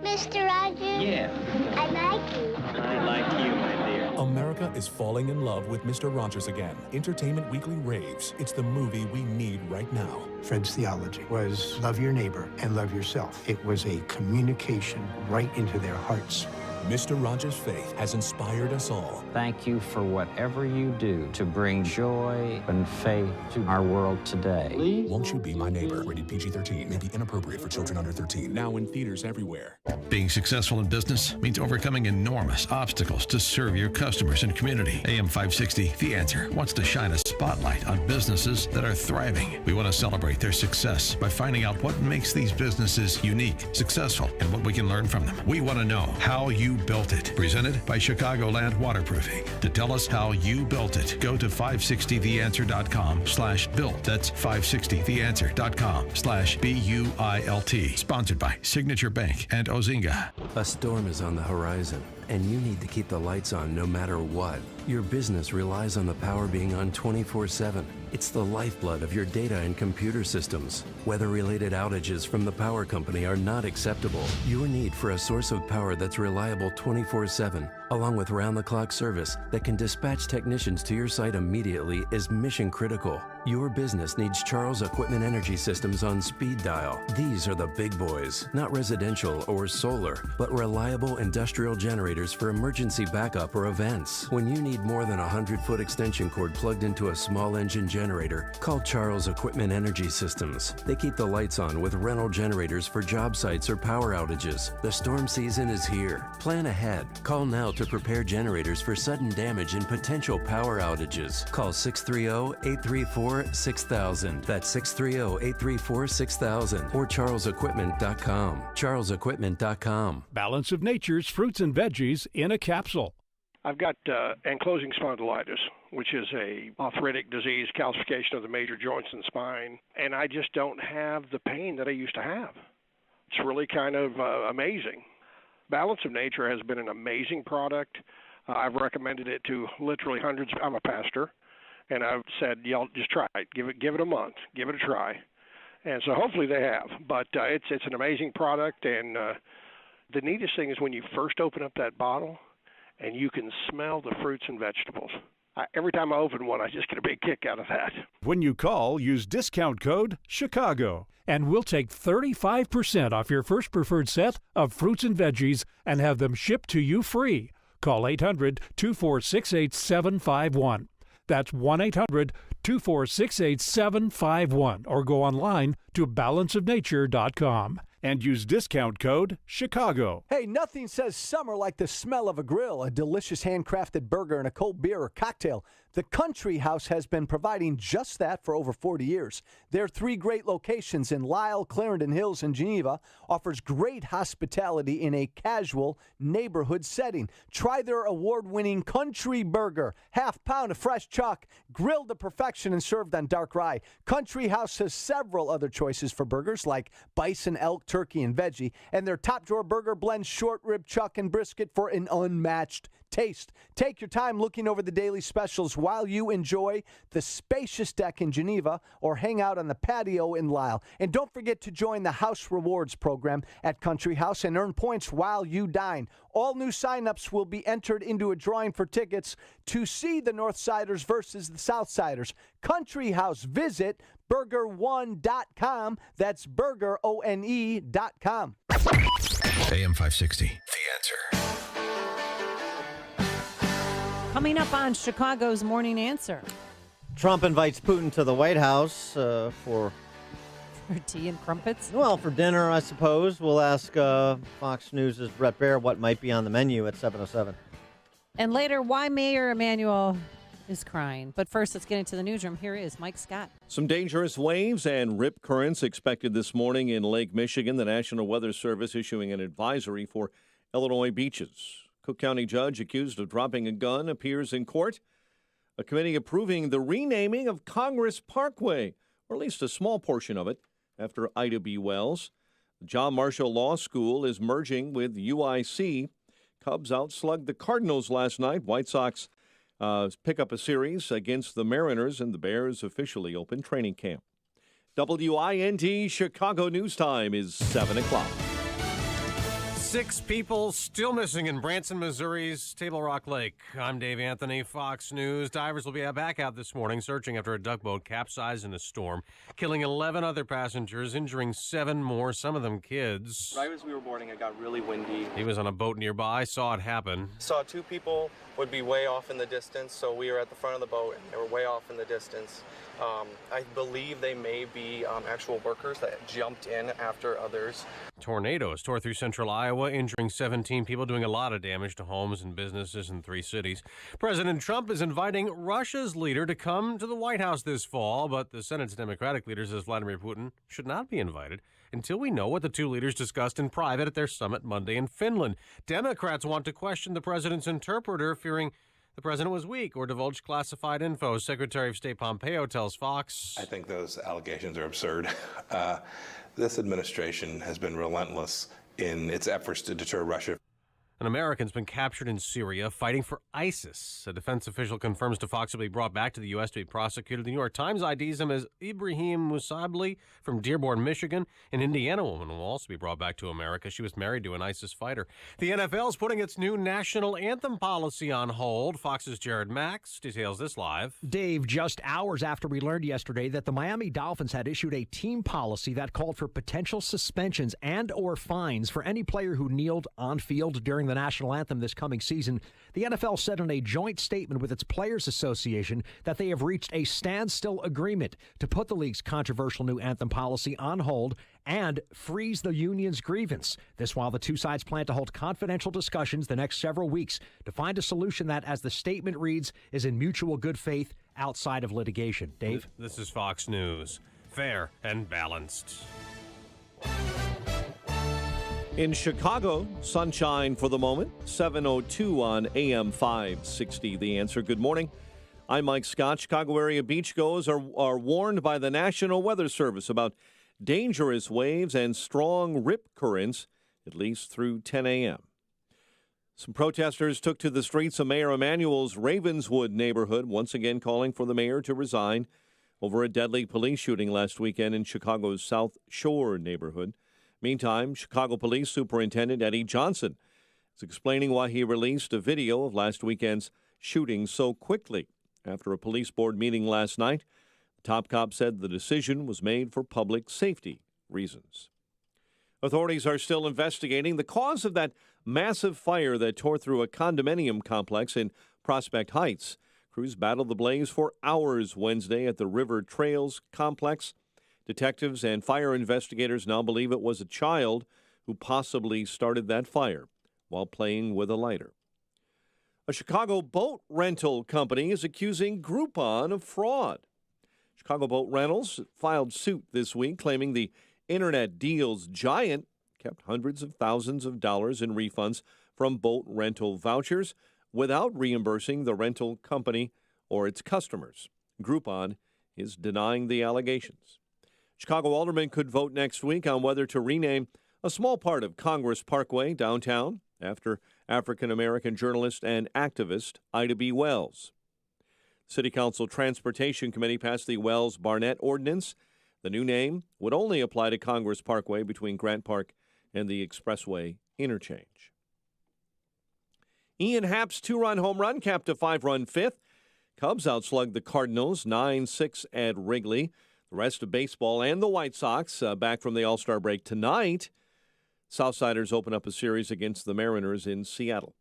Mr. Rogers? Yeah. I like you. I like you, my dear. America is falling in love with Mr. Rogers again. Entertainment Weekly raves. It's the movie we need right now. Fred's theology was love your neighbor and love yourself. It was a communication right into their hearts. Mr. Rogers' faith has inspired us all. Thank you for whatever you do to bring joy and faith to our world today. Won't You Be My Neighbor? Rated PG-13. May be inappropriate for children under 13. Now in theaters everywhere. Being successful in business means overcoming enormous obstacles to serve your customers and community. AM 560, The Answer, wants to shine a spotlight on businesses that are thriving. We want to celebrate their success by finding out what makes these businesses unique, successful, and what we can learn from them. We want to know how you built it. Presented by Chicagoland Waterproofing. To tell us how you built it, go to 560theanswer.com/built. That's 560theanswer.com/BUILT. Sponsored by Signature Bank and Ozinga. A storm is on the horizon, and you need to keep the lights on no matter what. Your business relies on the power being on 24/7. It's the lifeblood of your data and computer systems. Weather-related outages from the power company are not acceptable. Your need for a source of power that's reliable 24/7, along with round-the-clock service that can dispatch technicians to your site immediately, is mission critical. Your business needs Charles Equipment Energy Systems on speed dial. These are the big boys, not residential or solar, but reliable industrial generators for emergency backup or events. When you need more than a 100-foot extension cord plugged into a small engine generator, call Charles Equipment Energy Systems. They keep the lights on with rental generators for job sites or power outages. The storm season is here. Plan ahead. Call now to prepare generators for sudden damage and potential power outages. Call 630-834-6000. That's 630-834-6000 or charlesequipment.com. charlesequipment.com. Balance of Nature's fruits and veggies in a capsule. I've got ankylosing spondylitis, which is a arthritic disease, calcification of the major joints and spine, and I just don't have the pain that I used to have. It's really kind of amazing. Balance of Nature has been an amazing product. I've recommended it to literally hundreds. I'm a pastor, and I've said, y'all just try it. Give it a month. Give it a try. And so hopefully they have. But it's an amazing product, and the neatest thing is when you first open up that bottle, and you can smell the fruits and vegetables. Every time I open one, I just get a big kick out of that. When you call, use discount code CHICAGO, and we'll take 35% off your first preferred set of fruits and veggies and have them shipped to you free. Call 800-246-8751. That's 1-800-246-8751, or go online to balanceofnature.com and use discount code CHICAGO. Hey, nothing says summer like the smell of a grill, a delicious handcrafted burger, and a cold beer or cocktail. The Country House has been providing just that for over 40 years. Their 3 great locations in Lisle, Clarendon Hills, and Geneva offers great hospitality in a casual neighborhood setting. Try their award-winning Country Burger, half pound of fresh chuck, grilled to perfection and served on dark rye. Country House has several other choices for burgers like bison, elk, turkey, and veggie, and their top drawer burger blends short rib, chuck, and brisket for an unmatched taste. Take your time looking over the daily specials while you enjoy the spacious deck in Geneva or hang out on the patio in Lisle. And don't forget to join the House Rewards program at Country House and earn points while you dine. All new signups will be entered into a drawing for tickets to see the Northsiders versus the Southsiders. Country House. Visit burger1.com. That's burgerone.com. AM 560, The Answer. Coming up on Chicago's Morning Answer. Trump invites Putin to the White House for tea and crumpets? Well, for dinner, I suppose. We'll ask Fox News' Brett Baer what might be on the menu at 7:07. And later, why Mayor Emanuel is crying. But first, let's get into the newsroom. Here is Mike Scott. Some dangerous waves and rip currents expected this morning in Lake Michigan. The National Weather Service issuing an advisory for Illinois beaches. Cook County judge accused of dropping a gun appears in court. A committee approving the renaming of Congress Parkway, or at least a small portion of it, after Ida B. Wells. The John Marshall Law School is merging with UIC. Cubs outslugged the Cardinals last night. White Sox pick up a series against the Mariners, and the Bears officially open training camp. WINT Chicago News Time is 7 o'clock. 6 people still missing in Branson, Missouri's Table Rock Lake. I'm Dave Anthony, Fox News. Divers will be back out this morning searching after a tugboat capsized in a storm, killing 11 other passengers, injuring 7 more, some of them kids. Right as we were boarding, it got really windy. He was on a boat nearby, saw it happen. Saw 2 people would be way off in the distance, so we were at the front of the boat, and they were way off in the distance. I believe they may be actual workers that jumped in after others. Tornadoes tore through central Iowa, injuring 17 people, doing a lot of damage to homes and businesses in 3 cities. President Trump is inviting Russia's leader to come to the White House this fall, but the Senate's Democratic leader says Vladimir Putin should not be invited until we know what the 2 leaders discussed in private at their summit Monday in Finland. Democrats want to question the president's interpreter, fearing the president was weak or divulged classified info. Secretary of State Pompeo tells Fox, I think those allegations are absurd. This administration has been relentless in its efforts to deter Russia. An American's been captured in Syria fighting for ISIS. A defense official confirms to Fox he'll be brought back to the U.S. to be prosecuted. The New York Times IDs him as Ibrahim Musabli from Dearborn, Michigan. An Indiana woman will also be brought back to America. She was married to an ISIS fighter. The NFL is putting its new national anthem policy on hold. Fox's Jared Max details this live. Dave, just hours after we learned yesterday that the Miami Dolphins had issued a team policy that called for potential suspensions and or fines for any player who kneeled on field during the national anthem this coming season, the NFL said in a joint statement with its Players Association that they have reached a standstill agreement to put the league's controversial new anthem policy on hold and freeze the union's grievance. This while the 2 sides plan to hold confidential discussions the next several weeks to find a solution that, as the statement reads, is in mutual good faith outside of litigation. Dave? This is Fox News. Fair and balanced. In Chicago, sunshine for the moment, 7:02 on AM 560. The Answer. Good morning. I'm Mike Scott. Chicago area beachgoers are warned by the National Weather Service about dangerous waves and strong rip currents, at least through 10 a.m. Some protesters took to the streets of Mayor Emanuel's Ravenswood neighborhood, once again calling for the mayor to resign over a deadly police shooting last weekend in Chicago's South Shore neighborhood. Meantime, Chicago Police Superintendent Eddie Johnson is explaining why he released a video of last weekend's shooting so quickly. After a police board meeting last night, the top cop said the decision was made for public safety reasons. Authorities are still investigating the cause of that massive fire that tore through a condominium complex in Prospect Heights. Crews battled the blaze for hours Wednesday at the River Trails complex. Detectives and fire investigators now believe it was a child who possibly started that fire while playing with a lighter. A Chicago boat rental company is accusing Groupon of fraud. Chicago Boat Rentals filed suit this week, claiming the internet deals giant kept hundreds of thousands of dollars in refunds from boat rental vouchers without reimbursing the rental company or its customers. Groupon is denying the allegations. Chicago aldermen could vote next week on whether to rename a small part of Congress Parkway downtown after African-American journalist and activist Ida B. Wells. City Council Transportation Committee passed the Wells-Barnett Ordinance. The new name would only apply to Congress Parkway between Grant Park and the Expressway interchange. Ian Happ's two-run home run capped a five-run fifth. Cubs outslugged the Cardinals 9-6 at Wrigley. The rest of baseball and the White Sox back from the All-Star break tonight. Southsiders open up a series against the Mariners in Seattle.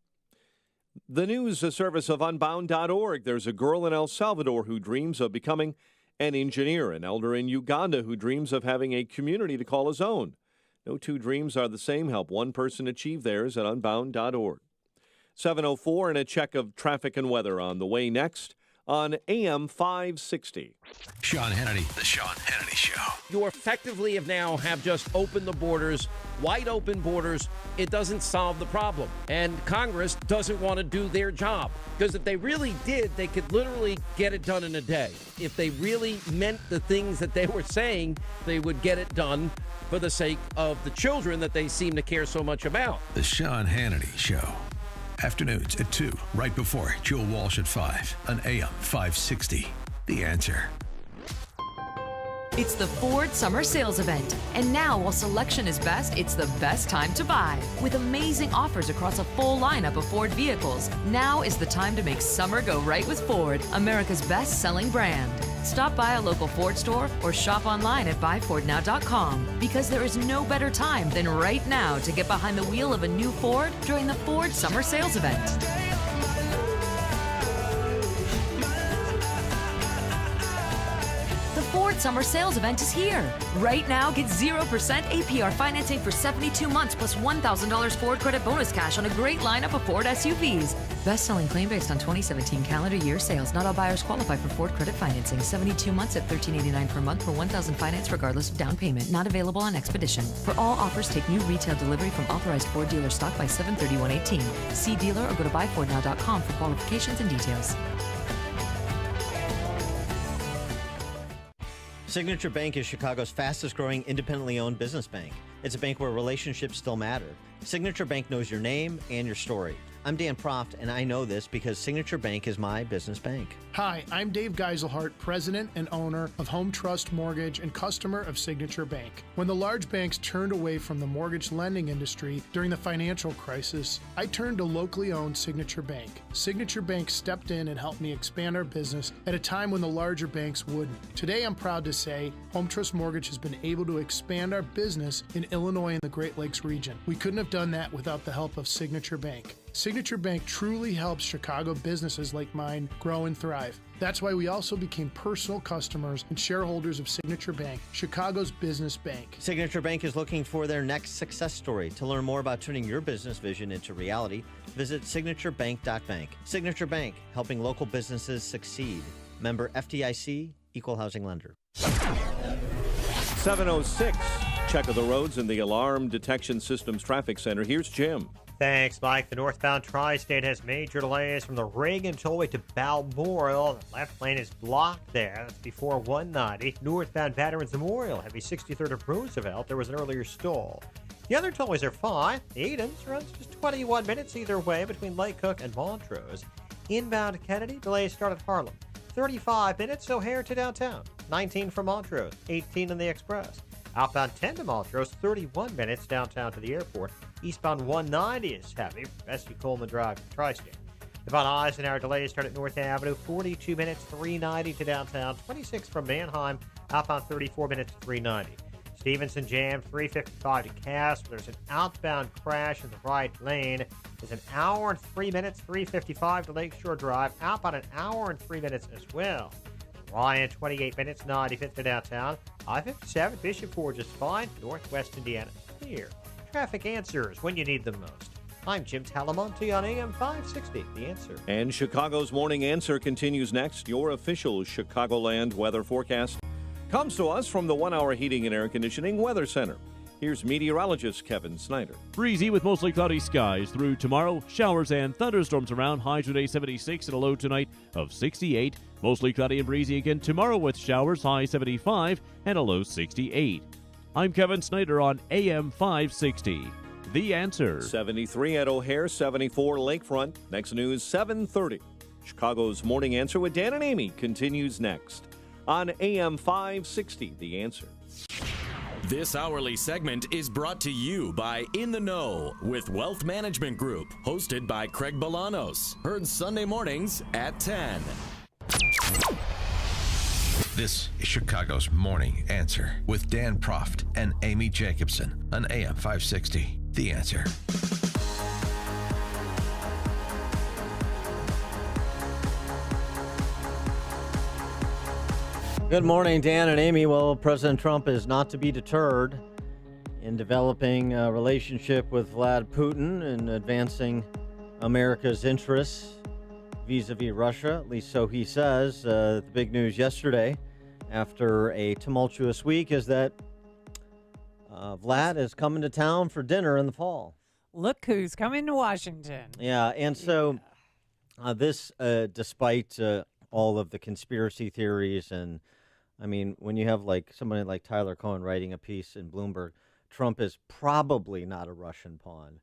The news service of Unbound.org. There's a girl in El Salvador who dreams of becoming an engineer, an elder in Uganda who dreams of having a community to call his own. No two dreams are the same. Help one person achieve theirs at Unbound.org. 7:04 and a check of traffic and weather on the way next on AM 560. Sean Hannity, The Sean Hannity Show. You effectively have just opened the borders, wide open borders. It doesn't solve the problem. And Congress doesn't want to do their job. Because if they really did, they could literally get it done in a day. If they really meant the things that they were saying, they would get it done for the sake of the children that they seem to care so much about. The Sean Hannity Show. Afternoons at 2, right before Joe Walsh at 5 on AM 560. The Answer. It's the Ford Summer Sales Event. And now, while selection is best, it's the best time to buy. With amazing offers across a full lineup of Ford vehicles, now is the time to make summer go right with Ford, America's best-selling brand. Stop by a local Ford store or shop online at buyfordnow.com, because there is no better time than right now to get behind the wheel of a new Ford during the Ford Summer Sales Event. Ford Summer Sales Event is here. Right now, get 0% APR financing for 72 months plus $1,000 Ford credit bonus cash on a great lineup of Ford SUVs. Best-selling claim based on 2017 calendar year sales. Not all buyers qualify for Ford credit financing. 72 months at $1,389 per month for $1,000 finance regardless of down payment. Not available on Expedition. For all offers, take new retail delivery from authorized Ford dealer stock by 7/31/18. See dealer or go to buyfordnow.com for qualifications and details. Signature Bank is Chicago's fastest-growing independently owned business bank. It's a bank where relationships still matter. Signature Bank knows your name and your story. I'm Dan Proft, and I know this because Signature Bank is my business bank. Hi, I'm Dave Geiselhart, president and owner of Home Trust Mortgage and customer of Signature Bank. When the large banks turned away from the mortgage lending industry during the financial crisis, I turned to locally owned Signature Bank. Signature Bank stepped in and helped me expand our business at a time when the larger banks wouldn't. Today, I'm proud to say Home Trust Mortgage has been able to expand our business in Illinois and the Great Lakes region. We couldn't have done that without the help of Signature Bank. Signature Bank truly helps Chicago businesses like mine grow and thrive. That's why we also became personal customers and shareholders of Signature Bank, Chicago's business bank. Signature Bank is looking for their next success story. To learn more about turning your business vision into reality, visit signaturebank.bank. Signature Bank, helping local businesses succeed. Member FDIC, Equal Housing Lender. 7:06. Check of the roads in the Alarm Detection Systems Traffic Center. Here's Jim. Thanks, Mike. The northbound tri-state has major delays from the Reagan Tollway to Balmoral. The left lane is blocked there. That's before 190. Northbound Veterans Memorial, heavy 63rd of Roosevelt. There was an earlier stall. The other tollways are fine. The Edens runs just 21 minutes either way between Lake Cook and Montrose. Inbound Kennedy, delays start at Harlem. 35 minutes O'Hare to downtown. 19 from Montrose. 18 in the Express. Outbound 10 to Montrose, 31 minutes downtown to the airport. Eastbound 190 is heavy. Rescue Coleman Drive to Tri-State. The Von Eisenhower delay start at North Avenue, 42 minutes, 390 to downtown, 26 from Manheim, outbound 34 minutes, 390. Stevenson Jam, 355 to Cass. There's an outbound crash in the right lane. There's an hour and 3 minutes, 355 to Lakeshore Drive, outbound an hour and 3 minutes as well. Ryan, 28 minutes, 95th to downtown. I-57, Bishop Ford just fine. Northwest Indiana, clear. Traffic answers when you need them most. I'm Jim Talamonte on AM 560, The Answer. And Chicago's Morning Answer continues next. Your official Chicagoland weather forecast comes to us from the 1 Hour Heating and Air Conditioning Weather Center. Here's meteorologist Kevin Snyder. Breezy with mostly cloudy skies through tomorrow. Showers and thunderstorms around. High today 76 and a low tonight of 68. Mostly cloudy and breezy again tomorrow with showers. High 75 and a low 68. I'm Kevin Snyder on AM 560. The Answer. 73 at O'Hare, 74 Lakefront. Next news, 7:30. Chicago's Morning Answer with Dan and Amy continues next on AM 560, The Answer. This hourly segment is brought to you by In the Know with Wealth Management Group, hosted by Craig Bolanos. Heard Sunday mornings at 10. This is Chicago's Morning Answer with Dan Proft and Amy Jacobson on AM 560. The Answer. Good morning, Dan and Amy. Well, President Trump is not to be deterred in developing a relationship with Vlad Putin and advancing America's interests vis-a-vis Russia, at least so he says. The big news yesterday, after a tumultuous week, is that Vlad is coming to town for dinner in the fall. Look who's coming to Washington. Yeah, and so this, despite all of the conspiracy theories, and I mean, when you have like somebody like Tyler Cohen writing a piece in Bloomberg, Trump is probably not a Russian pawn.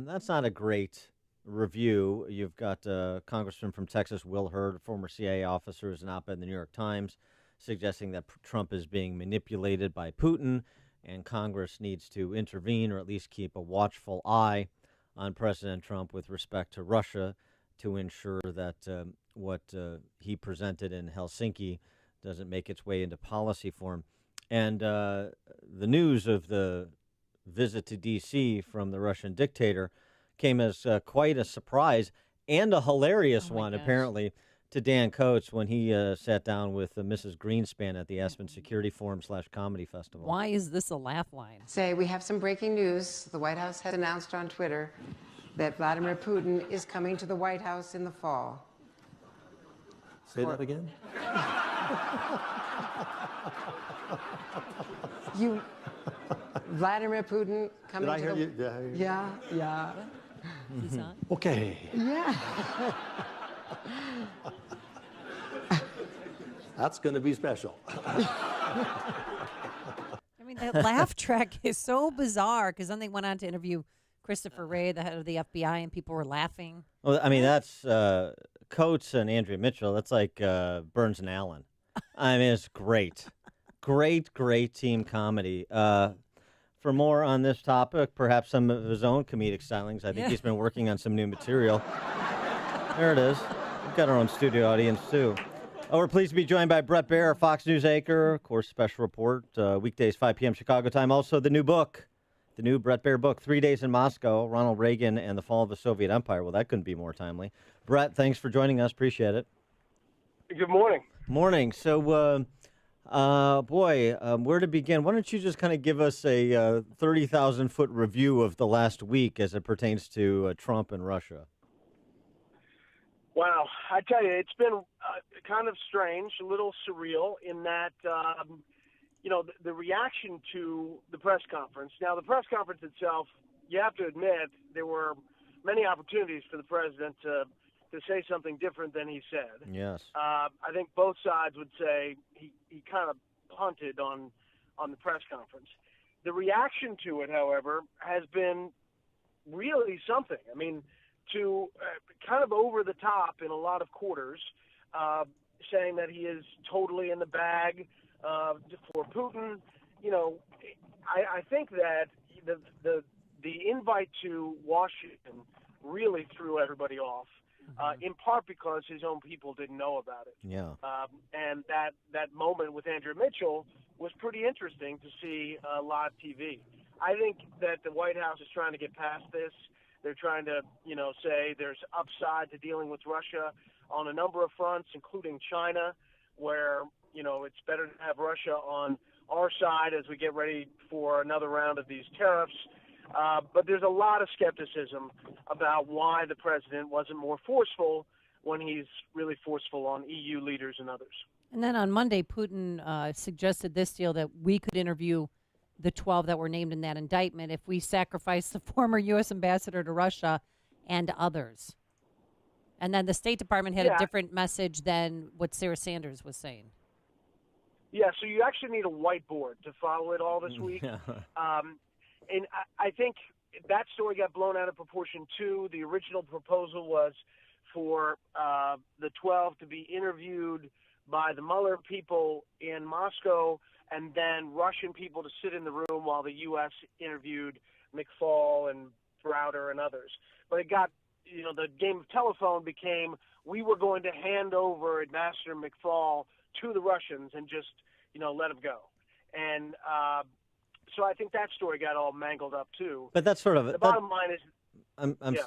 That's not a great review. You've got Congressman from Texas, Will Hurd, a former CIA officer, who's an op-ed in the New York Times, suggesting that Trump is being manipulated by Putin, and Congress needs to intervene or at least keep a watchful eye on President Trump with respect to Russia to ensure that what he presented in Helsinki doesn't make its way into policy form. And the news of the visit to D.C. from the Russian dictator came as quite a surprise and a hilarious one, apparently, to Dan Coates when he sat down with Mrs. Greenspan at the Aspen Security Forum /Comedy Festival. Why is this a laugh line? Say, we have some breaking news. The White House has announced on Twitter that Vladimir Putin is coming to the White House in the fall. Say that again? Vladimir Putin coming Did I to hear the... you? Did I hear you? Yeah. He's on? Okay. Yeah. That's going to be special. I mean, that laugh track is so bizarre because then they went on to interview Christopher Wray, the head of the FBI, and people were laughing. Well, I mean, that's Coates and Andrea Mitchell. That's like Burns and Allen. I mean, it's great. Great team comedy. For more on this topic, perhaps some of his own comedic stylings, I think he's been working on some new material. There it is. We've got our own studio audience, too. We're pleased to be joined by Bret Baier, Fox News anchor, of course, special report, weekdays, 5 p.m. Chicago time. Also, the new book, the new Bret Baier book, 3 Days in Moscow, Ronald Reagan and the Fall of the Soviet Empire. Well, that couldn't be more timely. Bret, thanks for joining us. Appreciate it. Good morning. Morning. So, where to begin? Why don't you just kind of give us a 30,000-foot review of the last week as it pertains to Trump and Russia? Wow. I tell you, it's been kind of strange, a little surreal in that, the reaction to the press conference. Now, the press conference itself, you have to admit, there were many opportunities for the president to say something different than he said. Yes. I think both sides would say he kind of punted on the press conference. The reaction to it, however, has been really something. I mean, to kind of over the top in a lot of quarters, saying that he is totally in the bag for Putin. I think that the invite to Washington really threw everybody off. in part because his own people didn't know about it. Yeah. And that moment with Andrea Mitchell was pretty interesting to see live TV. I think that the White House is trying to get past this. They're trying to, say there's upside to dealing with Russia on a number of fronts, including China, where, it's better to have Russia on our side as we get ready for another round of these tariffs. But there's a lot of skepticism about why the president wasn't more forceful when he's really forceful on EU leaders and others. And then on Monday, Putin suggested this deal that we could interview the 12 that were named in that indictment if we sacrifice the former U.S. ambassador to Russia and others. And then the State Department had a different message than what Sarah Sanders was saying. Yeah, so you actually need a whiteboard to follow it all this week. And I think that story got blown out of proportion, too. The original proposal was for the 12 to be interviewed by the Mueller people in Moscow and then Russian people to sit in the room while the U.S. interviewed McFaul and Browder and others. But it got, the game of telephone became we were going to hand over Ambassador McFaul to the Russians and just, let him go. And so I think that story got all mangled up, too. But that's sort of the bottom line is.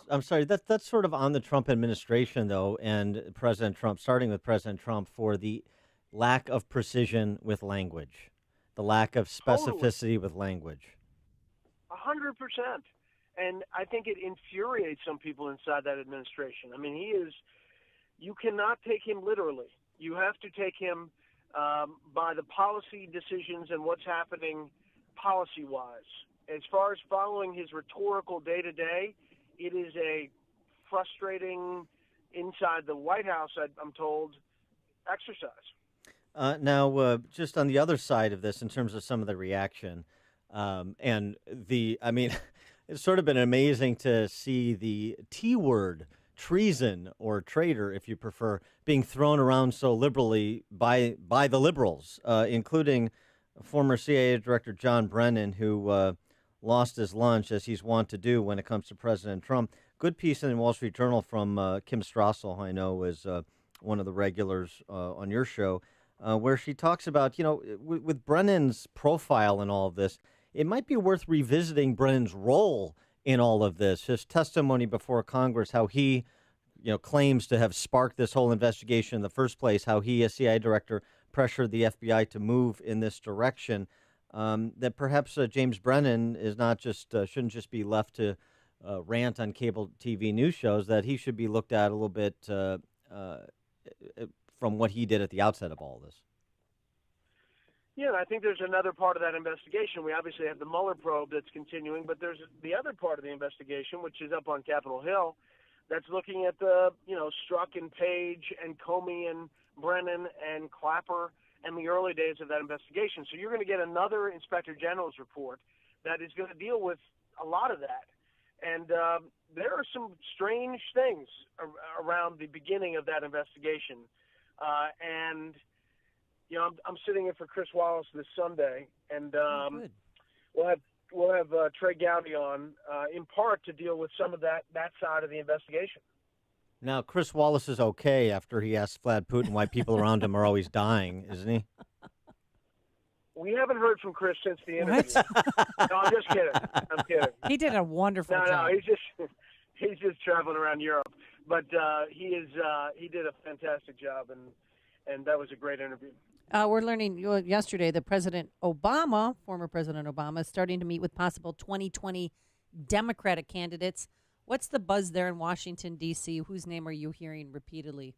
I'm sorry. That's sort of on the Trump administration, though, and President Trump, starting with President Trump, for the lack of precision with language, the lack of specificity with language. 100%. And I think it infuriates some people inside that administration. I mean, you cannot take him literally. You have to take him by the policy decisions and what's happening policy-wise. As far as following his rhetorical day-to-day, it is a frustrating, inside the White House, I'm told, exercise. Now, just on the other side of this, in terms of some of the reaction, it's sort of been amazing to see the T word, treason or traitor, if you prefer, being thrown around so liberally by the liberals, including former CIA Director John Brennan, who lost his lunch, as he's wont to do when it comes to President Trump. Good piece in the Wall Street Journal from Kim Strassel, who I know is one of the regulars on your show, where she talks about, with Brennan's profile and all of this, it might be worth revisiting Brennan's role in all of this, his testimony before Congress, how he, claims to have sparked this whole investigation in the first place, how he, as CIA director, pressured the FBI to move in this direction, that perhaps James Brennan is not just shouldn't just be left to rant on cable TV news shows, that he should be looked at a little bit from what he did at the outset of all this. Yeah, I think there's another part of that investigation. We obviously have the Mueller probe that's continuing, but there's the other part of the investigation, which is up on Capitol Hill, that's looking at the, Strzok and Page and Comey and Brennan and Clapper and the early days of that investigation. So you're going to get another Inspector General's report that is going to deal with a lot of that. And there are some strange things around the beginning of that investigation. I'm sitting in for Chris Wallace this Sunday, and we'll have Trey Gowdy on in part to deal with some of that side of the investigation. Now, Chris Wallace is okay after he asked Vlad Putin why people around him are always dying, isn't he? We haven't heard from Chris since the interview. No, I'm just kidding. I'm kidding. He did a wonderful job. No, he's just traveling around Europe. But he did a fantastic job, and that was a great interview. We're learning yesterday that former President Obama, is starting to meet with possible 2020 Democratic candidates. What's the buzz there in Washington, D.C.? Whose name are you hearing repeatedly?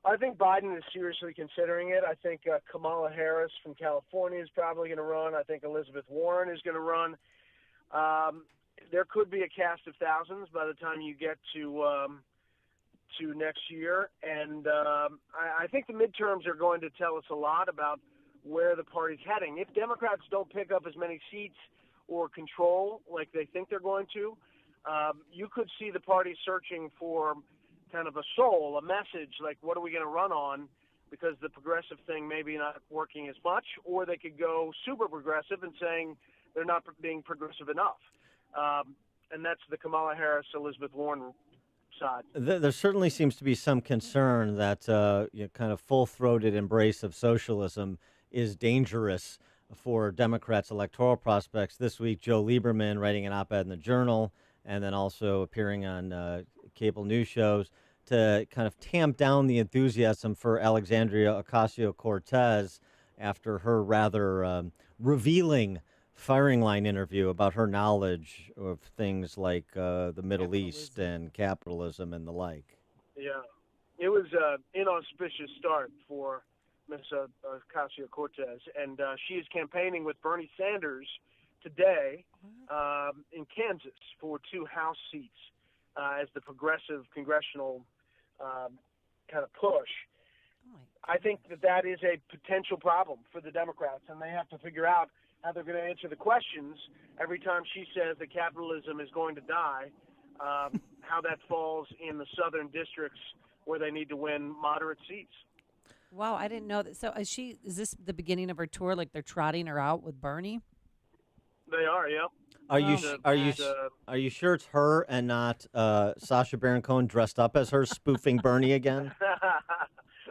I think Biden is seriously considering it. I think Kamala Harris from California is probably going to run. I think Elizabeth Warren is going to run. There could be a cast of thousands by the time you get to next year. And I think the midterms are going to tell us a lot about where the party's heading. If Democrats don't pick up as many seats or control like they think they're going to, you could see the party searching for kind of a soul, a message, like what are we going to run on, because the progressive thing may be not working as much, or they could go super progressive and saying they're not being progressive enough. And that's the Kamala Harris, Elizabeth Warren side. There certainly seems to be some concern that kind of full-throated embrace of socialism is dangerous for Democrats' electoral prospects. This week, Joe Lieberman writing an op-ed in the Journal and then also appearing on cable news shows to kind of tamp down the enthusiasm for Alexandria Ocasio-Cortez after her rather revealing firing line interview about her knowledge of things like the Middle East and capitalism and the like. Yeah, it was an inauspicious start for Ms. Ocasio-Cortez, and she is campaigning with Bernie Sanders today in Kansas for 2 House seats as the progressive congressional kind of push. I think that is a potential problem for the Democrats, and they have to figure out how they're going to answer the questions every time she says that capitalism is going to die, how that falls in the southern districts where they need to win moderate seats. Wow, I didn't know that. So is this the beginning of her tour? Like they're trotting her out with Bernie? They are, yep. Are you sure it's her and not Sacha Baron Cohen dressed up as her spoofing Bernie again?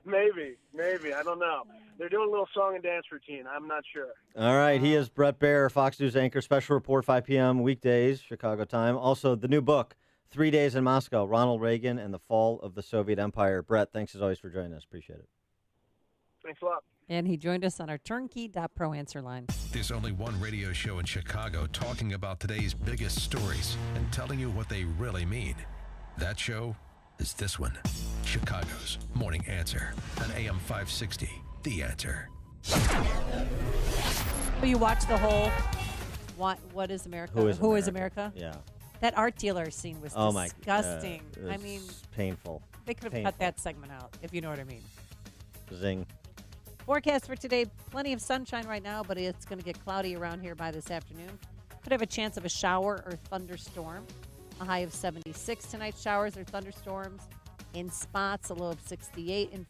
Maybe. I don't know. They're doing a little song and dance routine. I'm not sure. All right. He is Brett Baer, Fox News anchor, special report, 5 p.m. weekdays, Chicago time. Also, the new book, 3 Days in Moscow, Ronald Reagan and the Fall of the Soviet Empire. Brett, thanks as always for joining us. Appreciate it. Thanks a lot. And he joined us on our turnkey.pro answer line. There's only one radio show in Chicago talking about today's biggest stories and telling you what they really mean. That show is this one, Chicago's Morning Answer on AM 560, The Answer. You watch the whole What is America? Who is America? Yeah. That art dealer scene was disgusting. I mean, painful. They could have cut that segment out, if you know what I mean. Zing. Forecast for today, plenty of sunshine right now, but it's going to get cloudy around here by this afternoon. Could have a chance of a shower or thunderstorm. A high of 76 tonight. Showers or thunderstorms in spots, a low of 68. And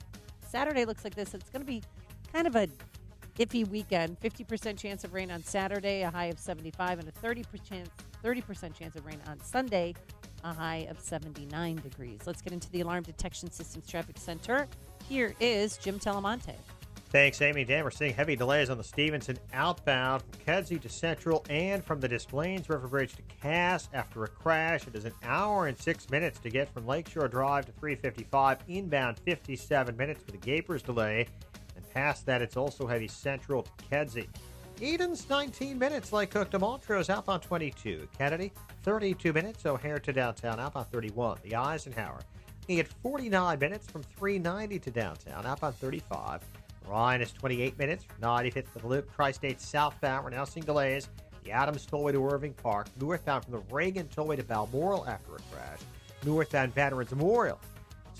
Saturday looks like this. It's going to be kind of a iffy weekend. 50% chance of rain on Saturday, a high of 75, and a 30% chance of rain on Sunday, a high of 79 degrees. Let's get into the Alarm Detection Systems Traffic Center. Here is Jim Telemonte. Thanks, Amy. Dan, we're seeing heavy delays on the Stevenson outbound from Kedzie to Central and from the Des Plaines River Bridge to Cass after a crash. It is an hour and 6 minutes to get from Lakeshore Drive to 355, inbound 57 minutes with a Gapers delay. And past that, it's also heavy Central to Kedzie. Eden's 19 minutes, Lake Cook to Montrose, outbound 22. Kennedy, 32 minutes, O'Hare to downtown, outbound 31. The Eisenhower, you get 49 minutes from 390 to downtown, outbound 35. Ryan is 28 minutes from 95th to the Loop. Tri-State southbound, we're now seeing delays. The Adams Tollway to Irving Park. Northbound from the Reagan Tollway to Balmoral after a crash. Northbound Veterans Memorial.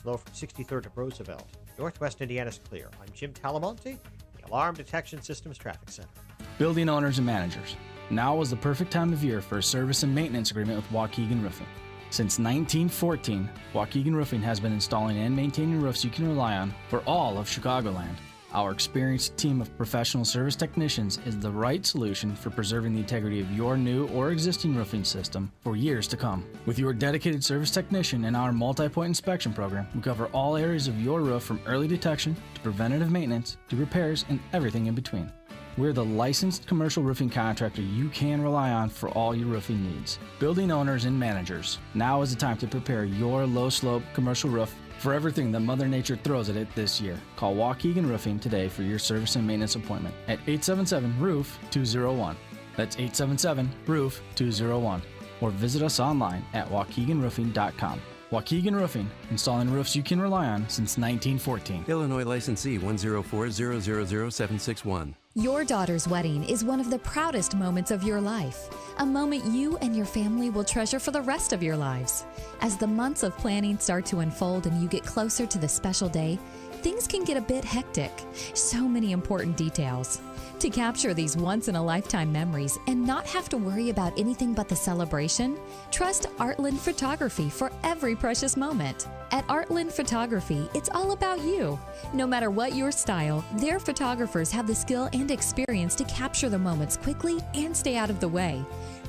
Slow from 63rd to Roosevelt. Northwest Indiana's clear. I'm Jim Talamonte, the Alarm Detection Systems Traffic Center. Building owners and managers. Now is the perfect time of year for a service and maintenance agreement with Waukegan Roofing. Since 1914, Waukegan Roofing has been installing and maintaining roofs you can rely on for all of Chicagoland. Our experienced team of professional service technicians is the right solution for preserving the integrity of your new or existing roofing system for years to come. With your dedicated service technician and our multi-point inspection program, we cover all areas of your roof from early detection to preventative maintenance to repairs and everything in between. We're the licensed commercial roofing contractor you can rely on for all your roofing needs. Building owners and managers, now is the time to prepare your low-slope commercial roof for everything that Mother Nature throws at it this year. Call Waukegan Roofing today for your service and maintenance appointment at 877-ROOF-201. That's 877-ROOF-201. Or visit us online at waukeganroofing.com. Waukegan Roofing, installing roofs you can rely on since 1914. Illinois licensee 104000761. Your daughter's wedding is one of the proudest moments of your life, a moment you and your family will treasure for the rest of your lives. As the months of planning start to unfold and you get closer to the special day, things can get a bit hectic. So many important details. To capture these once-in-a-lifetime memories and not have to worry about anything but the celebration, trust Artland Photography for every precious moment. At Artland Photography, it's all about you. No matter what your style, their photographers have the skill and experience to capture the moments quickly and stay out of the way.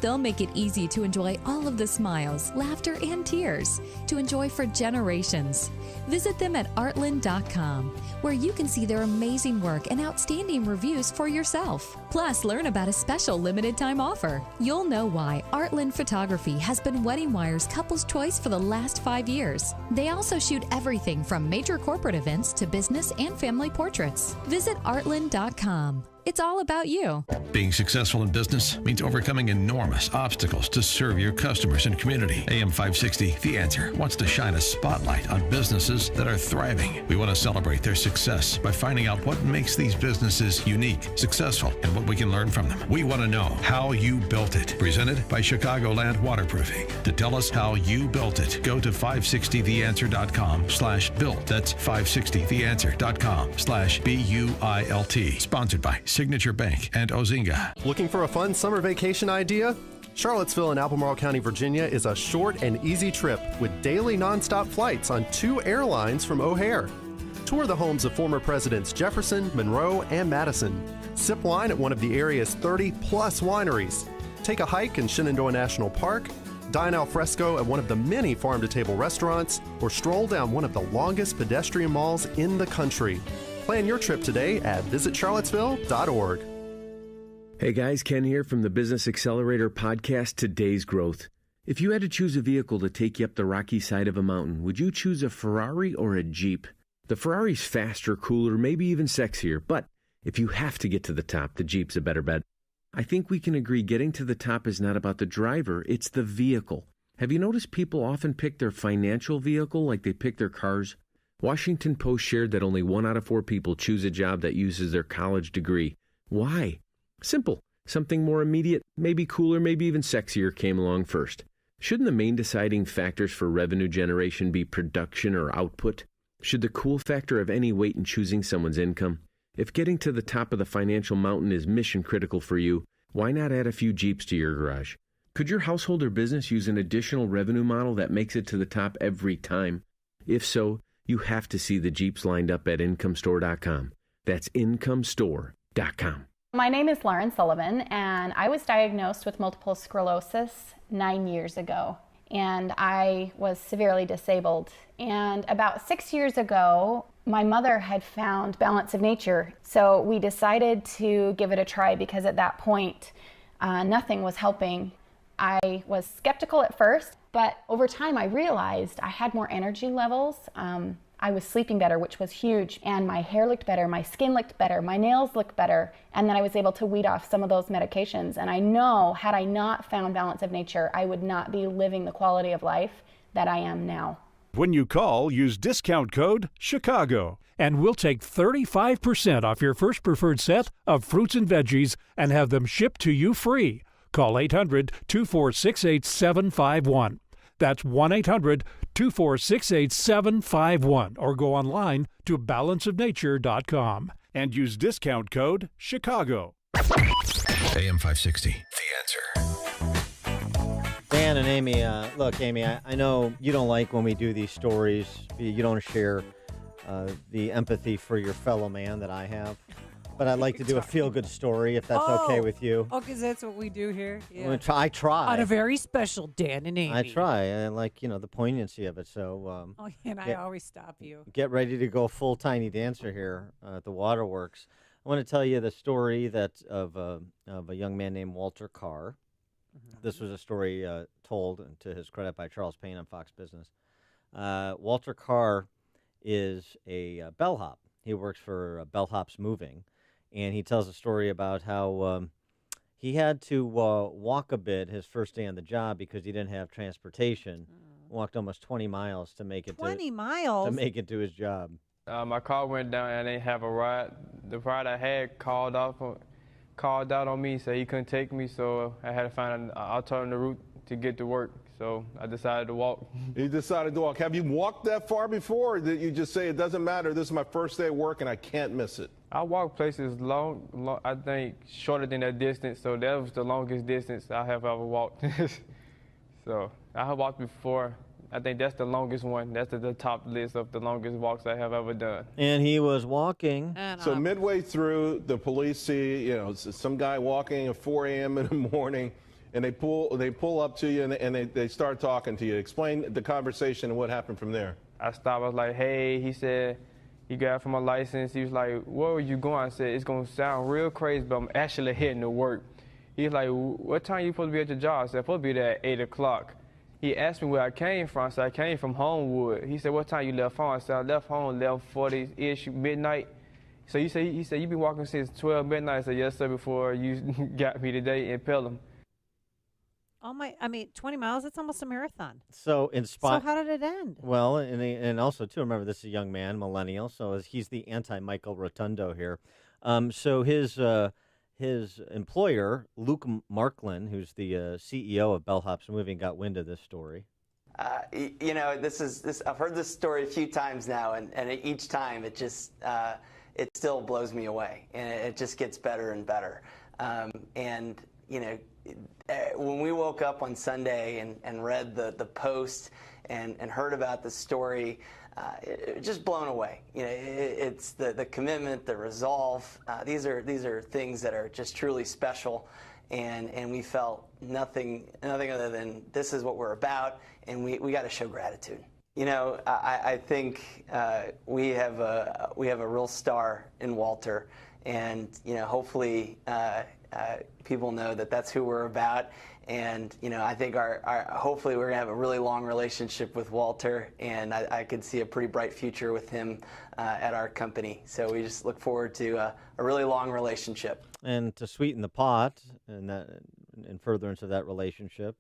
they'll make it easy to enjoy all of the smiles, laughter, and tears to enjoy for generations. Visit them at Artland.com, where you can see their amazing work and outstanding reviews for yourself. Plus, learn about a special limited time offer. You'll know why Artland Photography has been Wedding Wire's couple's choice for the last 5 years. They also shoot everything from major corporate events to business and family portraits. Visit Artland.com. It's all about you. Being successful in business means overcoming enormous obstacles to serve your customers and community. AM 560, The Answer, wants to shine a spotlight on businesses that are thriving. We want to celebrate their success by finding out what makes these businesses unique, successful, and what we can learn from them. We want to know how you built it. Presented by Chicagoland Waterproofing. To tell us how you built it, go to 560theanswer.com/built. That's 560theanswer.com/BUILT. Sponsored by Signature Bank and Ozinga. Looking for a fun summer vacation idea? Charlottesville in Albemarle County, Virginia is a short and easy trip with daily nonstop flights on 2 airlines from O'Hare. Tour the homes of former presidents Jefferson, Monroe, and Madison. Sip wine at one of the area's 30-plus wineries. Take a hike in Shenandoah National Park. Dine al fresco at one of the many farm-to-table restaurants, or stroll down one of the longest pedestrian malls in the country. Plan your trip today at visitcharlottesville.org. Hey guys, Ken here from the Business Accelerator podcast, Today's Growth. If you had to choose a vehicle to take you up the rocky side of a mountain, would you choose a Ferrari or a Jeep? The Ferrari's faster, cooler, maybe even sexier, but if you have to get to the top, the Jeep's a better bet. I think we can agree getting to the top is not about the driver, it's the vehicle. Have you noticed people often pick their financial vehicle like they pick their cars? Washington Post shared that only 1 out of 4 people choose a job that uses their college degree. Why? Simple. Something more immediate, maybe cooler, maybe even sexier came along first. Shouldn't the main deciding factors for revenue generation be production or output? Should the cool factor have any weight in choosing someone's income? If getting to the top of the financial mountain is mission critical for you, why not add a few Jeeps to your garage? Could your household or business use an additional revenue model that makes it to the top every time? If so, you have to see the Jeeps lined up at IncomeStore.com. That's IncomeStore.com. My name is Lauren Sullivan, and I was diagnosed with multiple sclerosis 9 years ago, and I was severely disabled. And about 6 years ago, my mother had found Balance of Nature, so we decided to give it a try because at that point, nothing was helping. I was skeptical at first, but over time I realized I had more energy levels. I was sleeping better, which was huge, and my hair looked better, my skin looked better, my nails looked better, and then I was able to weed off some of those medications. And I know, had I not found Balance of Nature, I would not be living the quality of life that I am now. When you call, use discount code CHICAGO, and we'll take 35% off your first preferred set of fruits and veggies and have them shipped to you free. Call 800-246-8751. That's 1-800-246-8751, or go online to balanceofnature.com and use discount code CHICAGO. AM 560, The Answer. Dan and Amy, look, Amy, I know you don't like when we do these stories. You don't share the empathy for your fellow man that I have. But I'd like to do a feel-good story, if that's okay with you. Oh, because that's what we do here. Yeah. I try. On a very special Dan and Amy. I try. I like, the poignancy of it. So. And I always stop you. Get ready to go full Tiny Dancer here at the Waterworks. I want to tell you the story of a young man named Walter Carr. Mm-hmm. This was a story told, to his credit, by Charles Payne on Fox Business. Walter Carr is a bellhop. He works for Bellhops Moving. And he tells a story about how he had to walk a bit his first day on the job because he didn't have transportation. Walked almost 20 miles to make it 20 miles? To make it to his job. My car went down and I didn't have a ride. The ride I had called out on me, so he couldn't take me, so I had to find an alternative route to get to work. So I decided to walk. You decided to walk. Have you walked that far before, or did you just say it doesn't matter, this is my first day at work and I can't miss it? I walked places long, I think shorter than that distance, so that was the longest distance I have ever walked. So I have walked before. I think that's the longest one. That's at the top list of the longest walks I have ever done. And he was walking. So midway through, the police see, some guy walking at 4 a.m. in the morning, and they pull up to you and they start talking to you. Explain the conversation and what happened from there. I stopped. I was like, hey, he said, he got for my license. He was like, where were you going? I said, it's going to sound real crazy, but I'm actually heading to work. He was like, what time you supposed to be at your job? I said, I'm supposed to be there at 8 o'clock. He asked me where I came from. I said, I came from Homewood. He said, what time you left home? I said, I left home 11:40-ish, midnight. So he said, you been walking since 12 midnight. I said, yes, sir, before you got me today in Pelham. 20 miles, that's almost a marathon. So So how did it end? Well, and also, too, remember, this is a young man, millennial, so he's the anti-Michael Rotundo here. So his employer, Luke Marklin, who's the CEO of Bellhops Moving, got wind of this story. I've heard this story a few times now, and each time it just it still blows me away, and it just gets better and better. When we woke up on Sunday and read the post and heard about the story, it just blown away. It's the commitment, the resolve. These are things that are just truly special, and we felt nothing other than this is what we're about, and we got to show gratitude. I think we have a real star in Walter, and hopefully people know that that's who we're about. And I think hopefully we're gonna have a really long relationship with Walter, and I could see a pretty bright future with him at our company. So we just look forward to a really long relationship. And to sweeten the pot, and furtherance of that relationship.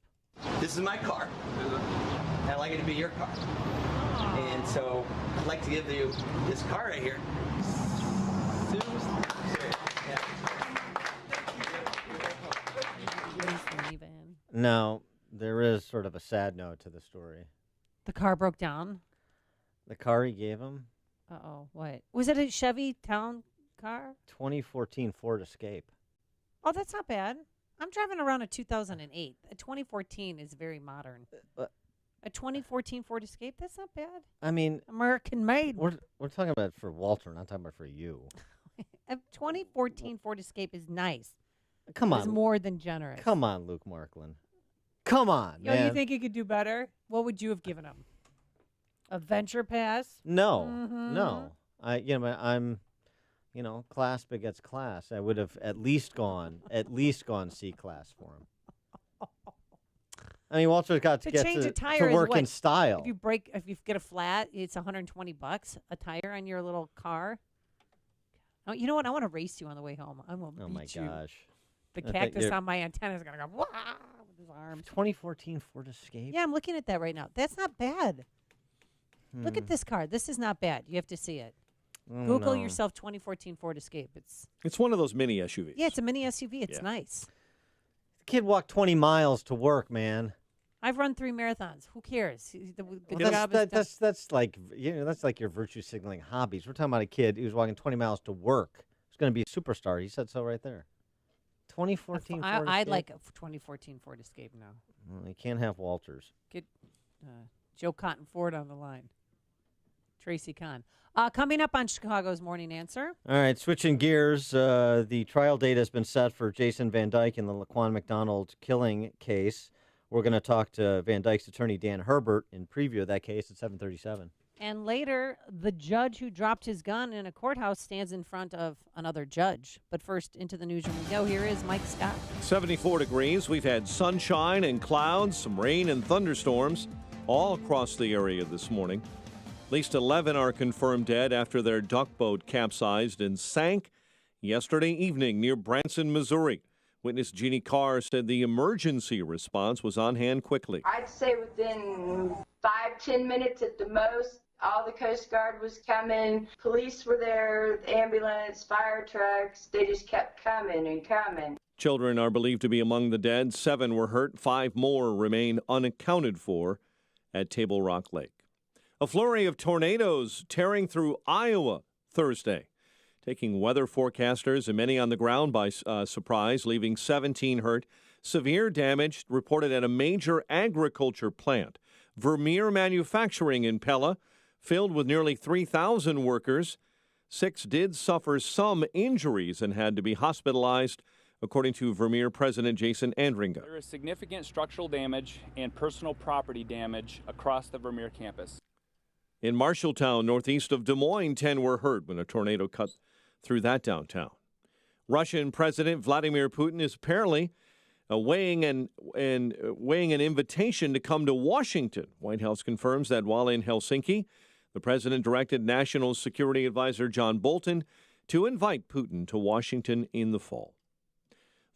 This is my car. I'd like it to be your car. And so I'd like to give you this car right here. Now, there is sort of a sad note to the story. The car broke down? The car he gave him? Uh-oh, what? Was it a Chevy Town car? 2014 Ford Escape. Oh, that's not bad. I'm driving around a 2008. A 2014 is very modern. A 2014 Ford Escape, that's not bad. I mean, American made. We're talking about for Walter, not talking about for you. A 2014 Ford Escape is nice. Come on. It's more than generous. Come on, Luke Marklin. Come on, Yo, man. you think you could do better? What would you have given him? A Venture Pass? No, Mhm. no. I'm, class begets class. I would have at least gone C class for him. I mean, Walter's got to get change a to tire work is what? in style. If you get a flat, it's $120 a tire on your little car. Oh, you know what? I want to race you on the way home. I will Oh my beat you. gosh. The I think cactus on my antenna is gonna go wah with his arms. 2014 Ford Escape. Yeah, I'm looking at that right now. That's not bad. Look Hmm. at this car. This is not bad. You have to see it. Oh, Google no. yourself 2014 Ford Escape. It's one of those mini SUVs. Yeah, it's a mini SUV. It's nice. The kid walked 20 miles to work, man. I've run 3 marathons. Who cares? The Well, job is done. that's like that's like your virtue signaling hobbies. We're talking about a kid who was walking 20 miles to work. He's going to be a superstar. He said so right there. 2014 Ford I'd Escape? like a 2014 Ford Escape now. Well, you can't have Walters. Get Joe Cotton Ford on the line. Tracy Kahn. Coming up on Chicago's Morning Answer. All right, switching gears. The trial date has been set for Jason Van Dyke in the Laquan McDonald killing case. We're going to talk to Van Dyke's attorney, Dan Herbert, in preview of that case at 7:37. And later, the judge who dropped his gun in a courthouse stands in front of another judge. But first, into the newsroom we go. Here is Mike Scott. 74 degrees. We've had sunshine and clouds, some rain and thunderstorms all across the area this morning. At least 11 are confirmed dead after their duck boat capsized and sank yesterday evening near Branson, Missouri. Witness Jeannie Carr said the emergency response was on hand quickly. I'd say within 5-10 minutes at the most. All the Coast Guard was coming. Police were there, ambulance, fire trucks. They just kept coming and coming. Children are believed to be among the dead. 7 were hurt. 5 more remain unaccounted for at Table Rock Lake. A flurry of tornadoes tearing through Iowa Thursday, taking weather forecasters and many on the ground by surprise, leaving 17 hurt. Severe damage reported at a major agriculture plant, Vermeer Manufacturing in Pella, filled with nearly 3,000 workers. 6 did suffer some injuries and had to be hospitalized. according to Vermeer President Jason Andringa. There is significant structural damage and personal property damage across the Vermeer campus. In Marshalltown, northeast of Des Moines, 10 were hurt when a tornado cut through that downtown. Russian President Vladimir Putin is apparently weighing an invitation to come to Washington. White House confirms that while in Helsinki, the president directed National Security Advisor John Bolton to invite Putin to Washington in the fall.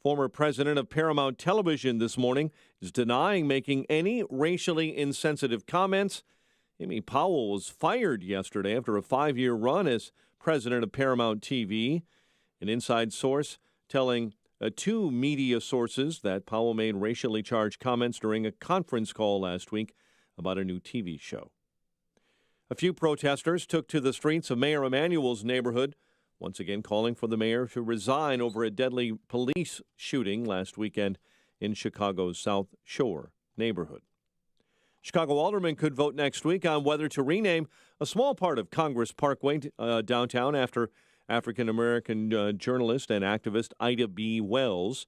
Former president of Paramount Television this morning is denying making any racially insensitive comments. Amy Powell was fired yesterday after a 5-year run as president of Paramount TV. An inside source telling two media sources that Powell made racially charged comments during a conference call last week about a new TV show. A few protesters took to the streets of Mayor Emanuel's neighborhood, once again calling for the mayor to resign over a deadly police shooting last weekend in Chicago's South Shore neighborhood. Chicago aldermen could vote next week on whether to rename a small part of Congress Parkway downtown after African-American journalist and activist Ida B. Wells.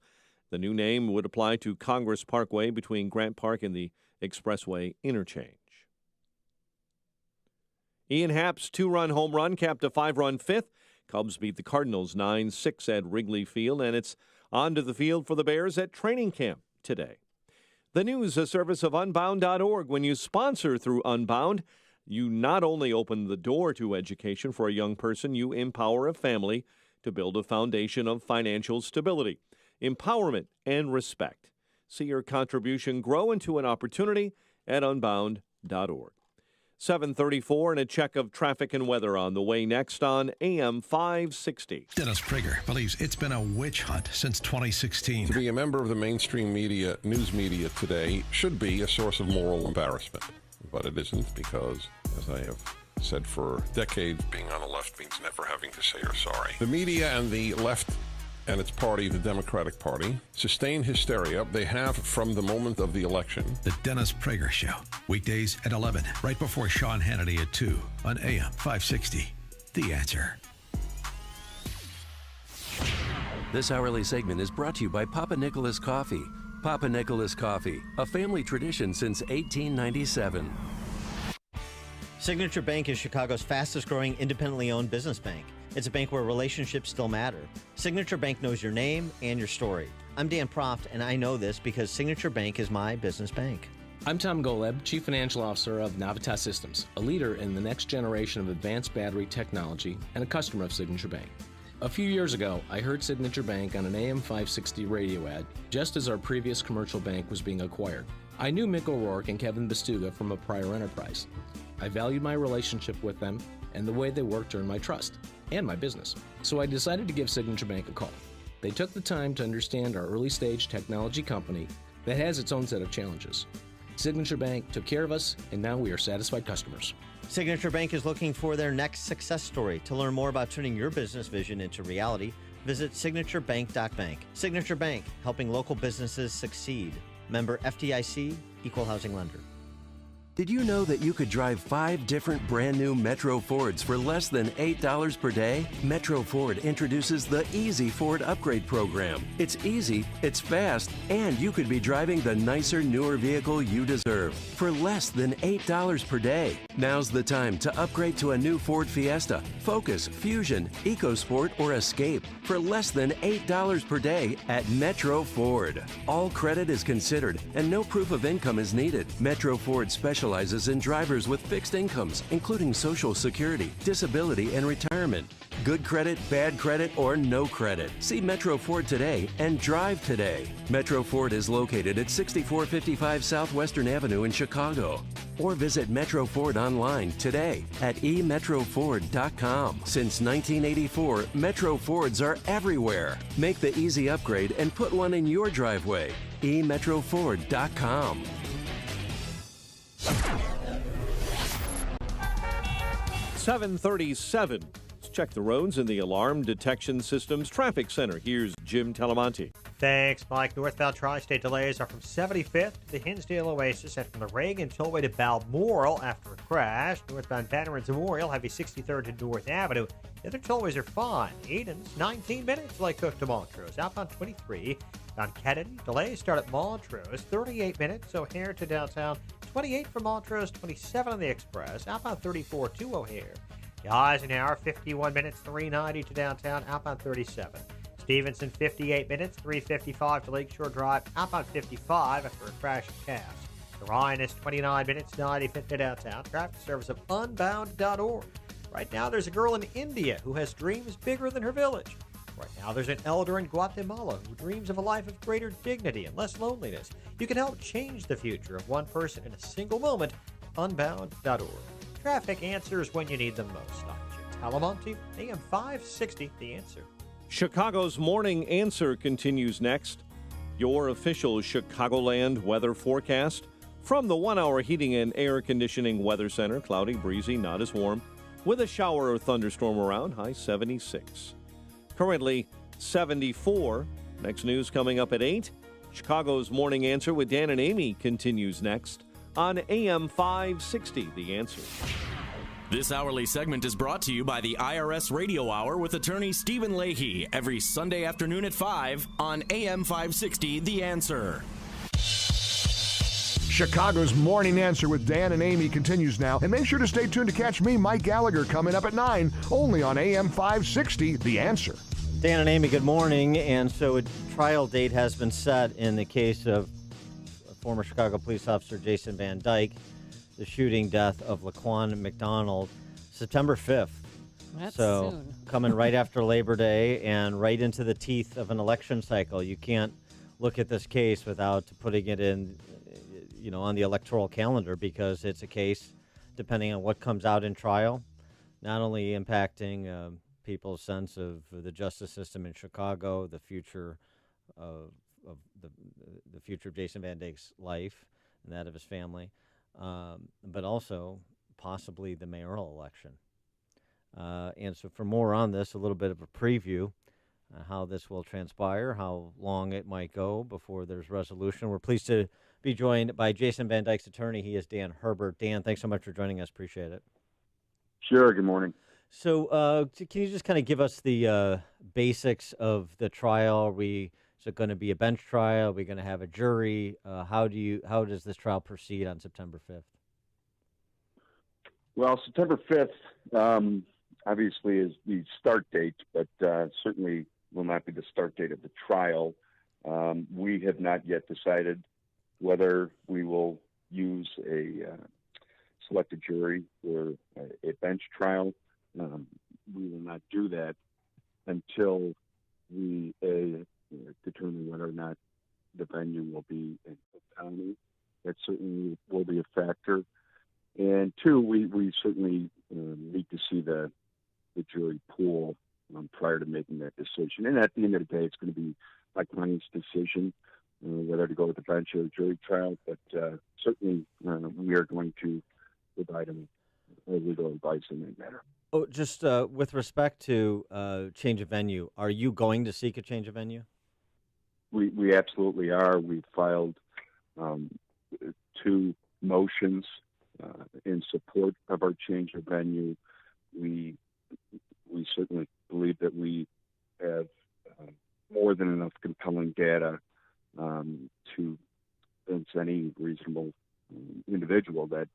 The new name would apply to Congress Parkway between Grant Park and the Expressway interchange. Ian Happ's 2-run home run capped a 5-run fifth. Cubs beat the Cardinals 9-6 at Wrigley Field, and it's onto the field for the Bears at training camp today. The news, a service of Unbound.org. When you sponsor through Unbound, you not only open the door to education for a young person, you empower a family to build a foundation of financial stability, empowerment, and respect. See your contribution grow into an opportunity at Unbound.org. 7:34 and a check of traffic and weather on the way next on AM 560. Dennis Prager believes it's been a witch hunt since 2016. To be a member of the mainstream media, news media today, should be a source of moral embarrassment. But it isn't, because, as I have said for decades, being on the left means never having to say you're sorry. The media and the left and its party, the Democratic Party, sustain hysteria they have from the moment of the election. The Dennis Prager Show, weekdays at 11, right before Sean Hannity at 2 on AM 560. The Answer. This hourly segment is brought to you by Papa Nicholas Coffee. Papa Nicholas Coffee, a family tradition since 1897. Signature Bank is Chicago's fastest growing independently owned business bank. It's a bank where relationships still matter. Signature Bank knows your name and your story. I'm Dan Proft, and I know this because Signature Bank is my business bank. I'm Tom Goleb, Chief Financial Officer of Navitas Systems, a leader in the next generation of advanced battery technology and a customer of Signature Bank. A few years ago, I heard Signature Bank on an AM 560 radio ad, just as our previous commercial bank was being acquired. I knew Mick O'Rourke and Kevin Bastuga from a prior enterprise. I valued my relationship with them, and the way they worked earned my trust and my business. So I decided to give Signature Bank a call. They took the time to understand our early stage technology company that has its own set of challenges. Signature Bank took care of us, and now we are satisfied customers. Signature Bank is looking for their next success story. To learn more about turning your business vision into reality, visit signaturebank.bank. Signature Bank, helping local businesses succeed. Member FDIC, Equal Housing Lender. Did you know that you could drive 5 different brand new Metro Fords for less than $8 per day? Metro Ford introduces the Easy Ford Upgrade Program. It's easy, it's fast, and you could be driving the nicer, newer vehicle you deserve for less than $8 per day. Now's the time to upgrade to a new Ford Fiesta, Focus, Fusion, EcoSport, or Escape for less than $8 per day at Metro Ford. All credit is considered and no proof of income is needed. Metro Ford specializes in drivers with fixed incomes, including Social Security, disability, and retirement. Good credit, bad credit, or no credit. See Metro Ford today and drive today. Metro Ford is located at 6455 Southwestern Avenue in Chicago. Or visit Metro Ford online today at emetroford.com. Since 1984, Metro Fords are everywhere. Make the easy upgrade and put one in your driveway. emetroford.com. 7:37. Let's check the roads in the Alarm Detection Systems Traffic Center. Here's Jim Talamonte. Thanks, Mike. Northbound Tri-State delays are from 75th to the Hinsdale Oasis and from the Reagan Tollway to Balmoral after a crash. Northbound Veterans Memorial, heavy 63rd to North Avenue The other tollways are fine. Eden's 19 minutes like Cook to Montrose. Outbound 23 on Kennedy. Delays start at Montrose. 38 minutes. O'Hare to downtown. 28 from Montrose. 27 on the Express. Outbound 34 to O'Hare. The Eisenhower 51 minutes. 390 to downtown. Outbound 37. Stevenson 58 minutes. 355 to Lakeshore Drive. Outbound 55 after a crash at Cass. The Ryan is 29 minutes. 95th to downtown. Traffic service of unbound.org. Right now, there's a girl in India who has dreams bigger than her village. Right now, there's an elder in Guatemala who dreams of a life of greater dignity and less loneliness. You can help change the future of one person in a single moment. Unbound.org. Traffic answers when you need them most. I'm Jim Talamonte, AM 560, The Answer. Chicago's Morning Answer continues next. Your official Chicagoland weather forecast from the 1 Hour Heating and Air Conditioning Weather Center. Cloudy, breezy, not as warm, with a shower or thunderstorm around, high 76. Currently 74. Next news coming up at 8. Chicago's Morning Answer with Dan and Amy continues next on AM 560, The Answer. This hourly segment is brought to you by the IRS Radio Hour with attorney Stephen Leahy every Sunday afternoon at 5 on AM 560, The Answer. Chicago's Morning Answer with Dan and Amy continues now. And make sure to stay tuned to catch me, Mike Gallagher, coming up at 9, only on AM 560, The Answer. Dan and Amy, good morning. And so a trial date has been set in the case of former Chicago police officer Jason Van Dyke, the shooting death of Laquan McDonald, September 5th. That's so soon. Coming right after Labor Day and right into the teeth of an election cycle. You can't look at this case without putting it in, on the electoral calendar, because it's a case, depending on what comes out in trial, not only impacting people's sense of the justice system in Chicago, the future of the future of Jason Van Dyke's life and that of his family, but also possibly the mayoral election. And so for more on this, a little bit of a preview, how this will transpire, how long it might go before there's resolution. We're pleased to be joined by Jason Van Dyke's attorney. He is Dan Herbert. Dan, thanks so much for joining us. Appreciate it. Sure. Good morning. So can you just kind of give us the basics of the trial? Is it going to be a bench trial? Are we going to have a jury? How does this trial proceed on September 5th? Well, September 5th, obviously, is the start date, but certainly will not be the start date of the trial. We have not yet decided whether we will use a selected jury or a bench trial. We will not do that until we determine whether or not the venue will be in Cook County. That certainly will be a factor. And two, we certainly need to see the jury pool prior to making that decision. And at the end of the day, it's going to be my client's decision whether to go with the bench or a jury trial. But certainly we are going to provide him legal advice in that matter. Oh, just with respect to change of venue, are you going to seek a change of venue? We absolutely are. We've filed 2 motions in support of our change of venue. We certainly believe that we have more than enough compelling data to convince any reasonable individual that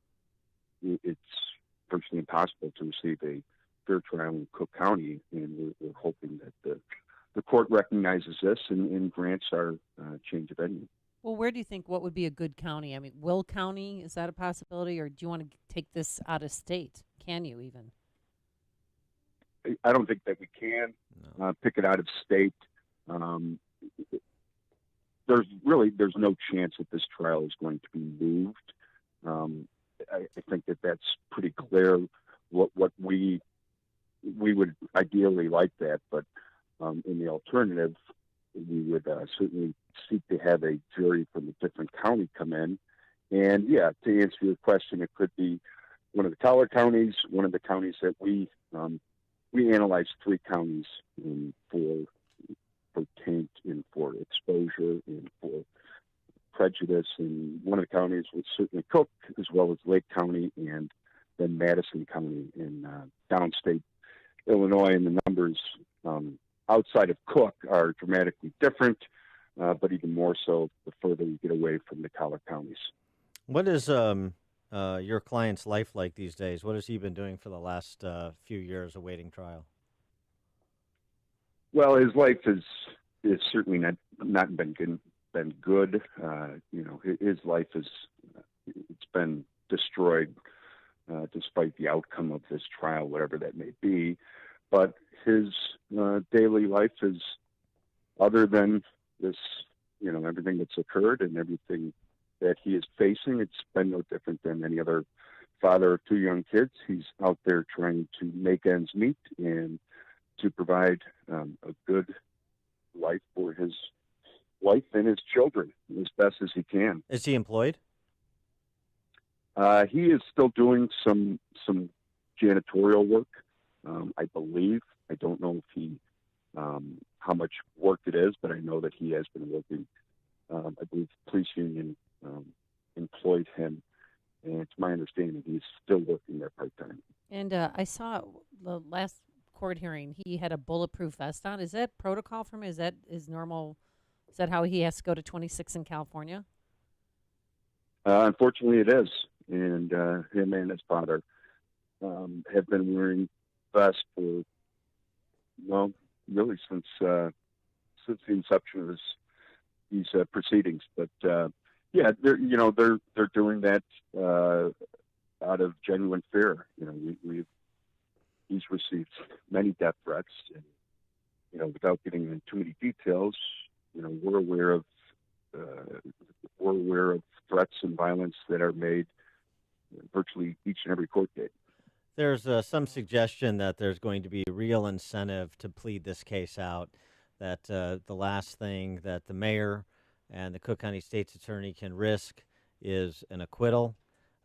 it's virtually impossible to receive a fair trial in Cook County, and we're hoping that the court recognizes this and grants our change of venue. Well, where do you think, what would be a good county? I mean, Will County, is that a possibility, or do you want to take this out of state? Can you even? I don't think that we can pick it out of state. There's no chance that this trial is going to be moved. I think that that's pretty clear. What we would ideally like that, but in the alternative, we would certainly seek to have a jury from a different county come in. And yeah, to answer your question, it could be one of the taller counties, one of the counties that we analyzed 3 counties for taint and for exposure and for prejudice, and one of the counties was certainly Cook, as well as Lake County and then Madison County in downstate Illinois, and the numbers outside of Cook are dramatically different, but even more so the further you get away from the collar counties. What is your client's life like these days? What has he been doing for the last few years awaiting trial? Well, his life is certainly not been good. His life it's been destroyed despite the outcome of this trial, whatever that may be. But his daily life is, other than this, everything that's occurred and everything that he is facing, it's been no different than any other father of two young kids. He's out there trying to make ends meet and to provide a good life for his wife and his children as best as he can. Is he employed? He is still doing some janitorial work, I believe. I don't know if he how much work it is, but I know that he has been working. I believe the police union employed him, and it's my understanding he's still working there part-time. And I saw the last court hearing, he had a bulletproof vest on. Is that protocol for him? Is that his normal? Is that how he has to go to 26 in California? Unfortunately, it is. And him and his father have been wearing vests for, well, really since the inception of these proceedings. But yeah, they're doing that out of genuine fear. He's received many death threats, and without getting into too many details, we're aware of threats and violence that are made virtually each and every court date. There's some suggestion that there's going to be real incentive to plead this case out, that the last thing that the mayor and the Cook County State's Attorney can risk is an acquittal,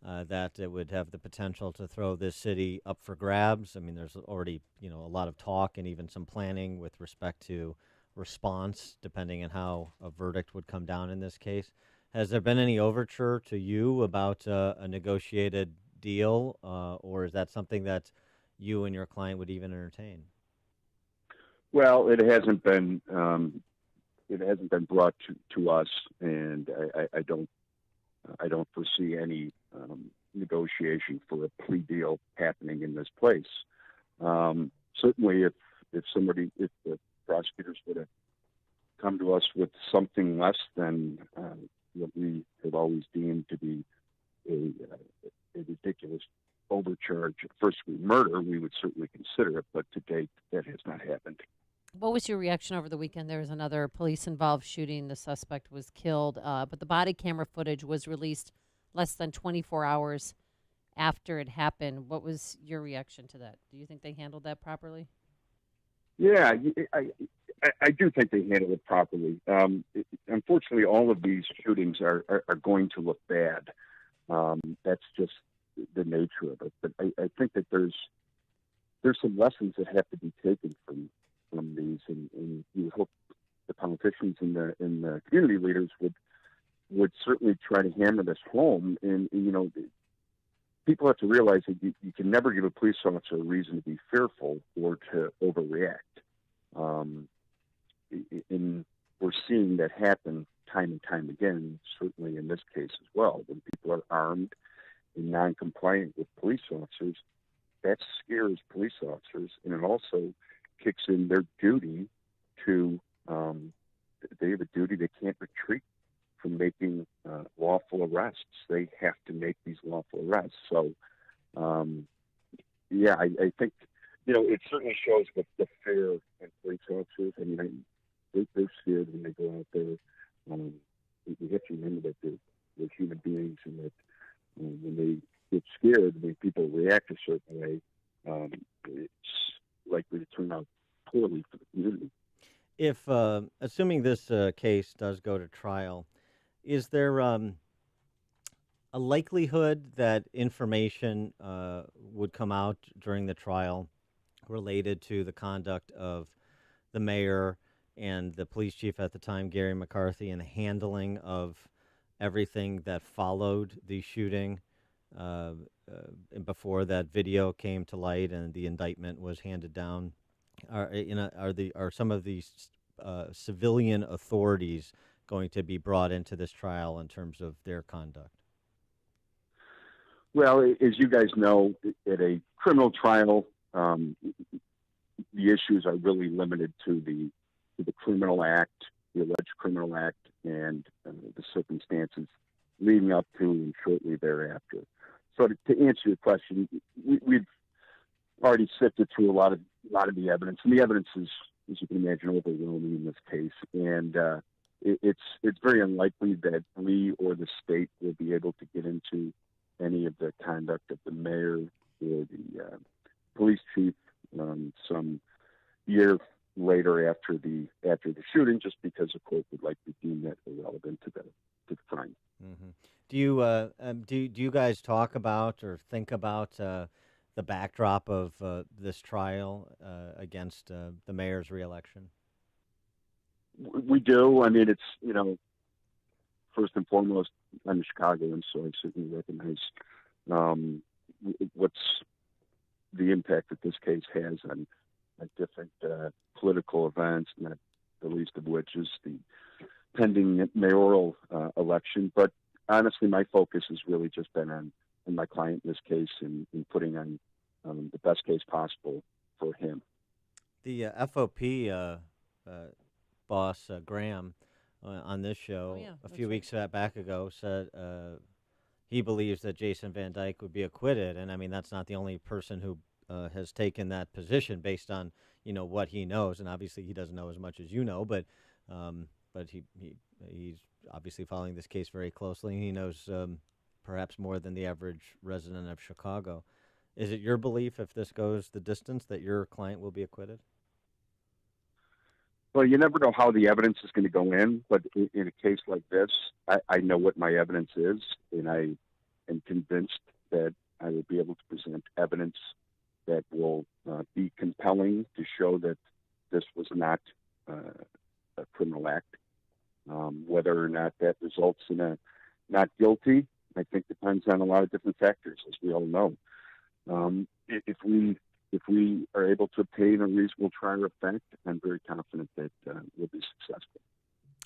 that it would have the potential to throw this city up for grabs. I mean, there's already, a lot of talk and even some planning with respect to response, depending on how a verdict would come down in this case. Has there been any overture to you about a negotiated deal, or is that something that you and your client would even entertain? Well, it hasn't been brought to us, and I don't foresee any negotiation for a plea deal happening in this place. Certainly, if the prosecutors would have come to us with something less than what we have always deemed to be a ridiculous overcharge of first-degree murder, we would certainly consider it, but to date, that has not happened. What was your reaction over the weekend? There was another police-involved shooting. The suspect was killed, but the body camera footage was released less than 24 hours after it happened. What was your reaction to that? Do you think they handled that properly? Yeah, I do think they handled it properly. Unfortunately, all of these shootings are going to look bad. That's just the nature of it. But I think that there's some lessons that have to be taken from these, and you hope the politicians and the community leaders would certainly try to hammer this home. And people have to realize that you can never give a police officer a reason to be fearful or to overreact. And we're seeing that happen time and time again, certainly in this case as well. When people are armed and non-compliant with police officers, that scares police officers, and it also kicks in their duty to, they have a duty, they can't retreat from making lawful arrests. They have to make these lawful arrests. So, yeah, I think, it certainly shows the fear in police officers. I mean, they're scared when they go out there. We have to remember that they're human beings, and that when they get scared, when people react a certain way, it's likely to turn out poorly for the community. If, assuming this case does go to trial, is there a likelihood that information would come out during the trial related to the conduct of the mayor and the police chief at the time, Gary McCarthy, and the handling of everything that followed the shooting? before that video came to light and the indictment was handed down? Are some of these civilian authorities going to be brought into this trial in terms of their conduct? Well, as you guys know, at a criminal trial, the issues are really limited to the criminal act, the alleged criminal act, and the circumstances leading up to and shortly thereafter. So to answer your question, we've already sifted through a lot of the evidence, and the evidence is, as you can imagine, overwhelming in this case. And it's very unlikely that we or the state will be able to get into any of the conduct of the mayor or the police chief some year later after the shooting, just because the court would likely deem that irrelevant to the crime. Mm-hmm. Do you guys talk about or think about the backdrop of this trial against the mayor's reelection? We do. I mean, it's, first and foremost, I'm a Chicagoan, so I certainly recognize what's the impact that this case has on different political events, not the least of which is the pending mayoral election. But honestly, my focus has really just been on my client in this case and putting on the best case possible for him. The FOP boss, Graham, on this show a few weeks back ago said he believes that Jason Van Dyke would be acquitted. And, I mean, that's not the only person who has taken that position based on, what he knows. And obviously he doesn't know as much as you know, but he's obviously following this case very closely. He knows perhaps more than the average resident of Chicago. Is it your belief, if this goes the distance, that your client will be acquitted? Well, you never know how the evidence is going to go in, but in a case like this, I know what my evidence is, and I am convinced that I will be able to present evidence that will be compelling to show that this was not a criminal act. Whether or not that results in a not guilty, I think depends on a lot of different factors, as we all know. If we are able to obtain a reasonable trial effect, I'm very confident that we'll be successful.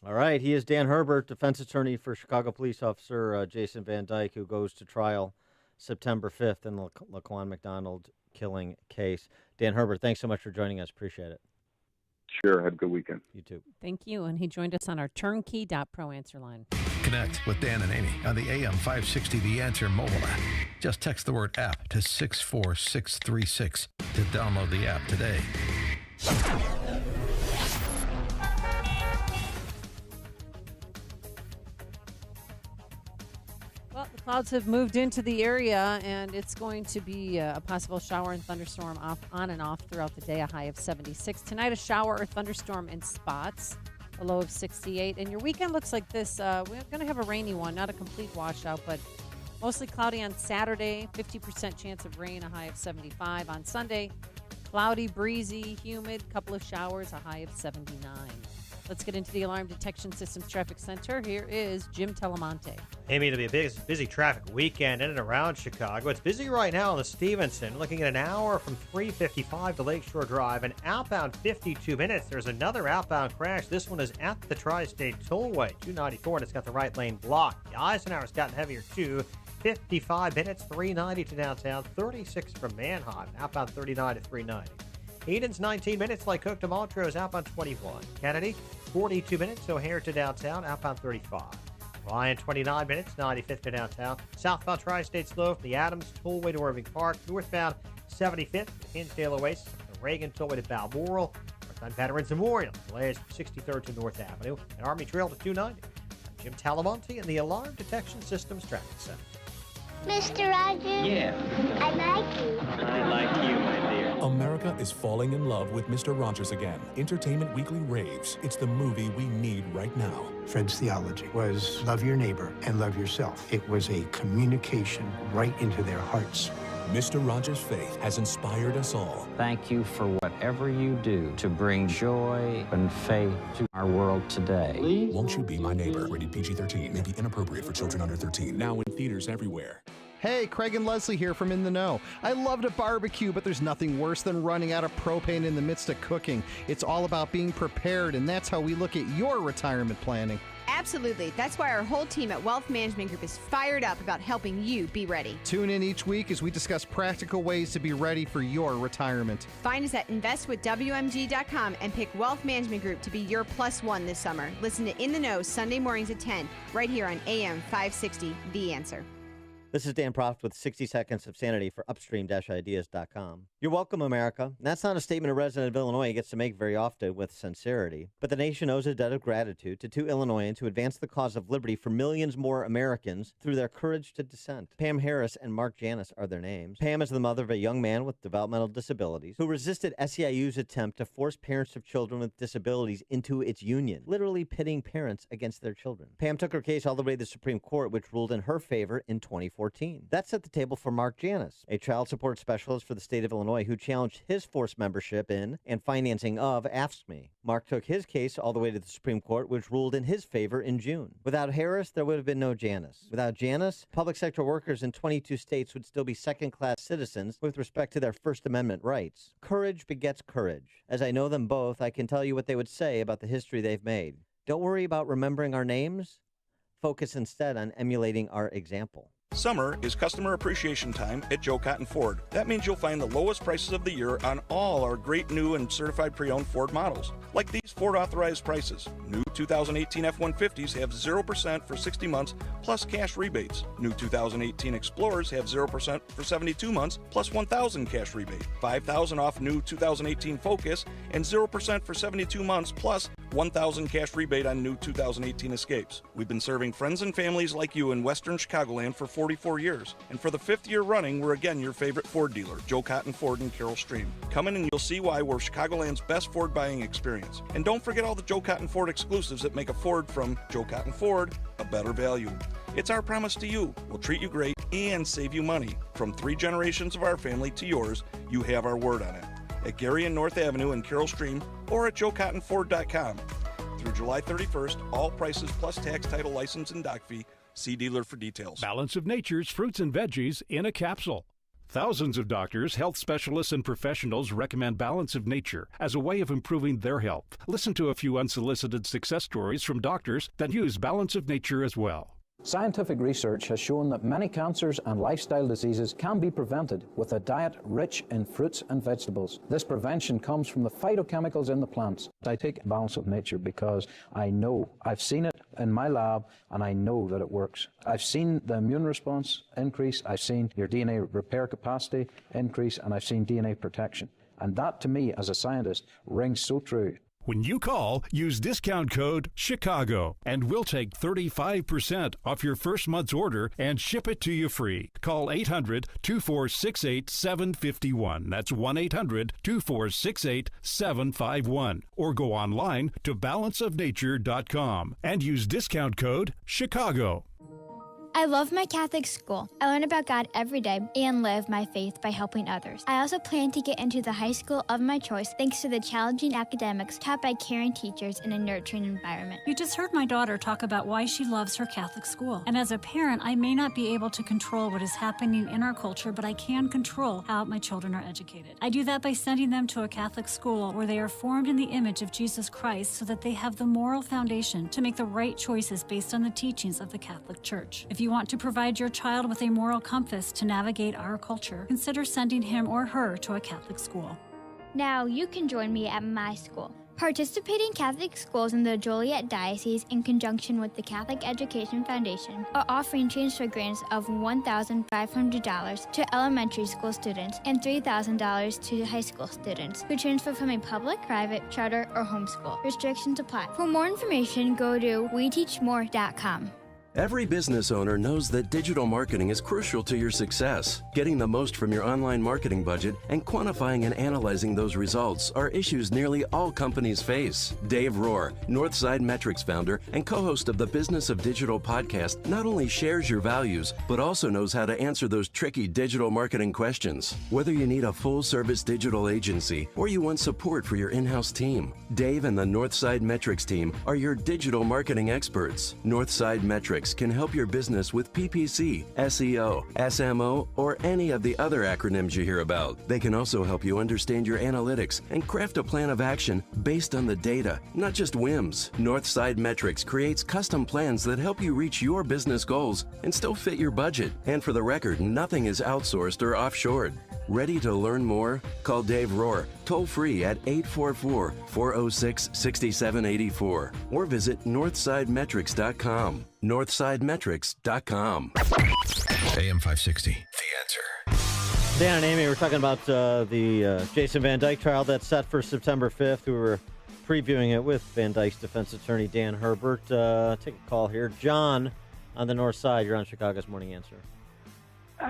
All right. He is Dan Herbert, defense attorney for Chicago police officer Jason Van Dyke, who goes to trial September 5th in the Laquan McDonald killing case. Dan Herbert, thanks so much for joining us. Appreciate it. Sure. Have a good weekend. You too. Thank you. And he joined us on our turnkey.pro answer line. Connect with Dan and Amy on the AM 560 The Answer mobile app. Just text the word app to 64636 to download the app today. Well, the clouds have moved into the area, and it's going to be a possible shower and thunderstorm on and off throughout the day, a high of 76. Tonight, a shower or thunderstorm in spots, a low of 68. And your weekend looks like this. We're going to have a rainy one, not a complete washout, but mostly cloudy on Saturday, 50% chance of rain, a high of 75. On Sunday, cloudy, breezy, humid, couple of showers, a high of 79. Let's get into the Alarm Detection Systems Traffic Center. Here is Jim Telemonte. Amy, it'll be a busy traffic weekend in and around Chicago. It's busy right now on the Stevenson. Looking at an hour from 355 to Lakeshore Drive. And outbound 52 minutes. There's another outbound crash. This one is at the Tri-State Tollway, 294, and it's got the right lane blocked. The Eisenhower's gotten heavier too. 55 minutes, 390 to downtown, 36 from Manheim. Outbound 39 to 390. Eden's 19 minutes, Lycoke to Montrose, outbound 21. Kennedy, 42 minutes, O'Hare to downtown, outbound 35. Ryan, 29 minutes, 95th to downtown. Southbound Tri-State slow from the Adams Tollway to Irving Park. Northbound 75th to Hinsdale Oasis. The Reagan Tollway to Balmoral. Northbound Veterans Memorial. Delays from 63rd to North Avenue. And Army Trail to 290. I'm Jim Talamonte in the Alarm Detection Systems Traffic Center. Mr. Rogers? Yeah. I like you. I like you, my dear. America is falling in love with Mr. Rogers again. Entertainment Weekly raves. It's the movie we need right now. Fred's theology was love your neighbor and love yourself. It was a communication right into their hearts. Mr. Rogers' faith has inspired us all. Thank you for whatever you do to bring joy and faith to our world today. Won't You Be My Neighbor? Rated PG-13. May be inappropriate for children under 13. Now in theaters everywhere. Hey, Craig and Leslie here from In the Know. I love to barbecue, but there's nothing worse than running out of propane in the midst of cooking. It's all about being prepared, and that's how we look at your retirement planning. Absolutely. That's why our whole team at Wealth Management Group is fired up about helping you be ready. Tune in each week as we discuss practical ways to be ready for your retirement. Find us at investwithwmg.com and pick Wealth Management Group to be your +1 this summer. Listen to In the Know Sunday mornings at 10, right here on AM 560, The Answer. This is Dan Proft with 60 Seconds of Sanity for Upstream-Ideas.com. You're welcome, America. That's not a statement a resident of Illinois gets to make very often with sincerity, but the nation owes a debt of gratitude to two Illinoisans who advance the cause of liberty for millions more Americans through their courage to dissent. Pam Harris and Mark Janis are their names. Pam is the mother of a young man with developmental disabilities who resisted SEIU's attempt to force parents of children with disabilities into its union, literally pitting parents against their children. Pam took her case all the way to the Supreme Court, which ruled in her favor in 2014. That set the table for Mark Janis, a child support specialist for the state of Illinois who challenged his forced membership in and financing of AFSCME. Mark took his case all the way to the Supreme Court, which ruled in his favor in June. Without Harris, there would have been no Janis. Without Janis, public sector workers in 22 states would still be second-class citizens with respect to their First Amendment rights. Courage begets courage. As I know them both, I can tell you what they would say about the history they've made. Don't worry about remembering our names. Focus instead on emulating our example. Summer is customer appreciation time at Joe Cotton Ford. That means you'll find the lowest prices of the year on all our great new and certified pre-owned Ford models. Like these Ford authorized prices. New 2018 F-150s have 0% for 60 months plus cash rebates. New 2018 Explorers have 0% for 72 months plus $1,000 cash rebate. $5,000 off new 2018 Focus and 0% for 72 months plus $1,000 cash rebate on new 2018 Escapes. We've been serving friends and families like you in Western Chicagoland for 44 years. And for the 5th year running, we're again your favorite Ford dealer, Joe Cotton Ford in Carroll Stream. Come in and you'll see why we're Chicagoland's best Ford buying experience. And don't forget all the Joe Cotton Ford exclusives that make a Ford from Joe Cotton Ford a better value. It's our promise to you. We'll treat you great and save you money. From 3 generations of our family to yours, you have our word on it. At Gary and North Avenue in Carroll Stream or at joecottonford.com. Through July 31st, all prices plus tax, title, license, and dock fee. See dealer for details. Balance of Nature's fruits and veggies in a capsule. Thousands of doctors, health specialists, and professionals recommend Balance of Nature as a way of improving their health. Listen to a few unsolicited success stories from doctors that use Balance of Nature as well. Scientific research has shown that many cancers and lifestyle diseases can be prevented with a diet rich in fruits and vegetables. This prevention comes from the phytochemicals in the plants. I take Balance of Nature because I know, I've seen it in my lab, and I know that it works. I've seen the immune response increase, I've seen your DNA repair capacity increase, and I've seen DNA protection. And that, to me, as a scientist, rings so true. When you call, use discount code CHICAGO, and we'll take 35% off your first month's order and ship it to you free. Call 800-2468-751. That's 1-800-2468-751. Or go online to balanceofnature.com and use discount code CHICAGO. I love my Catholic school. I learn about God every day and live my faith by helping others. I also plan to get into the high school of my choice thanks to the challenging academics taught by caring teachers in a nurturing environment. You just heard my daughter talk about why she loves her Catholic school. And as a parent, I may not be able to control what is happening in our culture, but I can control how my children are educated. I do that by sending them to a Catholic school where they are formed in the image of Jesus Christ so that they have the moral foundation to make the right choices based on the teachings of the Catholic Church. If you want to provide your child with a moral compass to navigate our culture, consider sending him or her to a Catholic school. Now you can join me at my school. Participating Catholic schools in the Joliet Diocese, in conjunction with the Catholic Education Foundation, are offering transfer grants of $1,500 to elementary school students and $3,000 to high school students who transfer from a public, private, charter, or homeschool. Restrictions apply. For more information, go to weteachmore.com. Every business owner knows that digital marketing is crucial to your success. Getting the most from your online marketing budget and quantifying and analyzing those results are issues nearly all companies face. Dave Rohr, Northside Metrics founder and co-host of the Business of Digital podcast, not only shares your values, but also knows how to answer those tricky digital marketing questions. Whether you need a full-service digital agency or you want support for your in-house team, Dave and the Northside Metrics team are your digital marketing experts. Northside Metrics Analytics can help your business with PPC, SEO, SMO, or any of the other acronyms you hear about. They can also help you understand your analytics and craft a plan of action based on the data, not just whims. Northside Metrics creates custom plans that help you reach your business goals and still fit your budget. And for the record, nothing is outsourced or offshored. Ready to learn more? Call Dave Rohr, toll free at 844-406-6784, or visit northsidemetrics.com. northsidemetrics.com. AM 560, The Answer. Dan and Amy, we're talking about the Jason Van Dyke trial that's set for September 5th. We were previewing it with Van Dyke's defense attorney, Dan Herbert. Take a call here. John on the north side. You're on Chicago's Morning Answer.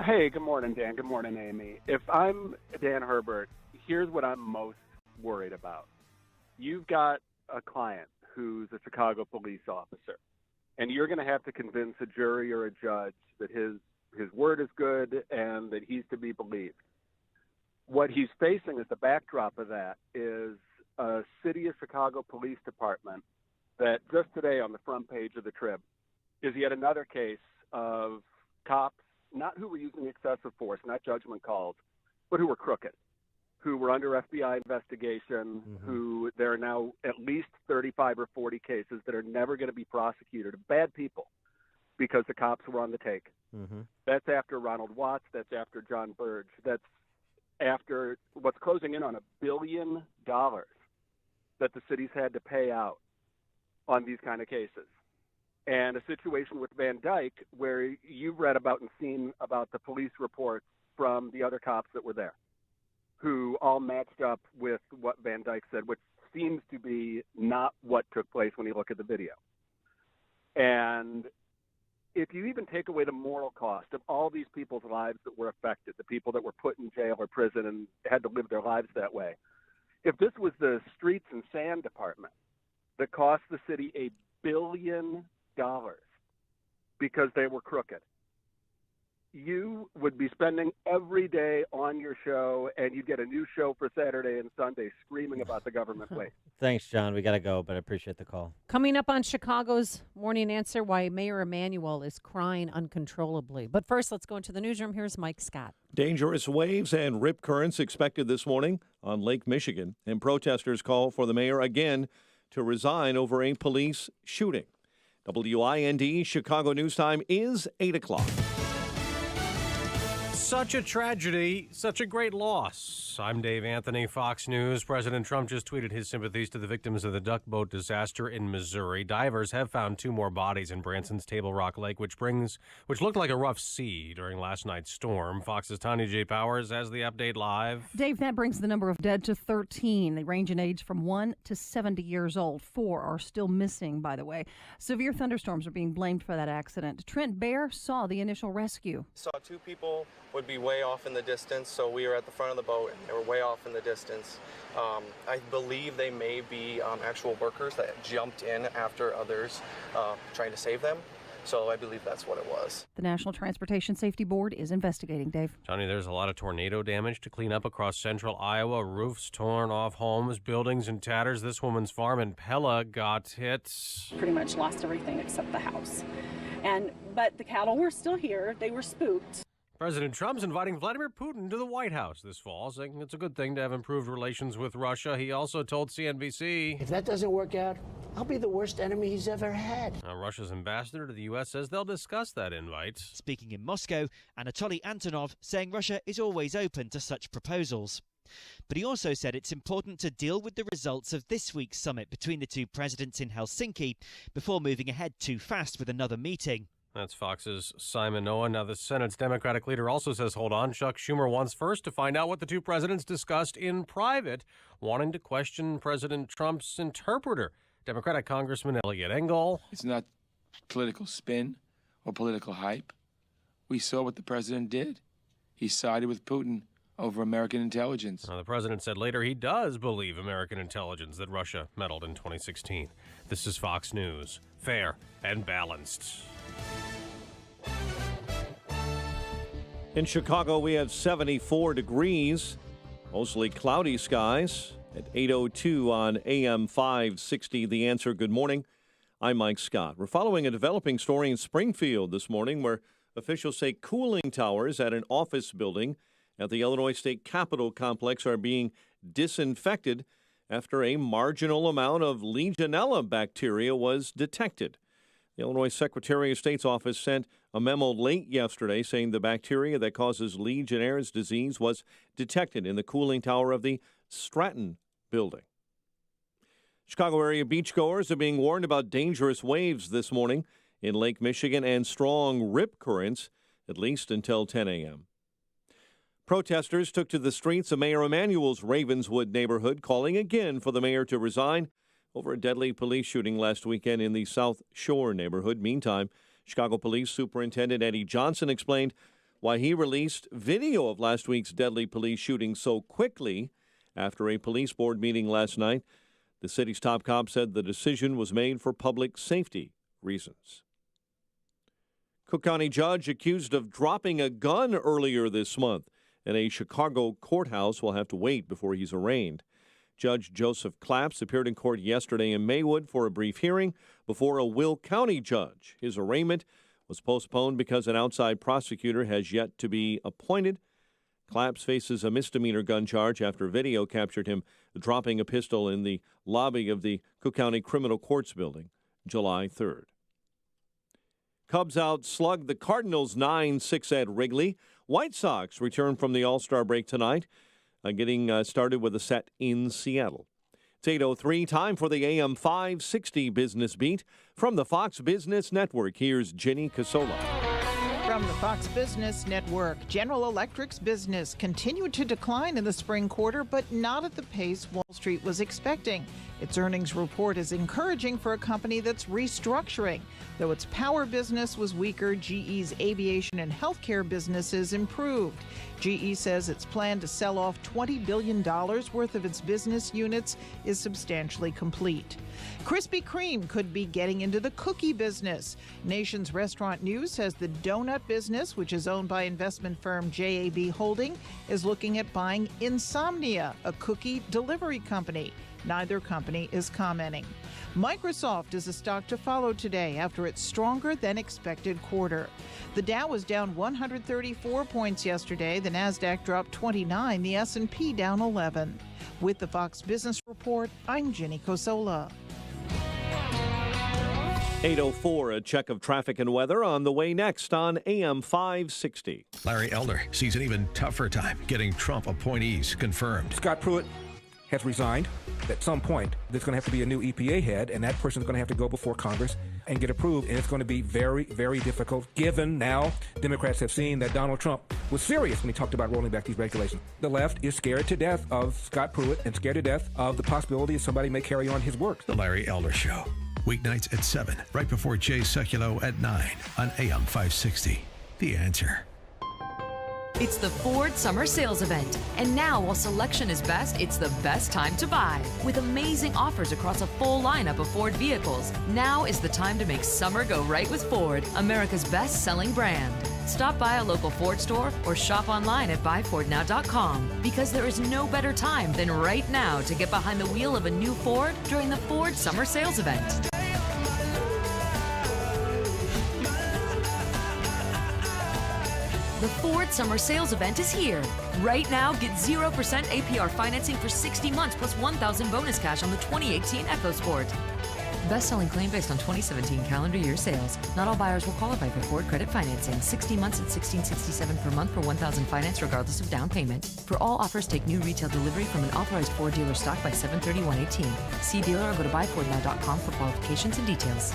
Hey, good morning, Dan. Good morning, Amy. If I'm Dan Herbert, here's what I'm most worried about. You've got a client who's a Chicago police officer, and you're going to have to convince a jury or a judge that his word is good and that he's to be believed. What he's facing as the backdrop of that is a City of Chicago Police Department that just today on the front page of the Trib is yet another case of cops, not who were using excessive force, not judgment calls, but who were crooked, who were under FBI investigation, who there are now at least 35 or 40 cases that are never going to be prosecuted of bad people because the cops were on the take. That's after Ronald Watts. That's after John Burge. That's after what's closing in on $1 billion that the city's had to pay out on these kind of cases. And a situation with Van Dyke where you've read about and seen about the police reports from the other cops that were there, who all matched up with what Van Dyke said, which seems to be not what took place when you look at the video. And if you even take away the moral cost of all these people's lives that were affected, the people that were put in jail or prison and had to live their lives that way, if this was the streets and sand department that cost the city $1 billion because they were crooked, you would be spending every day on your show, and you'd get a new show for Saturday and Sunday screaming about the government waste. Thanks, John. We got to go, but I appreciate the call. Coming up on Chicago's Morning Answer, why Mayor Emanuel is crying uncontrollably. But first, let's go into the newsroom. Here's Mike Scott. Dangerous waves and rip currents expected this morning on Lake Michigan, and protesters call for the mayor again to resign over a police shooting. WIND Chicago News Time is 8 o'clock. Such a tragedy, such a great loss. I'm Dave Anthony, Fox News. President Trump just tweeted his sympathies to the victims of the duck boat disaster in Missouri. Divers have found 2 more bodies in Branson's Table Rock Lake, which looked like a rough sea during last night's storm. Fox's Tanya J. Powers has the update live. Dave, that brings the number of dead to 13. They range in age from 1 to 70 years old. 4 are still missing, by the way. Severe thunderstorms are being blamed for that accident. Trent Bear saw the initial rescue. Saw 2 people would be way off in the distance, so we were at the front of the boat and they were way off in the distance. I believe they may be actual workers that jumped in after others trying to save them, so I believe that's what it was. The National Transportation Safety Board is investigating, Dave. Johnny, there's a lot of tornado damage to clean up across central Iowa. Roofs torn off homes, buildings in tatters. This woman's farm in Pella got hit. Pretty much lost everything except the house. But the cattle were still here. They were spooked. President Trump's inviting Vladimir Putin to the White House this fall, saying it's a good thing to have improved relations with Russia. He also told CNBC, if that doesn't work out, I'll be the worst enemy he's ever had. Russia's ambassador to the U.S. says they'll discuss that invite. Speaking in Moscow, Anatoly Antonov saying Russia is always open to such proposals. But he also said it's important to deal with the results of this week's summit between the 2 presidents in Helsinki before moving ahead too fast with another meeting. That's Fox's Simon Owen. Now, the Senate's Democratic leader also says, hold on, Chuck Schumer wants first to find out what the 2 presidents discussed in private, wanting to question President Trump's interpreter, Democratic Congressman Eliot Engel. It's not political spin or political hype. We saw what the president did. He sided with Putin over American intelligence. Now, the president said later he does believe American intelligence that Russia meddled in 2016. This is Fox News, fair and balanced. In Chicago, we have 74 degrees, mostly cloudy skies at 8:02 on AM 560. The Answer. Good morning. I'm Mike Scott. We're following a developing story in Springfield this morning where officials say cooling towers at an office building at the Illinois State Capitol complex are being disinfected after a marginal amount of Legionella bacteria was detected. The Illinois Secretary of State's office sent a memo late yesterday saying the bacteria that causes Legionnaire's disease was detected in the cooling tower of the Stratton building. Chicago area beachgoers are being warned about dangerous waves this morning in Lake Michigan and strong rip currents, at least until 10 a.m. Protesters took to the streets of Mayor Emanuel's Ravenswood neighborhood, calling again for the mayor to resign over a deadly police shooting last weekend in the South Shore neighborhood. Meantime, Chicago Police Superintendent Eddie Johnson explained why he released video of last week's deadly police shooting so quickly after a police board meeting last night. The city's top cop said the decision was made for public safety reasons. Cook County judge accused of dropping a gun earlier this month in a Chicago courthouse will have to wait before he's arraigned. Judge Joseph Claps appeared in court yesterday in Maywood for a brief hearing before a Will County judge. His arraignment was postponed because an outside prosecutor has yet to be appointed. Claps faces a misdemeanor gun charge after video captured him dropping a pistol in the lobby of the Cook County Criminal Courts building July 3rd. Cubs outslugged the Cardinals 9-6 at Wrigley. White Sox return from the All-Star break tonight, getting started with a set in Seattle. It's 8:03, time for the AM 560 Business Beat. From the Fox Business Network, here's Jenny Casola. From the Fox Business Network, General Electric's business continued to decline in the spring quarter, but not at the pace Wall Street was expecting. Its earnings report is encouraging for a company that's restructuring. Though its power business was weaker, GE's aviation and healthcare businesses improved. GE says its plan to sell off $20 billion worth of its business units is substantially complete. Krispy Kreme could be getting into the cookie business. Nation's Restaurant News says the donut business, which is owned by investment firm JAB Holding, is looking at buying Insomnia, a cookie delivery company. Neither company is commenting. Microsoft is a stock to follow today after its stronger than expected quarter. The Dow was down 134 points yesterday. The Nasdaq dropped 29. The S&P down 11. With the Fox Business Report, I'm Jenny Cosola. 8:04, a check of traffic and weather on the way next on AM 560. Larry Elder sees an even tougher time getting Trump appointees confirmed. Scott Pruitt has resigned. At some point, there's going to have to be a new EPA head, and that person's going to have to go before Congress and get approved, and it's going to be very, very difficult, given now Democrats have seen that Donald Trump was serious when he talked about rolling back these regulations. The left is scared to death of Scott Pruitt and scared to death of the possibility that somebody may carry on his work. The Larry Elder Show, weeknights at 7, right before Jay Sekulow at 9 on AM 560. The Answer. It's the Ford Summer Sales Event. And now, while selection is best, it's the best time to buy. With amazing offers across a full lineup of Ford vehicles, now is the time to make summer go right with Ford, America's best-selling brand. Stop by a local Ford store or shop online at buyfordnow.com, because there is no better time than right now to get behind the wheel of a new Ford during the Ford Summer Sales Event. The Ford Summer Sales Event is here. Right now, get 0% APR financing for 60 months plus $1,000 bonus cash on the 2018 EcoSport. Best-selling claim based on 2017 calendar year sales. Not all buyers will qualify for Ford credit financing. 60 months at $1,667 per month for $1,000 finance regardless of down payment. For all offers, take new retail delivery from an authorized Ford dealer stock by 7/31/18. See dealer or go to buyfordnow.com for qualifications and details.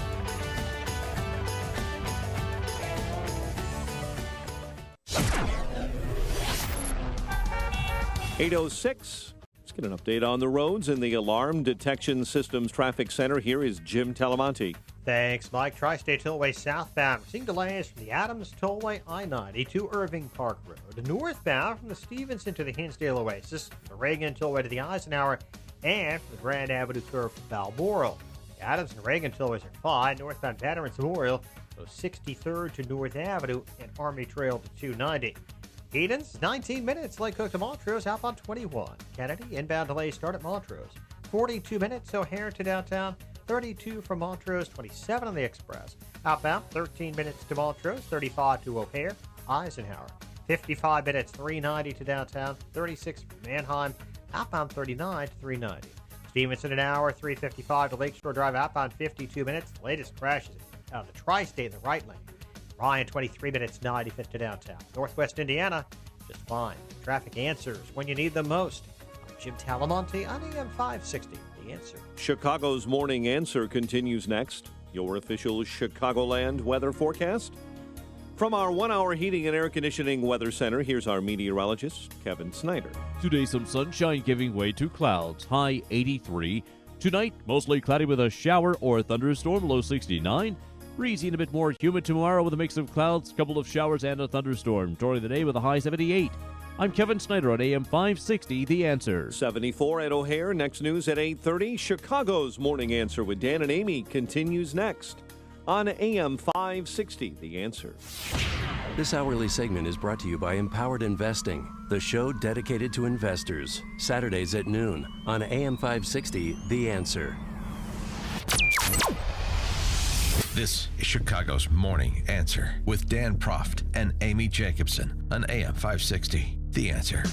8:06. Let's get an update on the roads in the Alarm Detection Systems Traffic Center. Here is Jim Talamonte. Thanks, Mike. Tri-State Tollway southbound. Seeing delays from the Adams Tollway I-90 to Irving Park Road. Northbound from the Stevenson to the Hinsdale Oasis. The Reagan Tollway to the Eisenhower. And from the Grand Avenue curve to Balmoral. The Adams and Reagan Tollways are fine. Northbound Veterans Memorial goes 63rd to North Avenue and Army Trail to 290. Edens, 19 minutes. Lake Cook to Montrose, outbound 21. Kennedy, inbound delays start at Montrose. 42 minutes, O'Hare to downtown. 32 from Montrose, 27 on the Express. Outbound, 13 minutes to Montrose, 35 to O'Hare, Eisenhower. 55 minutes, 390 to downtown, 36 from Mannheim. Outbound, 39 to 390. Stevenson an hour, 355 to Lakeshore Drive. Outbound, 52 minutes. The latest crash is out of the Tri-State in the right lane. Ryan, 23 minutes, 95 to downtown. Northwest Indiana, just fine. Traffic answers when you need them most. I'm Jim Talamonte on AM 560. The Answer. Chicago's Morning Answer continues next. Your official Chicagoland weather forecast. From our 1-hour heating and air conditioning weather center, here's our meteorologist, Kevin Snyder. Today, some sunshine giving way to clouds, high 83. Tonight, mostly cloudy with a shower or thunderstorm, low 69. Breezy and a bit more humid tomorrow with a mix of clouds, couple of showers, and a thunderstorm. During the day with a high 78. I'm Kevin Snyder on AM 560, The Answer. 74 at O'Hare. Next news at 8:30. Chicago's Morning Answer with Dan and Amy continues next on AM 560, The Answer. This hourly segment is brought to you by Empowered Investing, the show dedicated to investors. Saturdays at noon on AM 560, The Answer. This is Chicago's Morning Answer with Dan Proft and Amy Jacobson on AM 560, The Answer.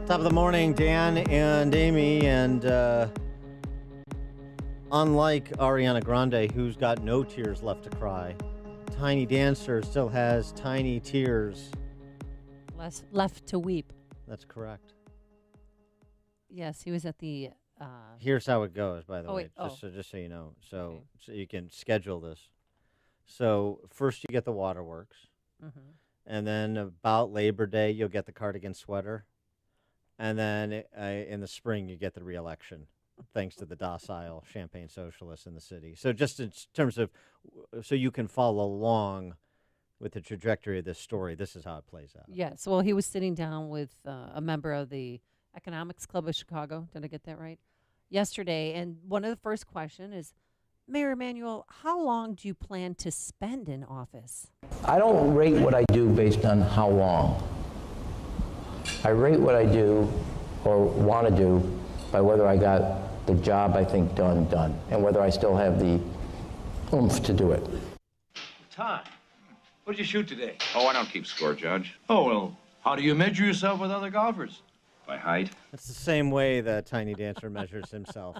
Top of the morning, Dan and Amy, and unlike Ariana Grande, who's got no tears left to cry, Tiny Dancer still has tiny tears left to weep. That's correct. Yes, he was at the. Here's how it goes, by the way, wait, just so you know, Okay. so you can schedule this. So first you get the waterworks, and then about Labor Day you'll get the cardigan sweater. And then in the spring, you get the re-election, thanks to the docile Champagne socialists in the city. So just in terms of, so you can follow along with the trajectory of this story, this is how it plays out. Yes. Well, he was sitting down with a member of the Economics Club of Chicago. Did I get that right? Yesterday. And one of the first questions is, Mayor Emanuel, how long do you plan to spend in office? I don't rate what I do based on how long. I rate what I do or want to do by whether I got the job I think done, and whether I still have the oomph to do it. Todd, what did you shoot today? Oh, I don't keep score, Judge. Oh, well, how do you measure yourself with other golfers? By height. It's the same way that Tiny Dancer measures himself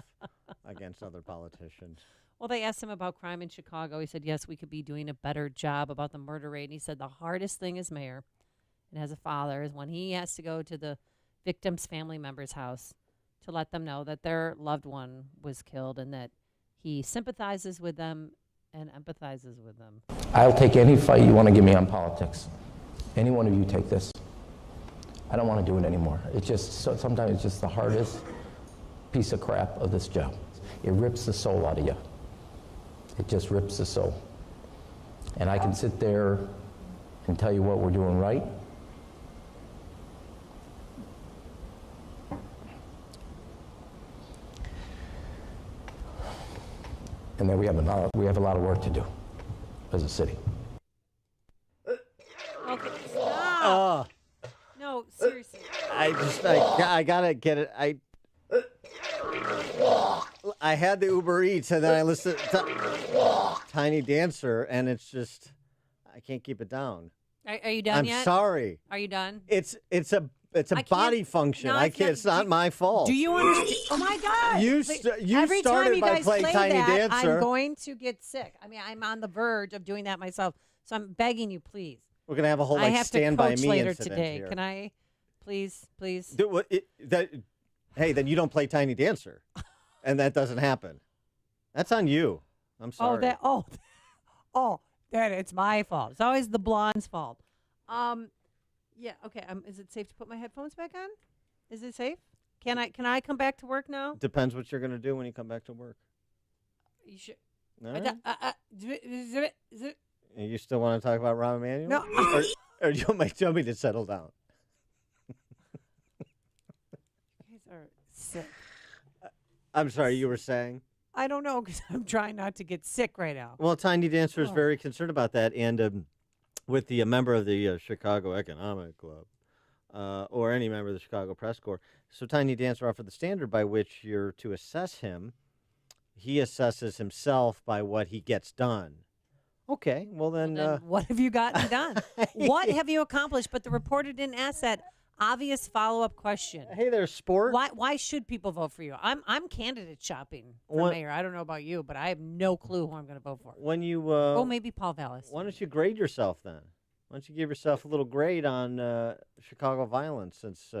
against other politicians. Well, they asked him about crime in Chicago. He said, yes, we could be doing a better job about the murder rate. And he said the hardest thing as mayor and as a father is when he has to go to the victim's family member's house to let them know that their loved one was killed and that he sympathizes with them and empathizes with them. I'll take any fight you want to give me on politics. Any one of you take this. I don't want to do it anymore. It's just, sometimes it's just the hardest piece of crap of this job. It rips the soul out of you. It just rips the soul. And I can sit there and tell you what we're doing right. And then we have a lot of work to do as a city. Okay, stop. No, seriously. I gotta get it. I had the Uber Eats and then I listened to Tiny Dancer and it's just, I can't keep it down. Are you done yet? I'm sorry. Are you done? It's a body function. No, I can't. It's not my fault. Do you understand? Oh my God! You Every time started you by guys playing play Tiny that, Dancer. I'm going to get sick. I mean, I'm on the verge of doing that myself. So I'm begging you, please. We're gonna have a whole I have Stand to By coach Me later incident today. here. Can I, please? Hey, then you don't play Tiny Dancer, and that doesn't happen. That's on you. I'm sorry. That it's my fault. It's always the blonde's fault. Yeah. Okay. Is it safe to put my headphones back on? Is it safe? Can I come back to work now? Depends what you're gonna do when you come back to work. You should. All right. Is it? You still want to talk about Rahm Emanuel? No. Or do you want me to settle down? You guys are sick. I'm sorry, you were saying? I don't know because I'm trying not to get sick right now. Well, Tiny Dancer is very concerned about that. And with the member of the Chicago Economic Club or any member of the Chicago Press Corps. So Tiny Dancer offered the standard by which you're to assess him. He assesses himself by what he gets done. Okay, well then what have you gotten done? What have you accomplished? But the reporter didn't ask that obvious follow-up question. Hey there, sport. Why should people vote for you? I'm candidate shopping for mayor. I don't know about you, but I have no clue who I'm going to vote for. When you maybe Paul Vallis. Why don't you grade yourself then? Why don't you give yourself a little grade on Chicago violence, since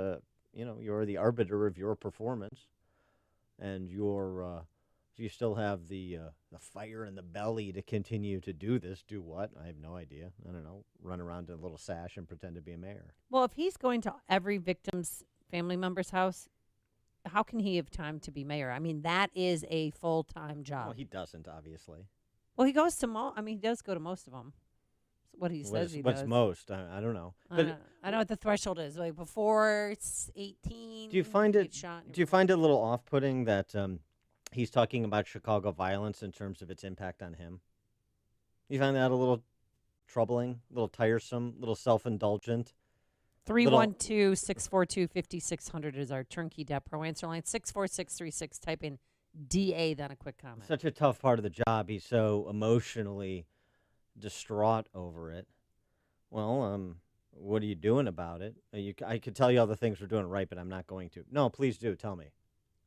you're the arbiter of your performance, and you still have the fire in the belly to continue to do this. Do what? I have no idea. I don't know. Run around in a little sash and pretend to be a mayor. Well, if he's going to every victim's family member's house, how can he have time to be mayor? I mean, that is a full-time job. Well, he doesn't, obviously. Well, he goes to he does go to most of them. That's what he says he does. What's most? I don't know. I know what the threshold is. Like before it's 18. Do you find it a little off-putting that he's talking about Chicago violence in terms of its impact on him? You find that a little troubling, a little tiresome, a little self-indulgent? 312-642-5600 is our turnkey Debt Pro answer line. 64636. Type in DA, then a quick comment. Such a tough part of the job. He's so emotionally distraught over it. Well, what are you doing about it? I could tell you all the things we're doing right, but I'm not going to. No, please do. Tell me.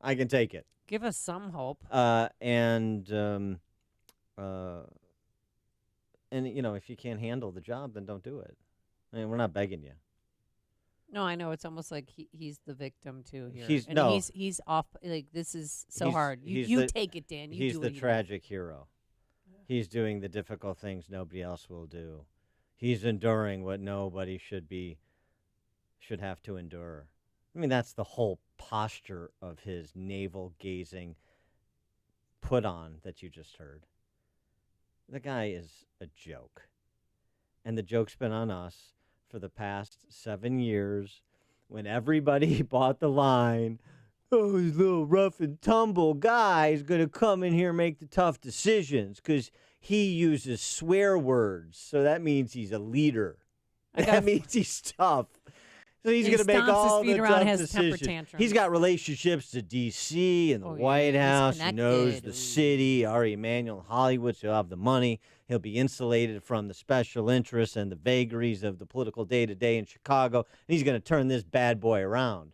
I can take it. Give us some hope. And if you can't handle the job, then don't do it. I mean, we're not begging you. No, I know. It's almost like he's the victim too here. He's off. Like, this is so hard. You take it, Dan. He's the tragic hero. He's doing the difficult things nobody else will do. He's enduring what nobody should have to endure. I mean, that's the whole posture of his navel-gazing put on that you just heard. The guy is a joke. And the joke's been on us for the past 7 years when everybody bought the line, oh, this little rough and tumble guy is going to come in here and make the tough decisions because he uses swear words. So that means he's a leader. That means he's tough. So he's going to make all the tough decisions. He's got relationships to D.C. and the White House. He knows the city. Ari Emanuel in Hollywood, so he'll have the money. He'll be insulated from the special interests and the vagaries of the political day-to-day in Chicago. And he's going to turn this bad boy around.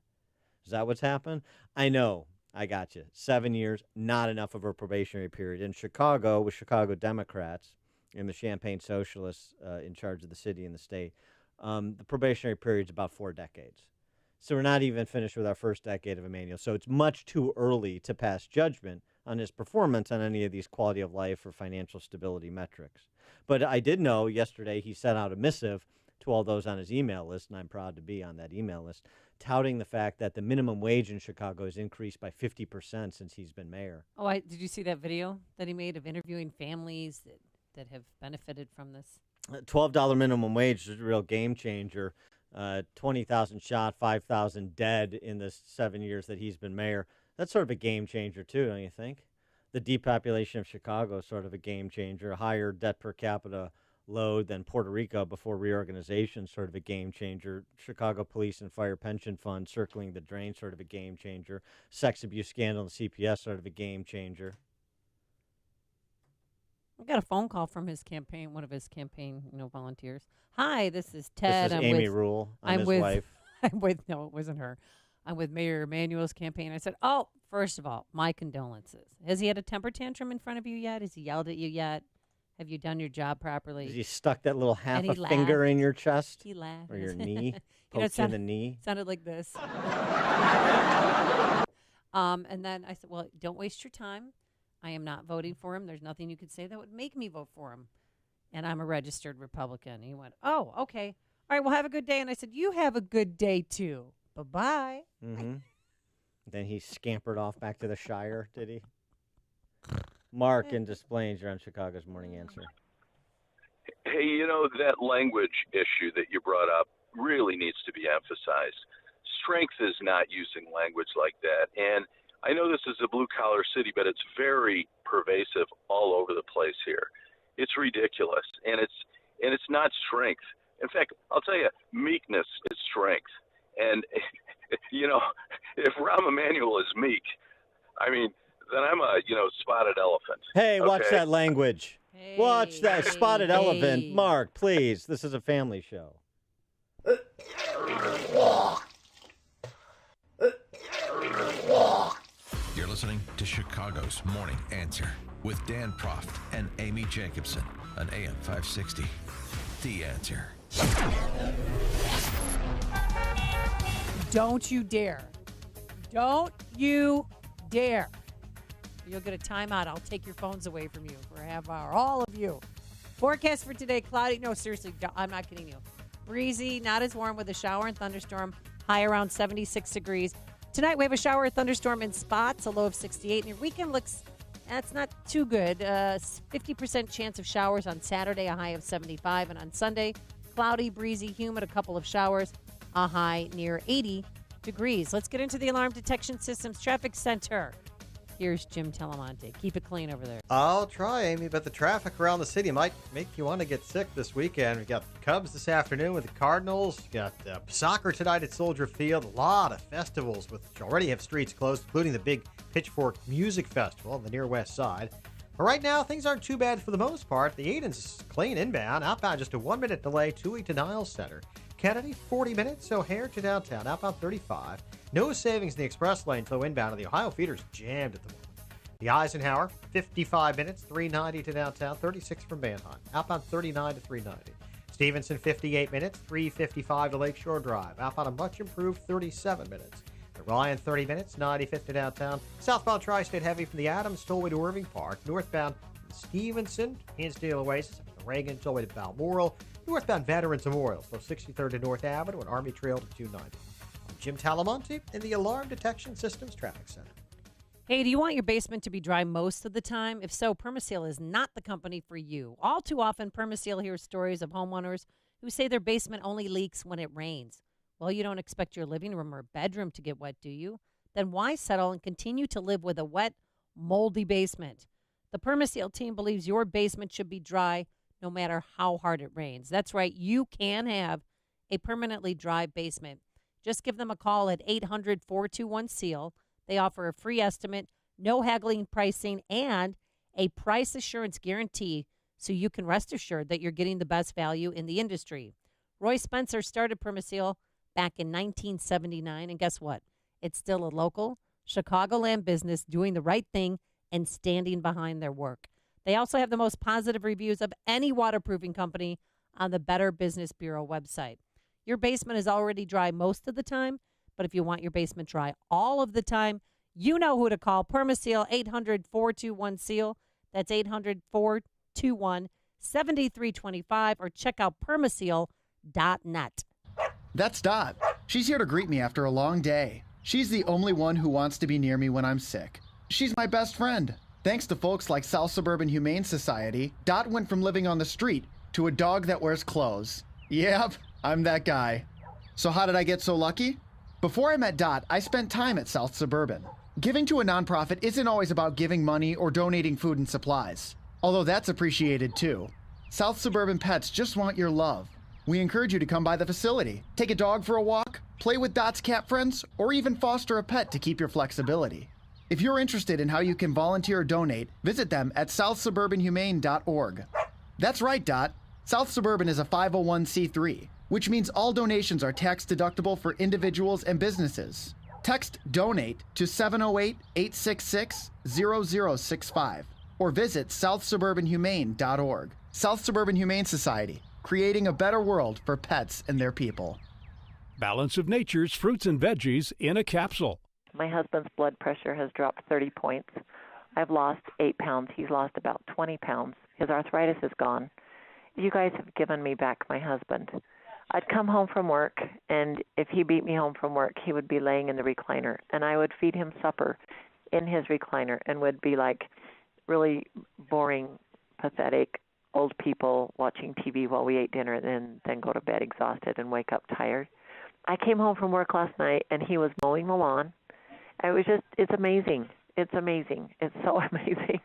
Is that what's happened? I know. I got you. 7 years, not enough of a probationary period. In Chicago, with Chicago Democrats and the Champagne Socialists in charge of the city and the state, the probationary period is about 4 decades. So we're not even finished with our first decade of Emanuel. So it's much too early to pass judgment on his performance on any of these quality of life or financial stability metrics. But I did know yesterday he sent out a missive to all those on his email list, and I'm proud to be on that email list, touting the fact that the minimum wage in Chicago has increased by 50% since he's been mayor. Oh, did you see that video that he made of interviewing families that have benefited from this? $12 minimum wage is a real game changer. 20,000 shot, 5,000 dead in the 7 years that he's been mayor. That's sort of a game changer, too, don't you think? The depopulation of Chicago is sort of a game changer. A higher debt per capita load than Puerto Rico before reorganization, sort of a game changer. Chicago Police and Fire Pension Fund circling the drain, sort of a game changer. Sex abuse scandal in CPS, sort of a game changer. I got a phone call from his campaign, one of his campaign, volunteers. Hi, this is Ted. This is Amy Rule. I'm his wife. No, it wasn't her. I'm with Mayor Emanuel's campaign. I said, oh, first of all, my condolences. Has he had a temper tantrum in front of you yet? Has he yelled at you yet? Have you done your job properly? Has he stuck that little half a finger in your chest? He laughed. Or your knee? Poked you in the knee? Sounded like this. And then I said, well, don't waste your time. I am not voting for him. There's nothing you could say that would make me vote for him. And I'm a registered Republican. And he went, oh, okay. All right, well, have a good day. And I said, you have a good day, too. Bye-bye. Mm-hmm. Then he scampered off back to the Shire, did he? Mark in Des Plaines, you're on Chicago's Morning Answer. Hey, that language issue that you brought up really needs to be emphasized. Strength is not using language like that. And I know this is a blue-collar city, but it's very pervasive all over the place here. It's ridiculous. And and it's not strength. In fact, I'll tell you, meekness is strength. And, you know, if Rahm Emanuel is meek, I mean, then I'm a, spotted elephant. Hey, watch okay? that language. Watch that spotted elephant. Mark, please. This is a family show. You're listening to Chicago's Morning Answer with Dan Proft and Amy Jacobson on AM 560. The Answer. Don't you dare. Don't you dare. You'll get a timeout. I'll take your phones away from you for a half hour. All of you. Forecast for today, cloudy. No, seriously, I'm not kidding you. Breezy, not as warm with a shower and thunderstorm. High around 76 degrees. Tonight we have a shower or thunderstorm in spots, a low of 68. And your weekend looks, that's not too good. 50% chance of showers on Saturday, a high of 75. And on Sunday, cloudy, breezy, humid, a couple of showers, a high near 80 degrees. Let's get into the Alarm Detection Systems Traffic Center. Here's Jim Telemonte. Keep it clean over there. I'll try, Amy, but the traffic around the city might make you want to get sick this weekend. We got Cubs this afternoon with the Cardinals. We got soccer tonight at Soldier Field. A lot of festivals which already have streets closed, including the big Pitchfork Music Festival on the near west side. But right now, things aren't too bad for the most part. The Aiden's clean inbound. Outbound, just a 1-minute delay, 2-8 to Niles Center. Kennedy, 40 minutes. O'Hare to downtown. Outbound, 35. No savings in the express lane, though inbound. And the Ohio feeder's jammed at the moment. The Eisenhower, 55 minutes, 390 to downtown, 36 from Manheim. Outbound, 39 to 390. Stevenson, 58 minutes, 355 to Lakeshore Drive. Outbound, a much improved 37 minutes. The Ryan, 30 minutes, 95 to downtown. Southbound Tri-State heavy from the Adams Tollway to Irving Park. Northbound Stevenson, Hinsdale Oasis, the Reagan Tollway to Balmoral. Northbound Veterans Memorial, so 63rd to North Avenue and Army Trail to 290. I'm Jim Talamonte in the Alarm Detection Systems Traffic Center. Hey, do you want your basement to be dry most of the time? If so, Permaseal is not the company for you. All too often, Permaseal hears stories of homeowners who say their basement only leaks when it rains. Well, you don't expect your living room or bedroom to get wet, do you? Then why settle and continue to live with a wet, moldy basement? The Permaseal team believes your basement should be dry no matter how hard it rains. That's right, you can have a permanently dry basement. Just give them a call at 800-421-SEAL. They offer a free estimate, no haggling pricing, and a price assurance guarantee so you can rest assured that you're getting the best value in the industry. Roy Spencer started Permaseal back in 1979, and guess what? It's still a local Chicagoland business doing the right thing and standing behind their work. They also have the most positive reviews of any waterproofing company on the Better Business Bureau website. Your basement is already dry most of the time, but if you want your basement dry all of the time, you know who to call. Permaseal, 800-421-SEAL. That's 800-421-7325. Or check out permaseal.net. That's Dot. She's here to greet me after a long day. She's the only one who wants to be near me when I'm sick. She's my best friend. Thanks to folks like South Suburban Humane Society, Dot went from living on the street to a dog that wears clothes. Yep, I'm that guy. So how did I get so lucky? Before I met Dot, I spent time at South Suburban. Giving to a nonprofit isn't always about giving money or donating food and supplies, although that's appreciated too. South Suburban Pets just want your love. We encourage you to come by the facility, take a dog for a walk, play with Dot's cat friends, or even foster a pet to keep your flexibility. If you're interested in how you can volunteer or donate, visit them at southsuburbanhumane.org. That's right, Dot. South Suburban is a 501c3, which means all donations are tax deductible for individuals and businesses. Text DONATE to 708-866-0065 or visit southsuburbanhumane.org. South Suburban Humane Society, creating a better world for pets and their people. Balance of Nature's fruits and veggies in a capsule. My husband's blood pressure has dropped 30 points. I've lost 8 pounds. He's lost about 20 pounds. His arthritis is gone. You guys have given me back my husband. I'd come home from work, and if he beat me home from work, he would be laying in the recliner, and I would feed him supper in his recliner and would be like really boring, pathetic old people watching TV while we ate dinner and then go to bed exhausted and wake up tired. I came home from work last night, and he was mowing the lawn. It's amazing. It's amazing. It's so amazing.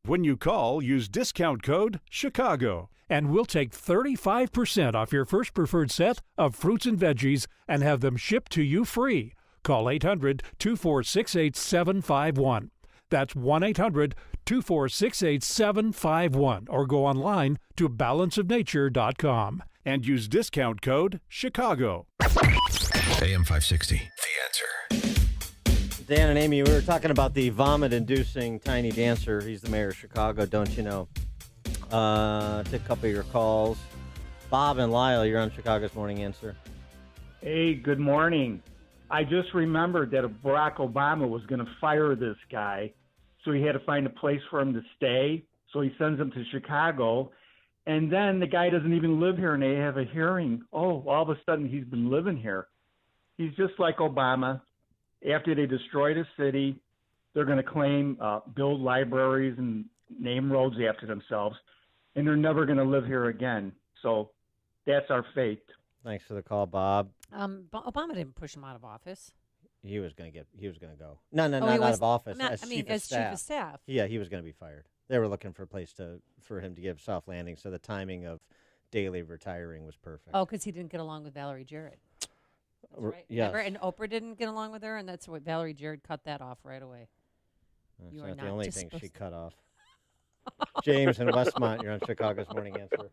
When you call, use discount code CHICAGO and we'll take 35% off your first preferred set of fruits and veggies and have them shipped to you free. Call 800-246-8751. That's 1-800-246-8751 or go online to balanceofnature.com and use discount code CHICAGO. AM 560, The Answer. Dan and Amy, we were talking about the vomit-inducing tiny dancer. He's the mayor of Chicago, don't you know? Take a couple of your calls. Bob and Lyle, you're on Chicago's Morning Answer. Hey, good morning. I just remembered that Barack Obama was going to fire this guy, so he had to find a place for him to stay. So he sends him to Chicago, and then the guy doesn't even live here, and they have a hearing. Oh, all of a sudden he's been living here. He's just like Obama. After they destroy the city, they're going to claim, build libraries and name roads after themselves, and they're never going to live here again. So that's our fate. Thanks for the call, Bob. Obama didn't push him out of office. He was going to go. No, not he out was, of office. Not, as I mean, chief as chief of staff. Yeah, he was going to be fired. They were looking for a place for him to give soft landing, so the timing of Daley retiring was perfect. Oh, because he didn't get along with Valerie Jarrett. That's right. Yes. Remember? And Oprah didn't get along with her, and that's what Valerie Jarrett cut that off right away. That's You not are the not only just thing she supposed cut off. James in Westmont, you're on Chicago's Morning Answer.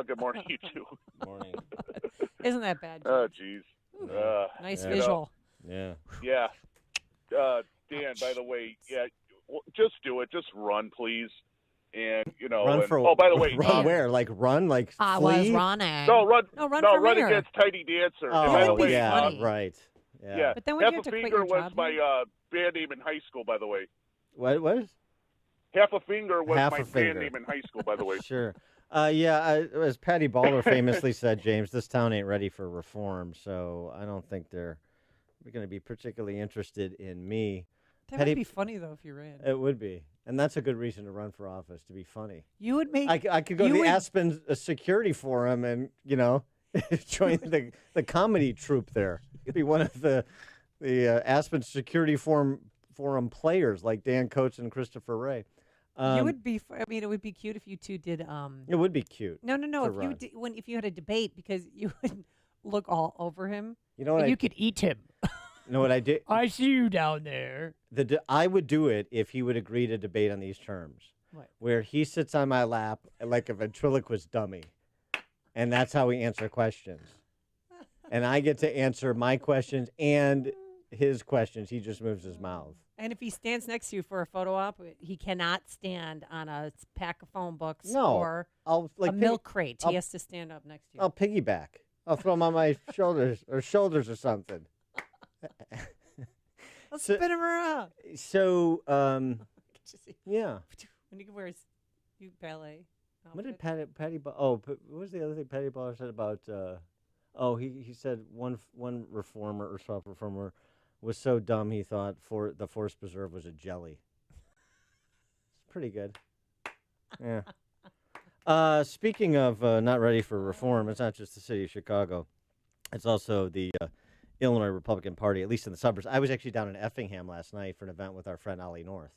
Good morning, you two. Morning. Isn't that bad? Oh, jeez. Nice visual. Yeah. Yeah. Dan, by the way, just do it. Just run, please. And, Run for, by the way. run where? Like run? Like I flee? was running. No, run for run mayor. against Tiny Dancer. Oh, And by the way, yeah, right. Yeah. But then would you Half have a to quit Finger your was job my band name in high school, by the way. What? Half a Finger was Half my a Finger. band name in high school, by the way. Sure. As Patty Baller famously said, James, this town ain't ready for reform, so I don't think they're going to be particularly interested in me. That would be funny, though, if you ran. It would be. And that's a good reason to run for office, to be funny. You would make... I could go to the Aspen Security Forum and, join the comedy troupe there. Could be one of the Aspen Security Forum players like Dan Coates and Christopher Ray. You would be. I mean, it would be cute if you two did. It would be cute. No. If you had a debate, because you would look all over him. You know what? You could eat him. You know what I did? I see you down there. I would do it if he would agree to debate on these terms. What? Where he sits on my lap like a ventriloquist dummy, and that's how we answer questions. And I get to answer my questions and his questions. He just moves his mouth. And if he stands next to you for a photo op, he cannot stand on a pack of phone books No, or I'll a milk crate. He has to stand up next to you. I'll piggyback. I'll throw him on my shoulders or something. I'll spin him around. So, yeah. When you can wear his ballet. What did Patty? What was the other thing Patty Baller said about? He said one reformer or soft reformer was so dumb he thought the Force Preserve was a jelly. It's pretty good. Yeah. Speaking of not ready for reform, it's not just the city of Chicago. It's also the Illinois Republican Party, at least in the suburbs. I was actually down in Effingham last night for an event with our friend Ollie North.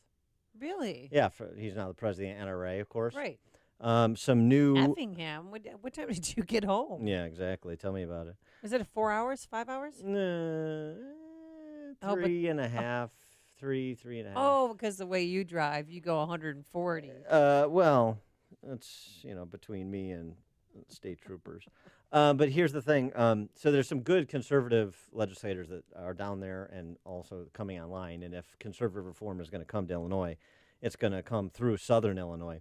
Really? Yeah, he's now the president of NRA, of course. Right. Some new... Effingham? What time did you get home? Yeah, exactly. Tell me about it. Was it 4 hours, 5 hours? Three and a half. Oh, because the way you drive, you go 140. Well, that's, between me and state troopers. But here's the thing. So there's some good conservative legislators that are down there and also coming online. And if conservative reform is going to come to Illinois, it's going to come through Southern Illinois.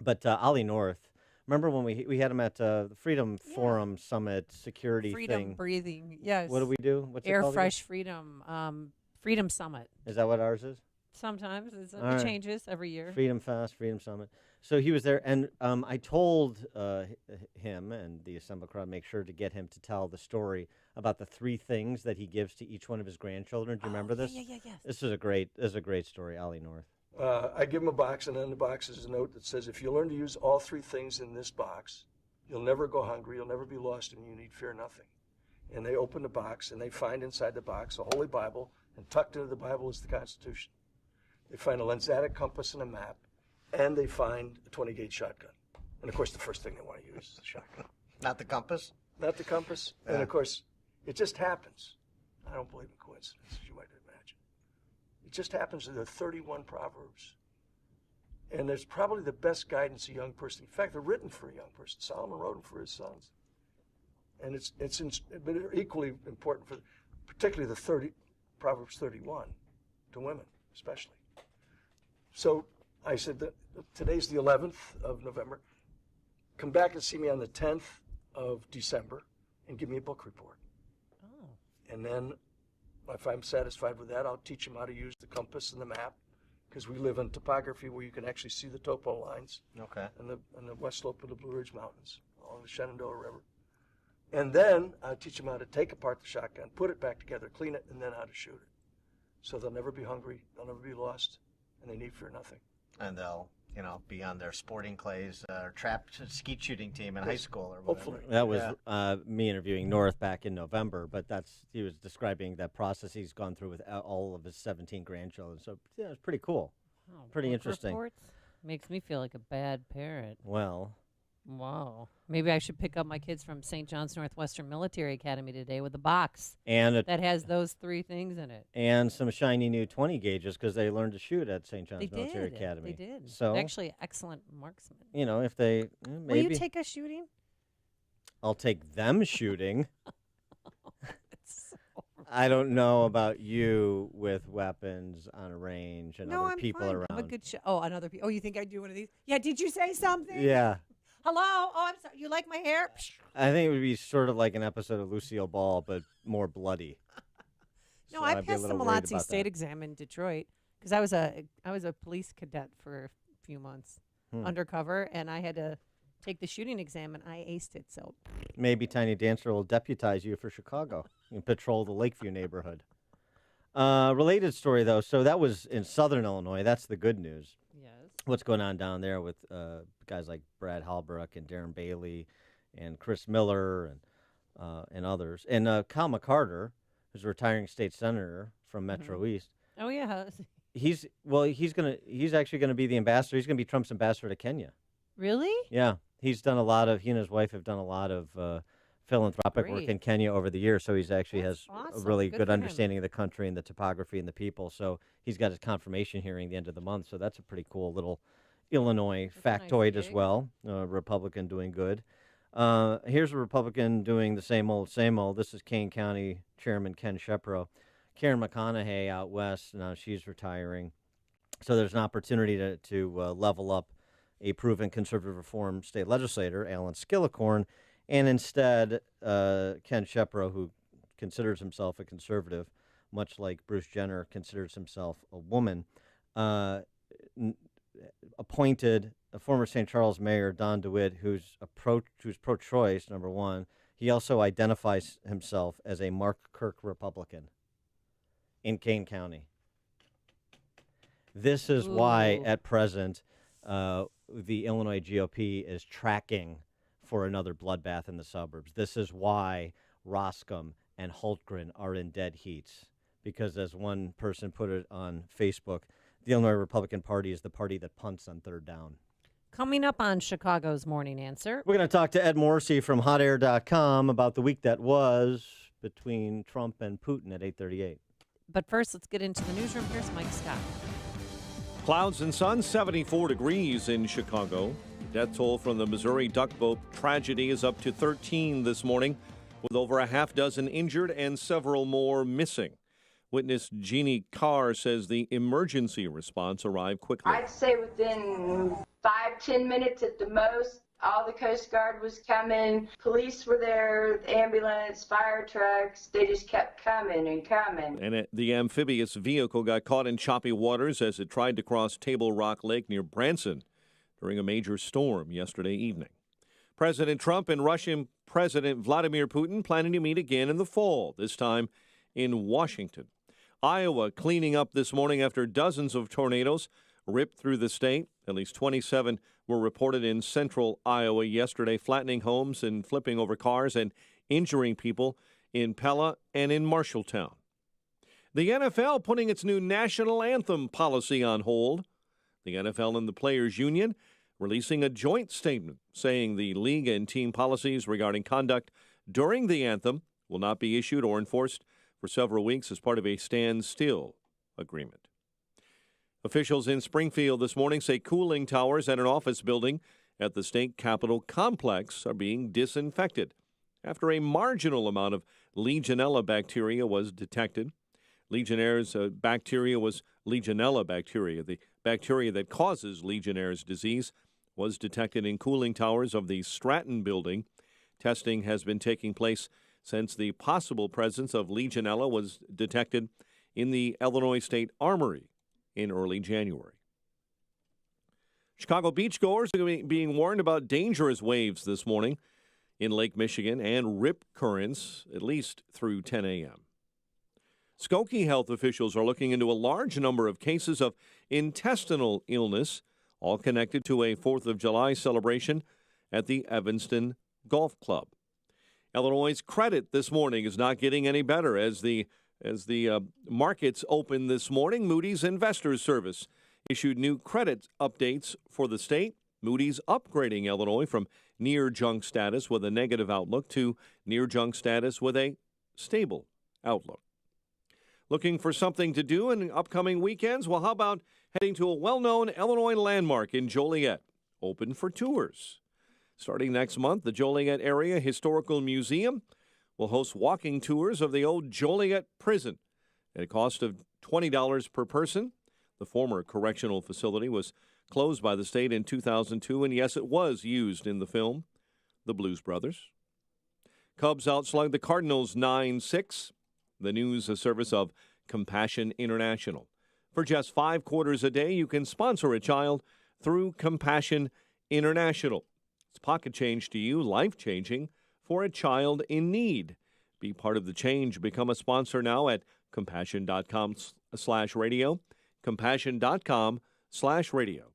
But Ollie North, remember when we had him at the Freedom Forum Summit security Freedom thing? breathing, yes. What do we do? What's it Air called Fresh Freedom, Freedom Summit. Is that what ours is? Sometimes. It right. changes every year. Freedom Fest, Freedom Summit. So he was there, and I told him and the assembled crowd, make sure to get him to tell the story about the 3 things that he gives to each one of his grandchildren. Do you remember this? Yeah. This is a great story, Ollie North. I give him a box, and on the box is a note that says, if you learn to use all 3 things in this box, you'll never go hungry, you'll never be lost, and you need fear nothing. And they open the box, and they find inside the box a Holy Bible, and tucked into the Bible is the Constitution. They find a lensatic compass and a map, and they find a 20-gauge shotgun. And, of course, the first thing they want to use is the shotgun. Not the compass? Not the compass. Yeah. And, of course, it just happens. I don't believe in coincidences, you might imagine. It just happens that there are 31 proverbs. And there's probably the best guidance a young person. In fact, they're written for a young person. Solomon wrote them for his sons. And but they're equally important for, particularly the Proverbs 31, to women especially. So I said that today's the 11th of November. Come back and see me on the 10th of December and give me a book report. Oh. And then if I'm satisfied with that, I'll teach them how to use the compass and the map, because we live in topography where you can actually see the topo lines. Okay. And the west slope of the Blue Ridge Mountains along the Shenandoah River. And then I'll teach them how to take apart the shotgun, put it back together, clean it, and then how to shoot it. So they'll never be hungry, they'll never be lost, and they need fear nothing. And they'll, be on their sporting clays or trap skeet shooting team in high school or whatever. Hopefully. That was me interviewing North back in November, but he was describing that process he's gone through with all of his 17 grandchildren. So yeah, it's pretty cool. Oh, pretty book interesting. reports? Makes me feel like a bad parent. Well. Wow. Maybe I should pick up my kids from St. John's Northwestern Military Academy today with a box and that has those 3 things in it. And some shiny new 20 gauges because they learned to shoot at St. John's They Military did. Academy. They did. So Actually, excellent marksmen. if they maybe Will you take us shooting? I'll take them shooting. I don't know about you with weapons on a range and No, other I'm people fine. around. I'm a good another people. Oh, you think I'd do one of these? Yeah, did you say something? Yeah. Hello? Oh, I'm sorry. You like my hair? I think it would be sort of like an episode of Lucille Ball, but more bloody. No, So I I'd be a passed the little worried Malazzi about State that. exam in Detroit because I was a police cadet for a few months undercover, and I had to take the shooting exam, and I aced it. So Maybe Tiny Dancer will deputize you for Chicago and patrol the Lakeview neighborhood. Related story, though. So that was in southern Illinois. That's the good news. Yes. What's going on down there with guys like Brad Halbrook and Darren Bailey and Chris Miller and others. And Kyle McCarter, who's a retiring state senator from Metro East. Oh, yeah. He's actually gonna be the ambassador. He's gonna be Trump's ambassador to Kenya. Really? Yeah, he and his wife have done a lot of philanthropic work Great. in Kenya over the years. So he's actually has a awesome. really Good good for him. understanding of the country and the topography and the people. So he's got his confirmation hearing the end of the month. So that's a pretty cool little Illinois factoid as well. Republican doing good. Here's a Republican doing the same old, same old. This is Kane County Chairman Ken Shepro. Karen McConaughey out west, now she's retiring. So there's an opportunity to level up a proven conservative reform state legislator, Alan Skillicorn, and instead Ken Shepro, who considers himself a conservative, much like Bruce Jenner considers himself a woman, appointed a former St. Charles mayor, Don DeWitt, who's pro-choice, number one. He also identifies himself as a Mark Kirk Republican in Kane County. This is why, at present, the Illinois GOP is tracking for another bloodbath in the suburbs. This is why Roscom and Hultgren are in dead heats. Because as one person put it on Facebook, the Illinois Republican Party is the party that punts on third down. Coming up on Chicago's Morning Answer. We're going to talk to Ed Morrissey from HotAir.com about the week that was between Trump and Putin at 8:38. But first, let's get into the newsroom. Here's Mike Scott. Clouds and sun, 74 degrees in Chicago. Death toll from the Missouri duck boat tragedy is up to 13 this morning, with over a half dozen injured and several more missing. Witness Jeannie Carr says the emergency response arrived quickly. I'd say within 5-10 minutes at the most. All the Coast Guard was coming, police were there, ambulance, fire trucks. They just kept coming and coming. And the amphibious vehicle got caught in choppy waters as it tried to cross Table Rock Lake near Branson during a major storm yesterday evening. President Trump and Russian President Vladimir Putin planning to meet again in the fall, this time in Washington. Iowa cleaning up this morning after dozens of tornadoes ripped through the state. At least 27 were reported in central Iowa yesterday, flattening homes and flipping over cars and injuring people in Pella and in Marshalltown. The NFL putting its new national anthem policy on hold. The NFL and the Players Union releasing a joint statement saying the league and team policies regarding conduct during the anthem will not be issued or enforced for several weeks as part of a standstill agreement. Officials in Springfield this morning say cooling towers at an office building at the state capitol complex are being disinfected after a marginal amount of Legionella bacteria was detected. Legionnaire's bacteria was Legionella bacteria. The bacteria that causes Legionnaire's disease was detected in cooling towers of the Stratton building. Testing has been taking place since the possible presence of Legionella was detected in the Illinois State Armory in early January. Chicago beachgoers are being warned about dangerous waves this morning in Lake Michigan and rip currents, at least through 10 a.m. Skokie health officials are looking into a large number of cases of intestinal illness, all connected to a 4th of July celebration at the Evanston Golf Club. Illinois' credit this morning is not getting any better. As the markets open this morning, Moody's Investors Service issued new credit updates for the state. Moody's upgrading Illinois from near junk status with a negative outlook to near junk status with a stable outlook. Looking for something to do in upcoming weekends? Well, how about heading to a well-known Illinois landmark in Joliet, open for tours? Starting next month, the Joliet Area Historical Museum will host walking tours of the old Joliet Prison at a cost of $20 per person. The former correctional facility was closed by the state in 2002, and yes, it was used in the film The Blues Brothers. Cubs outslugged the Cardinals 9-6. The news service of Compassion International. For just 5 quarters a day, you can sponsor a child through Compassion International. It's pocket change to you, life-changing for a child in need. Be part of the change. Become a sponsor now at compassion.com/radio. Compassion.com/radio.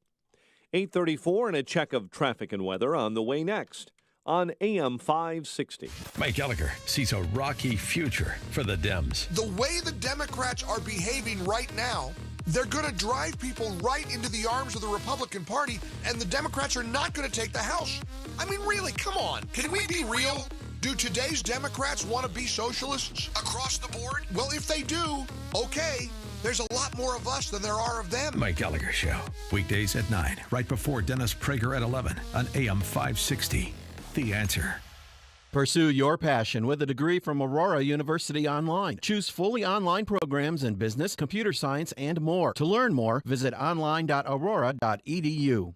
8:34 and a check of traffic and weather on the way next on AM 560. Mike Gallagher sees a rocky future for the Dems. The way the Democrats are behaving right now, they're going to drive people right into the arms of the Republican Party, and the Democrats are not going to take the House. I mean, really, come on. Can we be real? Do today's Democrats want to be socialists across the board? Well, if they do, okay. There's a lot more of us than there are of them. Mike Gallagher Show. Weekdays at 9, right before Dennis Prager at 11 on AM 560. The Answer. Pursue your passion with a degree from Aurora University Online. Choose fully online programs in business, computer science, and more. To learn more, visit online.aurora.edu.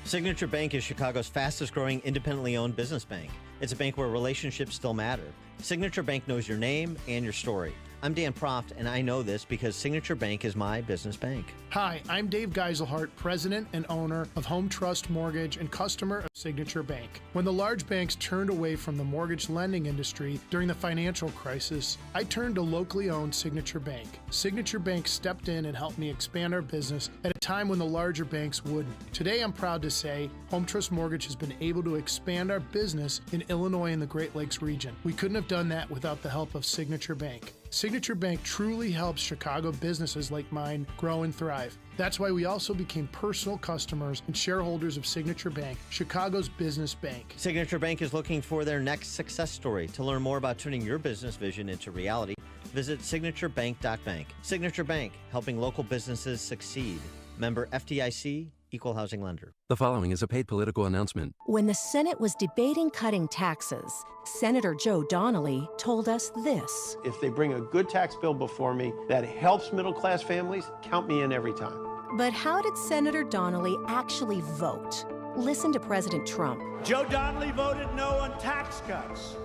Signature Bank is Chicago's fastest growing independently owned business bank. It's a bank where relationships still matter. Signature Bank knows your name and your story. I'm Dan Proft, and I know this because Signature Bank is my business bank. Hi, I'm Dave Geiselhart, president and owner of Home Trust Mortgage and customer of Signature Bank. When the large banks turned away from the mortgage lending industry during the financial crisis, I turned to locally owned Signature Bank. Signature Bank stepped in and helped me expand our business at a time when the larger banks wouldn't. Today, I'm proud to say Home Trust Mortgage has been able to expand our business in Illinois and the Great Lakes region. We couldn't have done that without the help of Signature Bank. Signature Bank truly helps Chicago businesses like mine grow and thrive. That's why we also became personal customers and shareholders of Signature Bank, Chicago's business bank. Signature Bank is looking for their next success story. To learn more about turning your business vision into reality, visit signaturebank.bank. Signature Bank, helping local businesses succeed. Member FDIC, Equal Housing Lender. The following is a paid political announcement. When the Senate was debating cutting taxes, Senator Joe Donnelly told us this. If they bring a good tax bill before me that helps middle-class families, count me in every time. But how did Senator Donnelly actually vote? Listen to President Trump. Joe Donnelly voted no on tax cuts.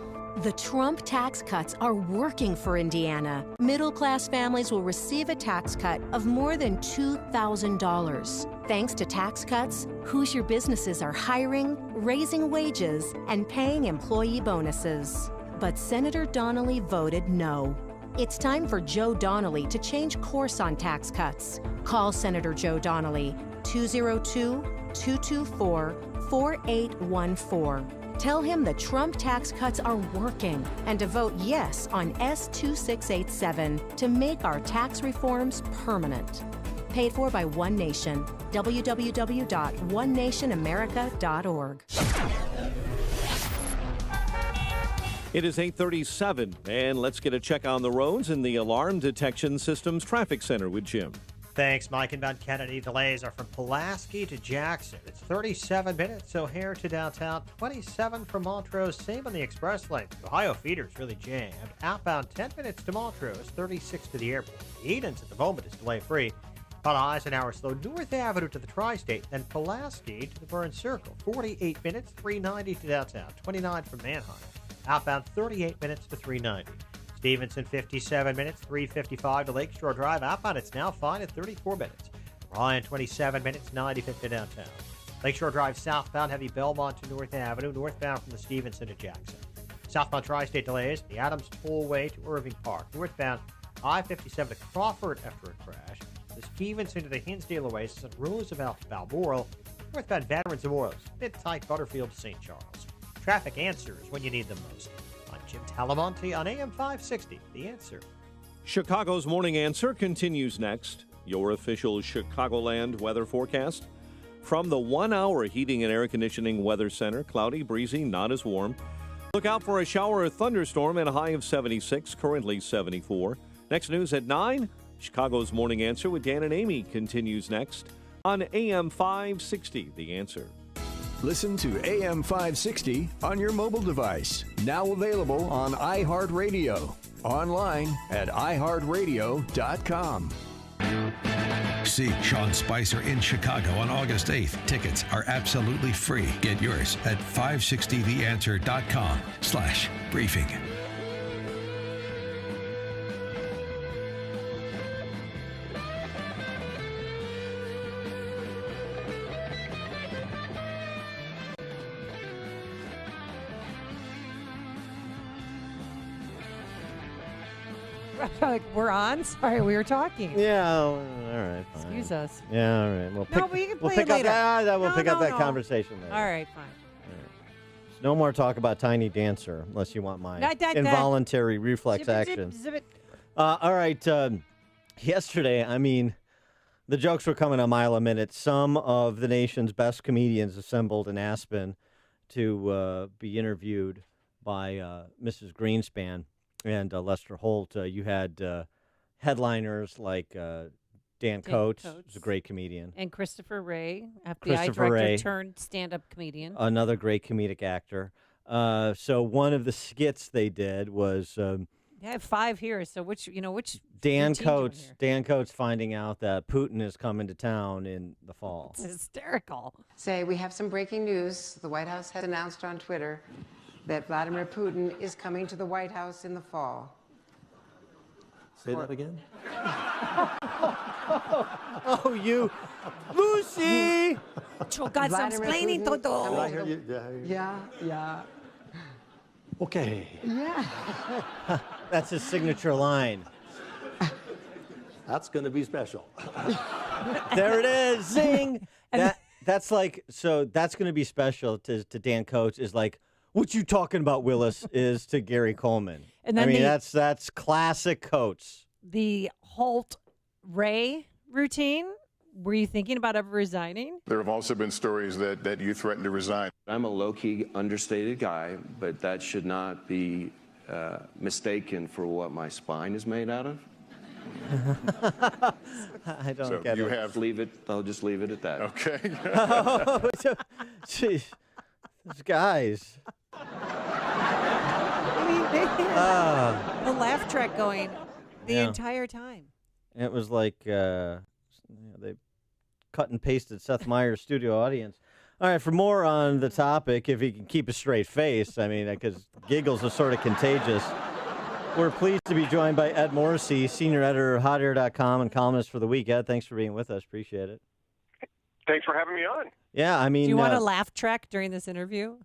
The Trump tax cuts are working for Indiana. Middle-class families will receive a tax cut of more than $2,000. Thanks to tax cuts, Hoosier businesses are hiring, raising wages, and paying employee bonuses. But Senator Donnelly voted no. It's time for Joe Donnelly to change course on tax cuts. Call Senator Joe Donnelly, 202-224-4814. Tell him the Trump tax cuts are working and to vote yes on S2687 to make our tax reforms permanent. Paid for by One Nation. www.onenationamerica.org. It is 8:37, and let's get a check on the roads in the Alarm Detection Systems Traffic Center with Jim. Thanks, Mike. Inbound Kennedy delays are from Pulaski to Jackson. It's 37 minutes. O'Hare to downtown, 27 from Montrose. Same on the express lane. Ohio feeder's really jammed. Outbound 10 minutes to Montrose, 36 to the airport. Edens at the moment is delay-free. About Eisenhower slow North Avenue to the Tri-State, then Pulaski to the Burns Circle. 48 minutes, 390 to downtown, 29 from Manheim. Outbound 38 minutes to 390. Stevenson, 57 minutes, 355 to Lakeshore Drive. Outbound, it's now fine at 34 minutes. Ryan, 27 minutes, 95 to downtown. Lakeshore Drive southbound, heavy Belmont to North Avenue. Northbound from the Stevenson to Jackson. Southbound Tri-State delays, the Adams Tollway to Irving Park. Northbound, I-57 to Crawford after a crash. The Stevenson to the Hinsdale Oasis and Roosevelt to Balmoral. Northbound Veterans Memorial, mid-tight Butterfield to St. Charles. Traffic answers when you need them most. I'm Jim Talamonte on AM 560, The Answer. Chicago's Morning Answer continues next. Your official Chicagoland weather forecast. From the 1 hour heating and air conditioning weather center, cloudy, breezy, not as warm. Look out for a shower or thunderstorm and a high of 76, currently 74. Next news at 9. Chicago's Morning Answer with Dan and Amy continues next on AM 560, The Answer. Listen to AM 560 on your mobile device. Now available on iHeartRadio. Online at iHeartRadio.com. See Sean Spicer in Chicago on August 8th. Tickets are absolutely free. Get yours at 560theanswer.com/briefing. Like, we're on? Sorry, we were talking. Yeah, all right, fine. Excuse us. Yeah, all right. We'll No, but you can play it pick later. up that. We'll No, pick up no, that no. conversation later. All right, fine. No more talk about Tiny Dancer unless you want my That- involuntary reflex Zip it, action. zip it. All right. Yesterday, I mean, the jokes were coming a mile a minute. Some of the nation's best comedians assembled in Aspen to be interviewed by Mrs. Greenspan and Lester Holt. You had headliners like Dan Coates, who's a great comedian. And Christopher Ray, FBI Christopher director Ray. turned stand-up comedian. Another great comedic actor. So one of the skits they did was I have 5 here, so which Dan routine do you want Coates. here? Dan Coates finding out that Putin is coming to town in the fall. It's hysterical. Say, we have some breaking news. The White House has announced on Twitter that Vladimir Putin is coming to the White House in the fall. Say that again? Oh, you, Lucy! Vladimir explaining, Putin Toto. coming Did I to hear the- you? Did I hear you? Yeah. Okay. Yeah. That's his signature line. That's going to be special. There it is. Zing. That's like, so that's going to be special to Dan Coates is like, what you talking about, Willis, is to Gary Coleman. And then I mean, the- that's classic Coates. The Holt Ray routine. Were you thinking about ever resigning? There have also been stories that you threatened to resign. I'm a low-key, understated guy, but that should not be mistaken for what my spine is made out of. I don't So get you it. have leave it. I'll just leave it at that. Okay. Jeez. These guys. The laugh track going the Yeah. entire time. It was like they cut and pasted Seth Meyers' studio audience. All right, for more on the topic, if he can keep a straight face, I mean, because giggles are sort of contagious. We're pleased to be joined by Ed Morrissey, senior editor of HotAir.com and columnist for the week. Ed, thanks for being with us. Appreciate it. Thanks for having me on. Yeah, I mean, Do you want a laugh track during this interview?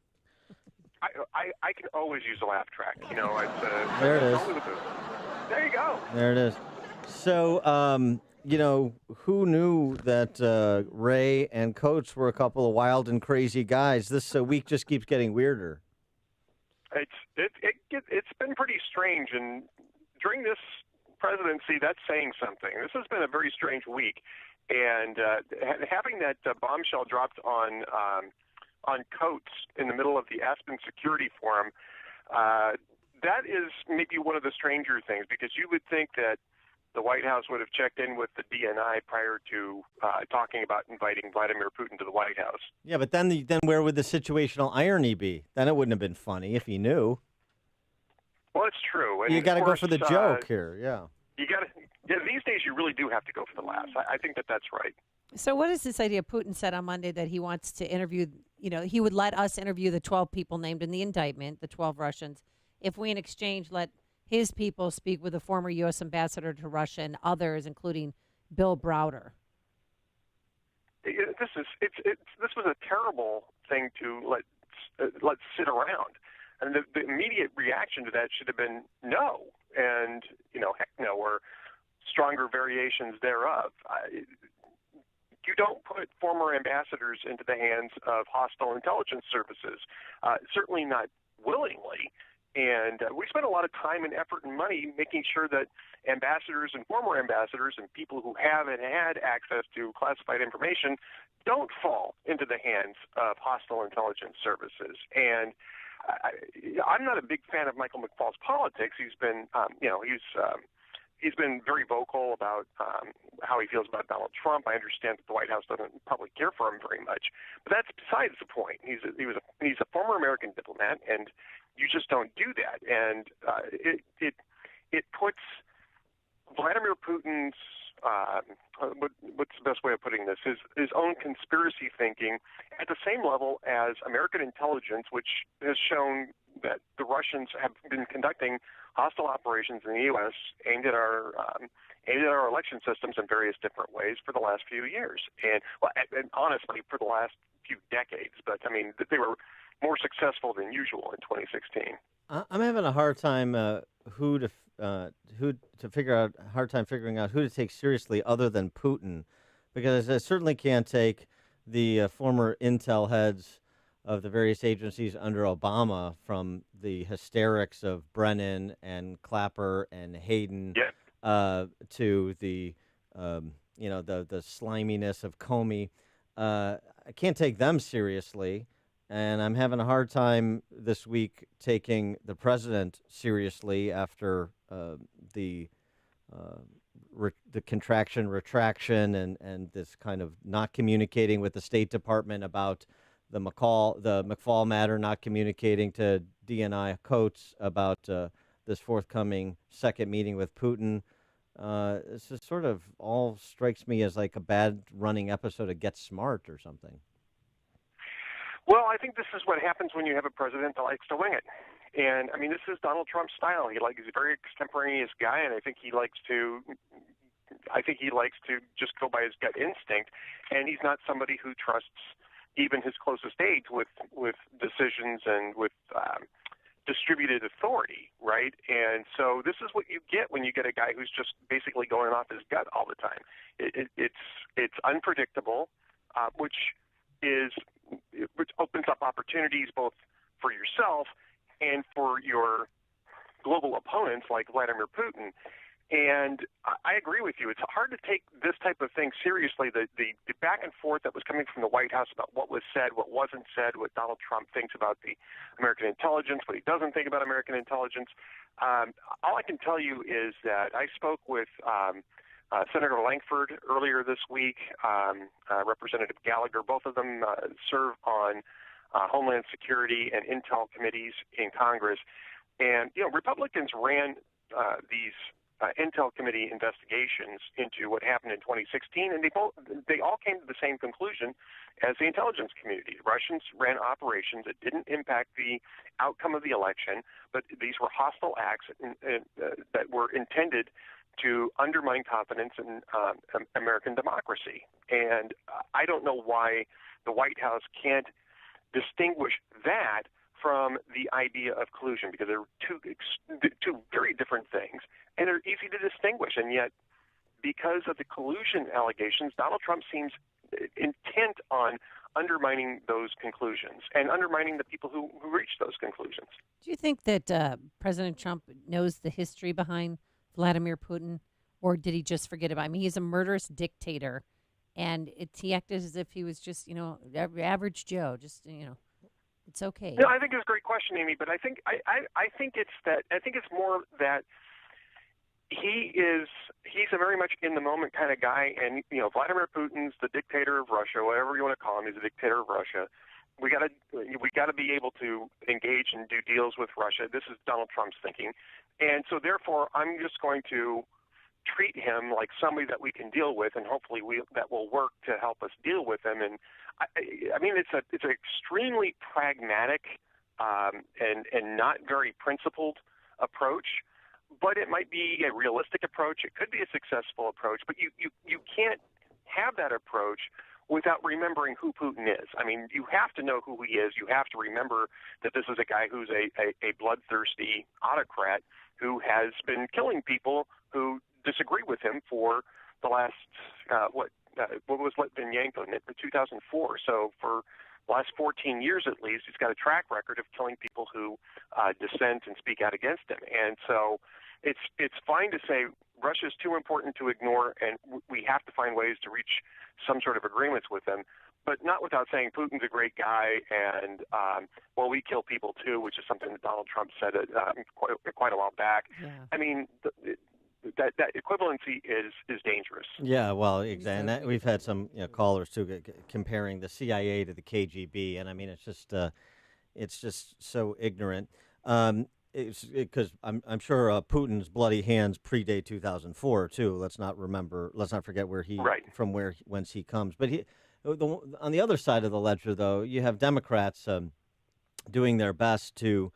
I can always use a laugh track. You know, it's, There it is. There you go. There it is. So, you know, who knew that Ray and Coates were a couple of wild and crazy guys? This week just keeps getting weirder. It's been pretty strange, and during this presidency, that's saying something. This has been a very strange week, And having that bombshell dropped on Coates in the middle of the Aspen Security Forum, that is maybe one of the stranger things, because you would think that the White House would have checked in with the DNI prior to talking about inviting Vladimir Putin to the White House. Yeah, but then where would the situational irony be? Then it wouldn't have been funny if he knew. Well, it's true. And you got to of go course, for the joke here, yeah. You got to. Yeah, these days, you really do have to go for the laughs. I think that's right. So what is this idea? Putin said on Monday that he wants to interview, he would let us interview the 12 people named in the indictment, the 12 Russians, if we in exchange let his people speak with the former U.S. ambassador to Russia and others, including Bill Browder. This was a terrible thing to let sit around. And the immediate reaction to that should have been no, and heck no, or stronger variations thereof. You don't put former ambassadors into the hands of hostile intelligence services, certainly not willingly. And we spent a lot of time and effort and money making sure that ambassadors and former ambassadors and people who have and had access to classified information don't fall into the hands of hostile intelligence services. And I'm not a big fan of Michael McFaul's politics. He's been, he's been very vocal about how he feels about Donald Trump. I understand that the White House doesn't probably care for him very much, but that's besides the point. He's a former American diplomat, and you just don't do that. And it puts Vladimir Putin's what's the best way of putting this? His own conspiracy thinking at the same level as American intelligence, which has shown that the Russians have been conducting hostile operations in the U.S. aimed at our election systems in various different ways for the last few years, and honestly for the last few decades. But I mean, they were more successful than usual in 2016. I'm having a hard time figuring out who to take seriously other than Putin, because I certainly can't take the former intel heads of the various agencies under Obama, from the hysterics of Brennan and Clapper and Hayden, to the the sliminess of Comey. I can't take them seriously. And I'm having a hard time this week taking the president seriously after the retraction, and this kind of not communicating with the State Department about the McFaul matter, not communicating to DNI Coates about this forthcoming second meeting with Putin. This just sort of all strikes me as like a bad running episode of Get Smart or something. Well, I think this is what happens when you have a president that likes to wing it. And, I mean, this is Donald Trump's style. He's a very extemporaneous guy, and I think he likes to just go by his gut instinct. And he's not somebody who trusts even his closest aides with decisions and with distributed authority, right? And so this is what you get when you get a guy who's just basically going off his gut all the time. It's unpredictable, which opens up opportunities both for yourself and for your global opponents like Vladimir Putin. And I agree with you. It's hard to take this type of thing seriously. The back and forth that was coming from the White House about what was said, what wasn't said, what Donald Trump thinks about the American intelligence, what he doesn't think about American intelligence. All I can tell you is that I spoke with Senator Lankford earlier this week, Representative Gallagher. Both of them serve on Homeland Security and Intel committees in Congress. And, Republicans ran these Intel committee investigations into what happened in 2016, and they all came to the same conclusion as the intelligence community. The Russians ran operations that didn't impact the outcome of the election, but these were hostile acts that were intended to undermine confidence in American democracy. And I don't know why the White House can't distinguish that from the idea of collusion, because they're two very different things, and they're easy to distinguish. And yet, because of the collusion allegations, Donald Trump seems intent on undermining those conclusions and undermining the people who reached those conclusions. Do you think that President Trump knows the history behind Vladimir Putin, or did he just forget about him? I mean, he's a murderous dictator, and he acted as if he was just, average Joe. Just, it's okay. No, I think it's a great question, Amy. But I think it's more that he's a very much in the moment kind of guy, and Vladimir Putin's the dictator of Russia, whatever you want to call him. He's a dictator of Russia. We got to be able to engage and do deals with Russia. This is Donald Trump's thinking, and so therefore I'm just going to treat him like somebody that we can deal with, and hopefully that will work to help us deal with him. And I mean, it's an extremely pragmatic and not very principled approach, but it might be a realistic approach. It could be a successful approach, but you can't have that approach without remembering who Putin is. I mean, you have to know who he is. You have to remember that this is a guy who's a bloodthirsty autocrat who has been killing people who disagree with him for the last, what was Litvinenko in 2004. So for the last 14 years at least, he's got a track record of killing people who dissent and speak out against him. And so it's fine to say Russia's too important to ignore, and we have to find ways to reach some sort of agreements with them, but not without saying Putin's a great guy, and we kill people too, which is something that Donald Trump said quite a while back. Yeah. I mean, that equivalency is dangerous. Yeah, well, exactly. And we've had some callers too comparing the CIA to the KGB, and I mean, it's just so ignorant. Because I'm sure Putin's bloody hands predate 2004 too. Let's not forget whence he comes. But on the other side of the ledger, though, you have Democrats doing their best to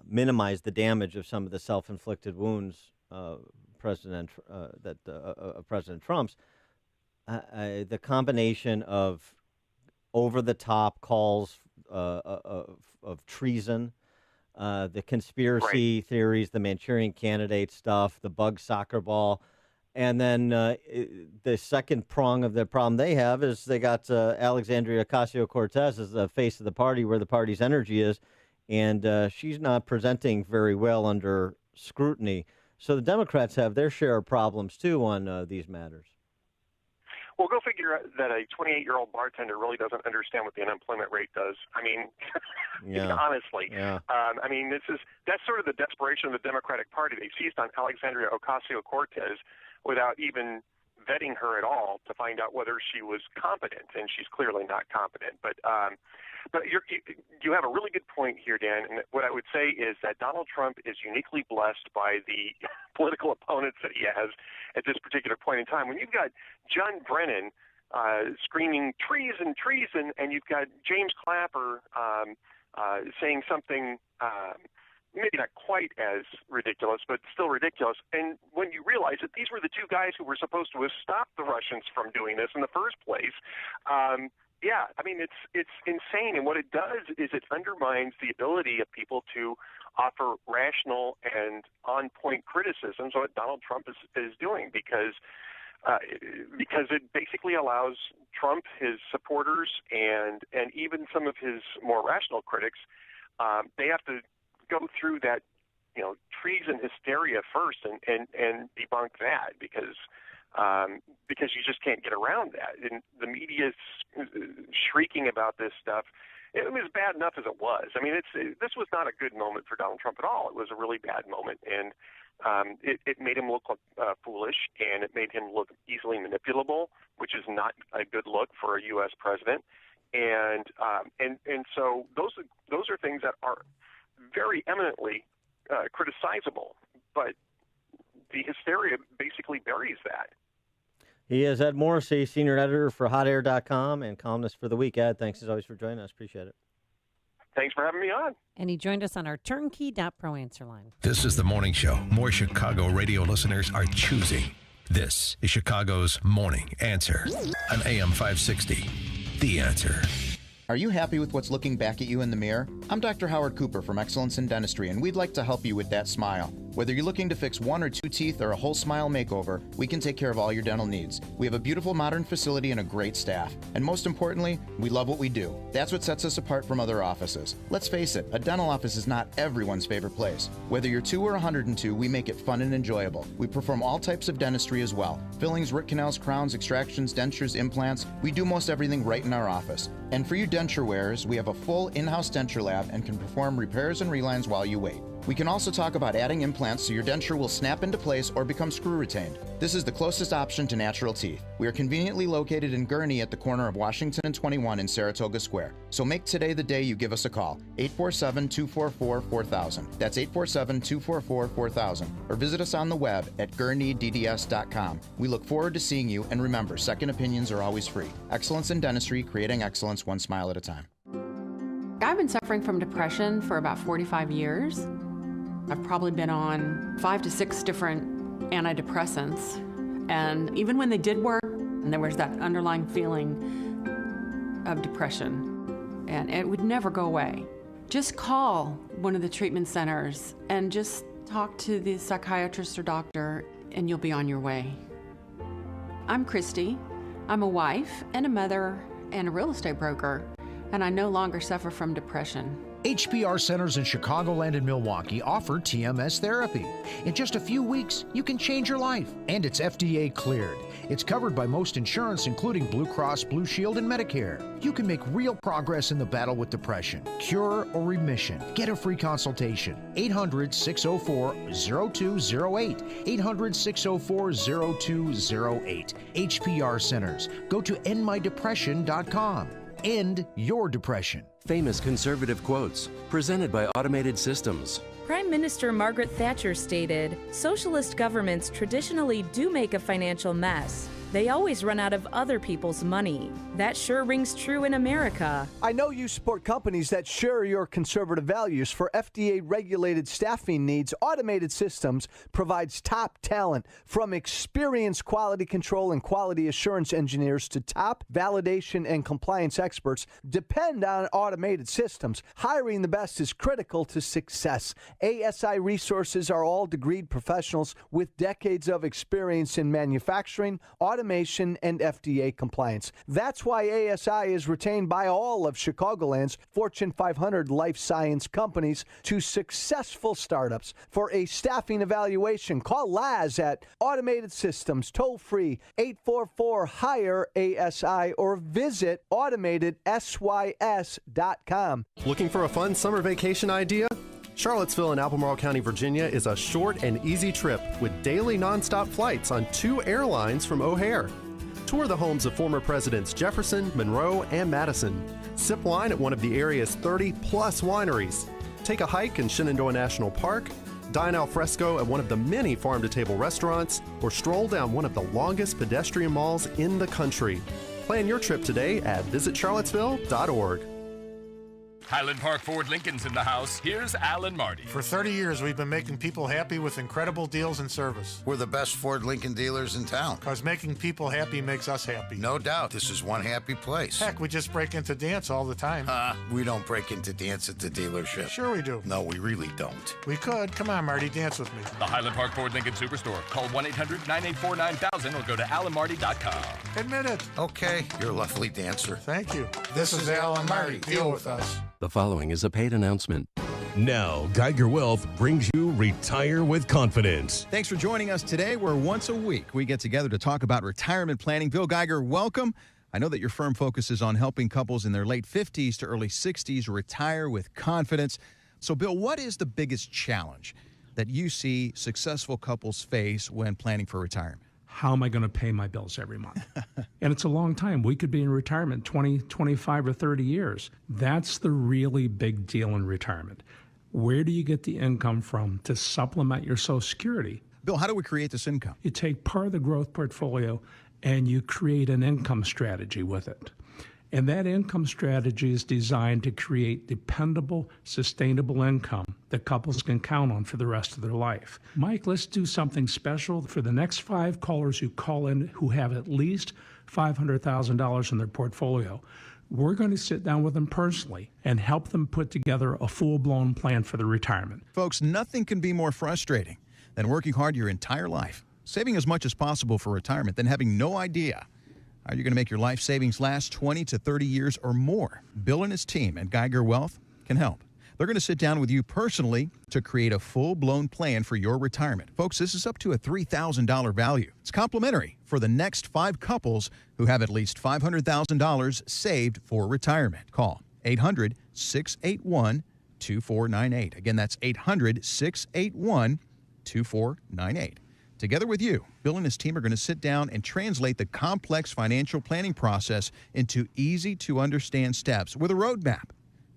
minimize the damage of some of the self-inflicted wounds President Trump's. The combination of over-the-top calls of treason. The conspiracy theories, the Manchurian Candidate stuff, the bug soccer ball. And then the second prong of the problem they have is they got Alexandria Ocasio-Cortez as the face of the party where the party's energy is, and she's not presenting very well under scrutiny. So the Democrats have their share of problems, too, on these matters. Well, go figure that a 28-year-old bartender really doesn't understand what the unemployment rate does. I mean, honestly. Yeah. I mean, that's sort of the desperation of the Democratic Party. They seized on Alexandria Ocasio-Cortez without even vetting her at all to find out whether she was competent, and she's clearly not competent. But you have a really good point here, Dan, and what I would say is that Donald Trump is uniquely blessed by the political opponents that he has at this particular point in time. When you've got John Brennan screaming treason, treason, and you've got James Clapper saying something maybe not quite as ridiculous, but still ridiculous. And when you realize that these were the two guys who were supposed to have stopped the Russians from doing this in the first place, yeah, I mean, it's insane. And what it does is it undermines the ability of people to offer rational and on-point criticisms of what Donald Trump is doing, because it basically allows Trump, his supporters, and even some of his more rational critics, they have to go through that, treason hysteria first and debunk that, because you just can't get around that. And the media's shrieking about this stuff. It was bad enough as it was. I mean, this was not a good moment for Donald Trump at all. It was a really bad moment, and it made him look foolish, and it made him look easily manipulable, which is not a good look for a U.S. president. And so those are things that are very eminently criticizable, but the hysteria basically buries that. He is Ed Morrissey, senior editor for HotAir.com and columnist for The Week. Ed, thanks as always for joining us. Appreciate it. Thanks for having me on. And he joined us on our turnkey.pro answer line. This is The Morning Show. More Chicago radio listeners are choosing. This is Chicago's Morning Answer on AM 560. The Answer. Are you happy with what's looking back at you in the mirror? I'm Dr. Howard Cooper from Excellence in Dentistry, and we'd like to help you with that smile. Whether you're looking to fix 1 or 2 teeth or a whole smile makeover, we can take care of all your dental needs. We have a beautiful modern facility and a great staff. And most importantly, we love what we do. That's what sets us apart from other offices. Let's face it, a dental office is not everyone's favorite place. Whether you're 2 or 102, we make it fun and enjoyable. We perform all types of dentistry as well. Fillings, root canals, crowns, extractions, dentures, implants. We do most everything right in our office. And for you denture wearers, we have a full in-house denture lab and can perform repairs and relines while you wait. We can also talk about adding implants so your denture will snap into place or become screw retained. This is the closest option to natural teeth. We are conveniently located in Gurnee at the corner of Washington and 21 in Saratoga Square. So make today the day you give us a call. 847-244-4000. That's 847-244-4000. Or visit us on the web at gurneedds.com. We look forward to seeing you, and remember, second opinions are always free. Excellence in dentistry, creating excellence one smile at a time. I've been suffering from depression for about 45 years. I've probably been on 5 to 6 different antidepressants. And even when they did work, there was that underlying feeling of depression. And it would never go away. Just call one of the treatment centers and just talk to the psychiatrist or doctor, and you'll be on your way. I'm Christy. I'm a wife and a mother and a real estate broker, and I no longer suffer from depression. HPR centers in Chicagoland and Milwaukee offer TMS therapy. In just a few weeks, you can change your life, and it's FDA cleared. It's covered by most insurance, including Blue Cross, Blue Shield, and Medicare. You can make real progress in the battle with depression, cure or remission. Get a free consultation. 800-604-0208. 800-604-0208. HPR centers. Go to endmydepression.com. End your depression. Famous conservative quotes, presented by Automated Systems. Prime Minister Margaret Thatcher stated, "Socialist governments traditionally do make a financial mess. They always run out of other people's money. That sure rings true in America." I know you support companies that share your conservative values. For FDA-regulated staffing needs, Automated Systems provides top talent, from experienced quality control and quality assurance engineers to top validation and compliance experts. Depend on Automated Systems. Hiring the best is critical to success. ASI resources are all degreed professionals with decades of experience in manufacturing, automation, and FDA compliance. That's why ASI is retained by all of Chicagoland's Fortune 500 life science companies to successful startups. For a staffing evaluation, call Laz at Automated Systems, toll-free 844-HIRE-ASI, or visit automatedsys.com. Looking for a fun summer vacation idea? Charlottesville in Albemarle County, Virginia is a short and easy trip with daily nonstop flights on 2 airlines from O'Hare. Tour the homes of former Presidents Jefferson, Monroe, and Madison. Sip wine at one of the area's 30-plus wineries. Take a hike in Shenandoah National Park. Dine al fresco at one of the many farm-to-table restaurants, or stroll down one of the longest pedestrian malls in the country. Plan your trip today at visitcharlottesville.org. Highland Park Ford Lincoln's in the house. Here's Alan Marty. For 30 years, we've been making people happy with incredible deals and service. We're the best Ford Lincoln dealers in town. Because making people happy makes us happy. No doubt. This is one happy place. Heck, we just break into dance all the time. We don't break into dance at the dealership. Sure we do. No, we really don't. We could. Come on, Marty, dance with me. The Highland Park Ford Lincoln Superstore. Call 1-800-984-9000 or go to alanmarty.com. Admit it. Okay, you're a lovely dancer. Thank you. This is Alan Marty. Deal with us. The following is a paid announcement. Now, Geiger Wealth brings you Retire with Confidence. Thanks for joining us today, where once a week we get together to talk about retirement planning. Bill Geiger, welcome. I know that your firm focuses on helping couples in their late 50s to early 60s retire with confidence. So, Bill, what is the biggest challenge that you see successful couples face when planning for retirement? How am I going to pay my bills every month? And it's a long time. We could be in retirement 20, 25, or 30 years. That's the really big deal in retirement. Where do you get the income from to supplement your Social Security? Bill, how do we create this income? You take part of the growth portfolio and you create an income strategy with it. And that income strategy is designed to create dependable, sustainable income that couples can count on for the rest of their life. Mike, let's do something special for the next 5 callers who call in who have at least $500,000 in their portfolio. We're going to sit down with them personally and help them put together a full-blown plan for their retirement. Folks, nothing can be more frustrating than working hard your entire life, saving as much as possible for retirement, then having no idea how you're going to make your life savings last 20 to 30 years or more. Bill and his team at Geiger Wealth can help. They're going to sit down with you personally to create a full-blown plan for your retirement. Folks, this is up to a $3,000 value. It's complimentary for the next 5 couples who have at least $500,000 saved for retirement. Call 800-681-2498. Again, that's 800-681-2498. Together with you, Bill and his team are going to sit down and translate the complex financial planning process into easy-to-understand steps with a roadmap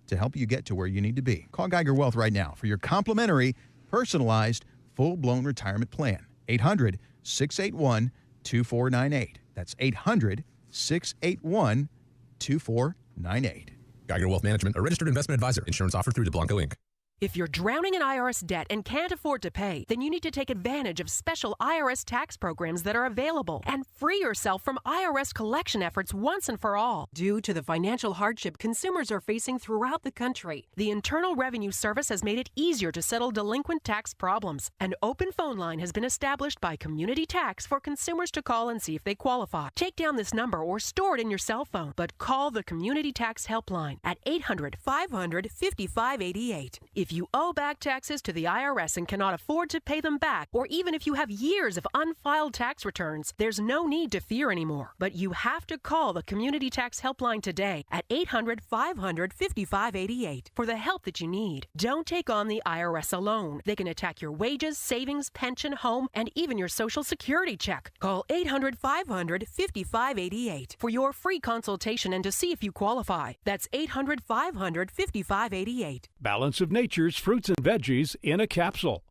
to help you get to where you need to be. Call Geiger Wealth right now for your complimentary, personalized, full-blown retirement plan. 800-681-2498. That's 800-681-2498. Geiger Wealth Management, a registered investment advisor. Insurance offered through DeBlanco Inc. If you're drowning in IRS debt and can't afford to pay, then you need to take advantage of special IRS tax programs that are available and free yourself from IRS collection efforts once and for all. Due to the financial hardship consumers are facing throughout the country, the Internal Revenue Service has made it easier to settle delinquent tax problems. An open phone line has been established by Community Tax for consumers to call and see if they qualify. Take down this number or store it in your cell phone, but call the Community Tax Helpline at 800-500-5588. If you owe back taxes to the IRS and cannot afford to pay them back, or even if you have years of unfiled tax returns, there's no need to fear anymore. But you have to call the Community Tax Helpline today at 800-500-5588 for the help that you need. Don't take on the IRS alone. They can attack your wages, savings, pension, home, and even your Social Security check. Call 800-500-5588 for your free consultation and to see if you qualify. That's 800-500-5588. Balance of Nature's fruits and veggies in a capsule.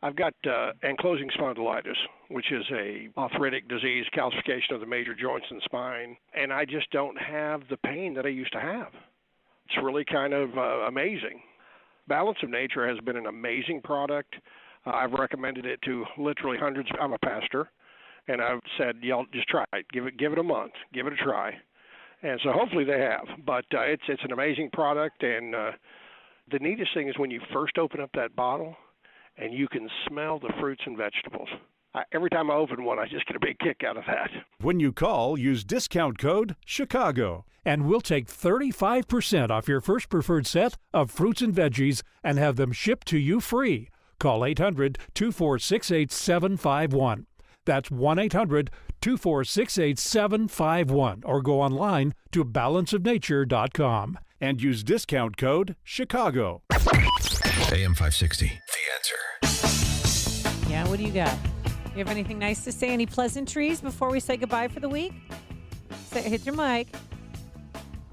I've got ankylosing spondylitis, which is a arthritic disease, calcification of the major joints in the spine, and I just don't have the pain that I used to have. It's really kind of amazing. Balance of Nature has been an amazing product. I've recommended it to literally hundreds. I'm a pastor, and I've said, y'all just try it. Give it a month. Give it a try. And so hopefully they have. But it's an amazing product, and the neatest thing is when you first open up that bottle and you can smell the fruits and vegetables. Every time I open one, I just get a big kick out of that. When you call, use discount code CHICAGO, and we'll take 35% off your first preferred set of fruits and veggies and have them shipped to you free. Call 800-246-8751. That's 1-800-246-8751, or go online to balanceofnature.com and use discount code CHICAGO. AM 560, The Answer. Yeah, what do you got? You have anything nice to say? Any pleasantries before we say goodbye for the week? Hit your mic.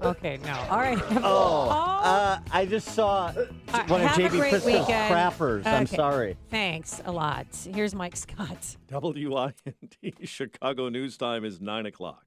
Okay, no. All right. I just saw one of J.B. Pritzker's crappers. I'm sorry. Thanks a lot. Here's Mike Scott. WINT Chicago News Time is 9 o'clock.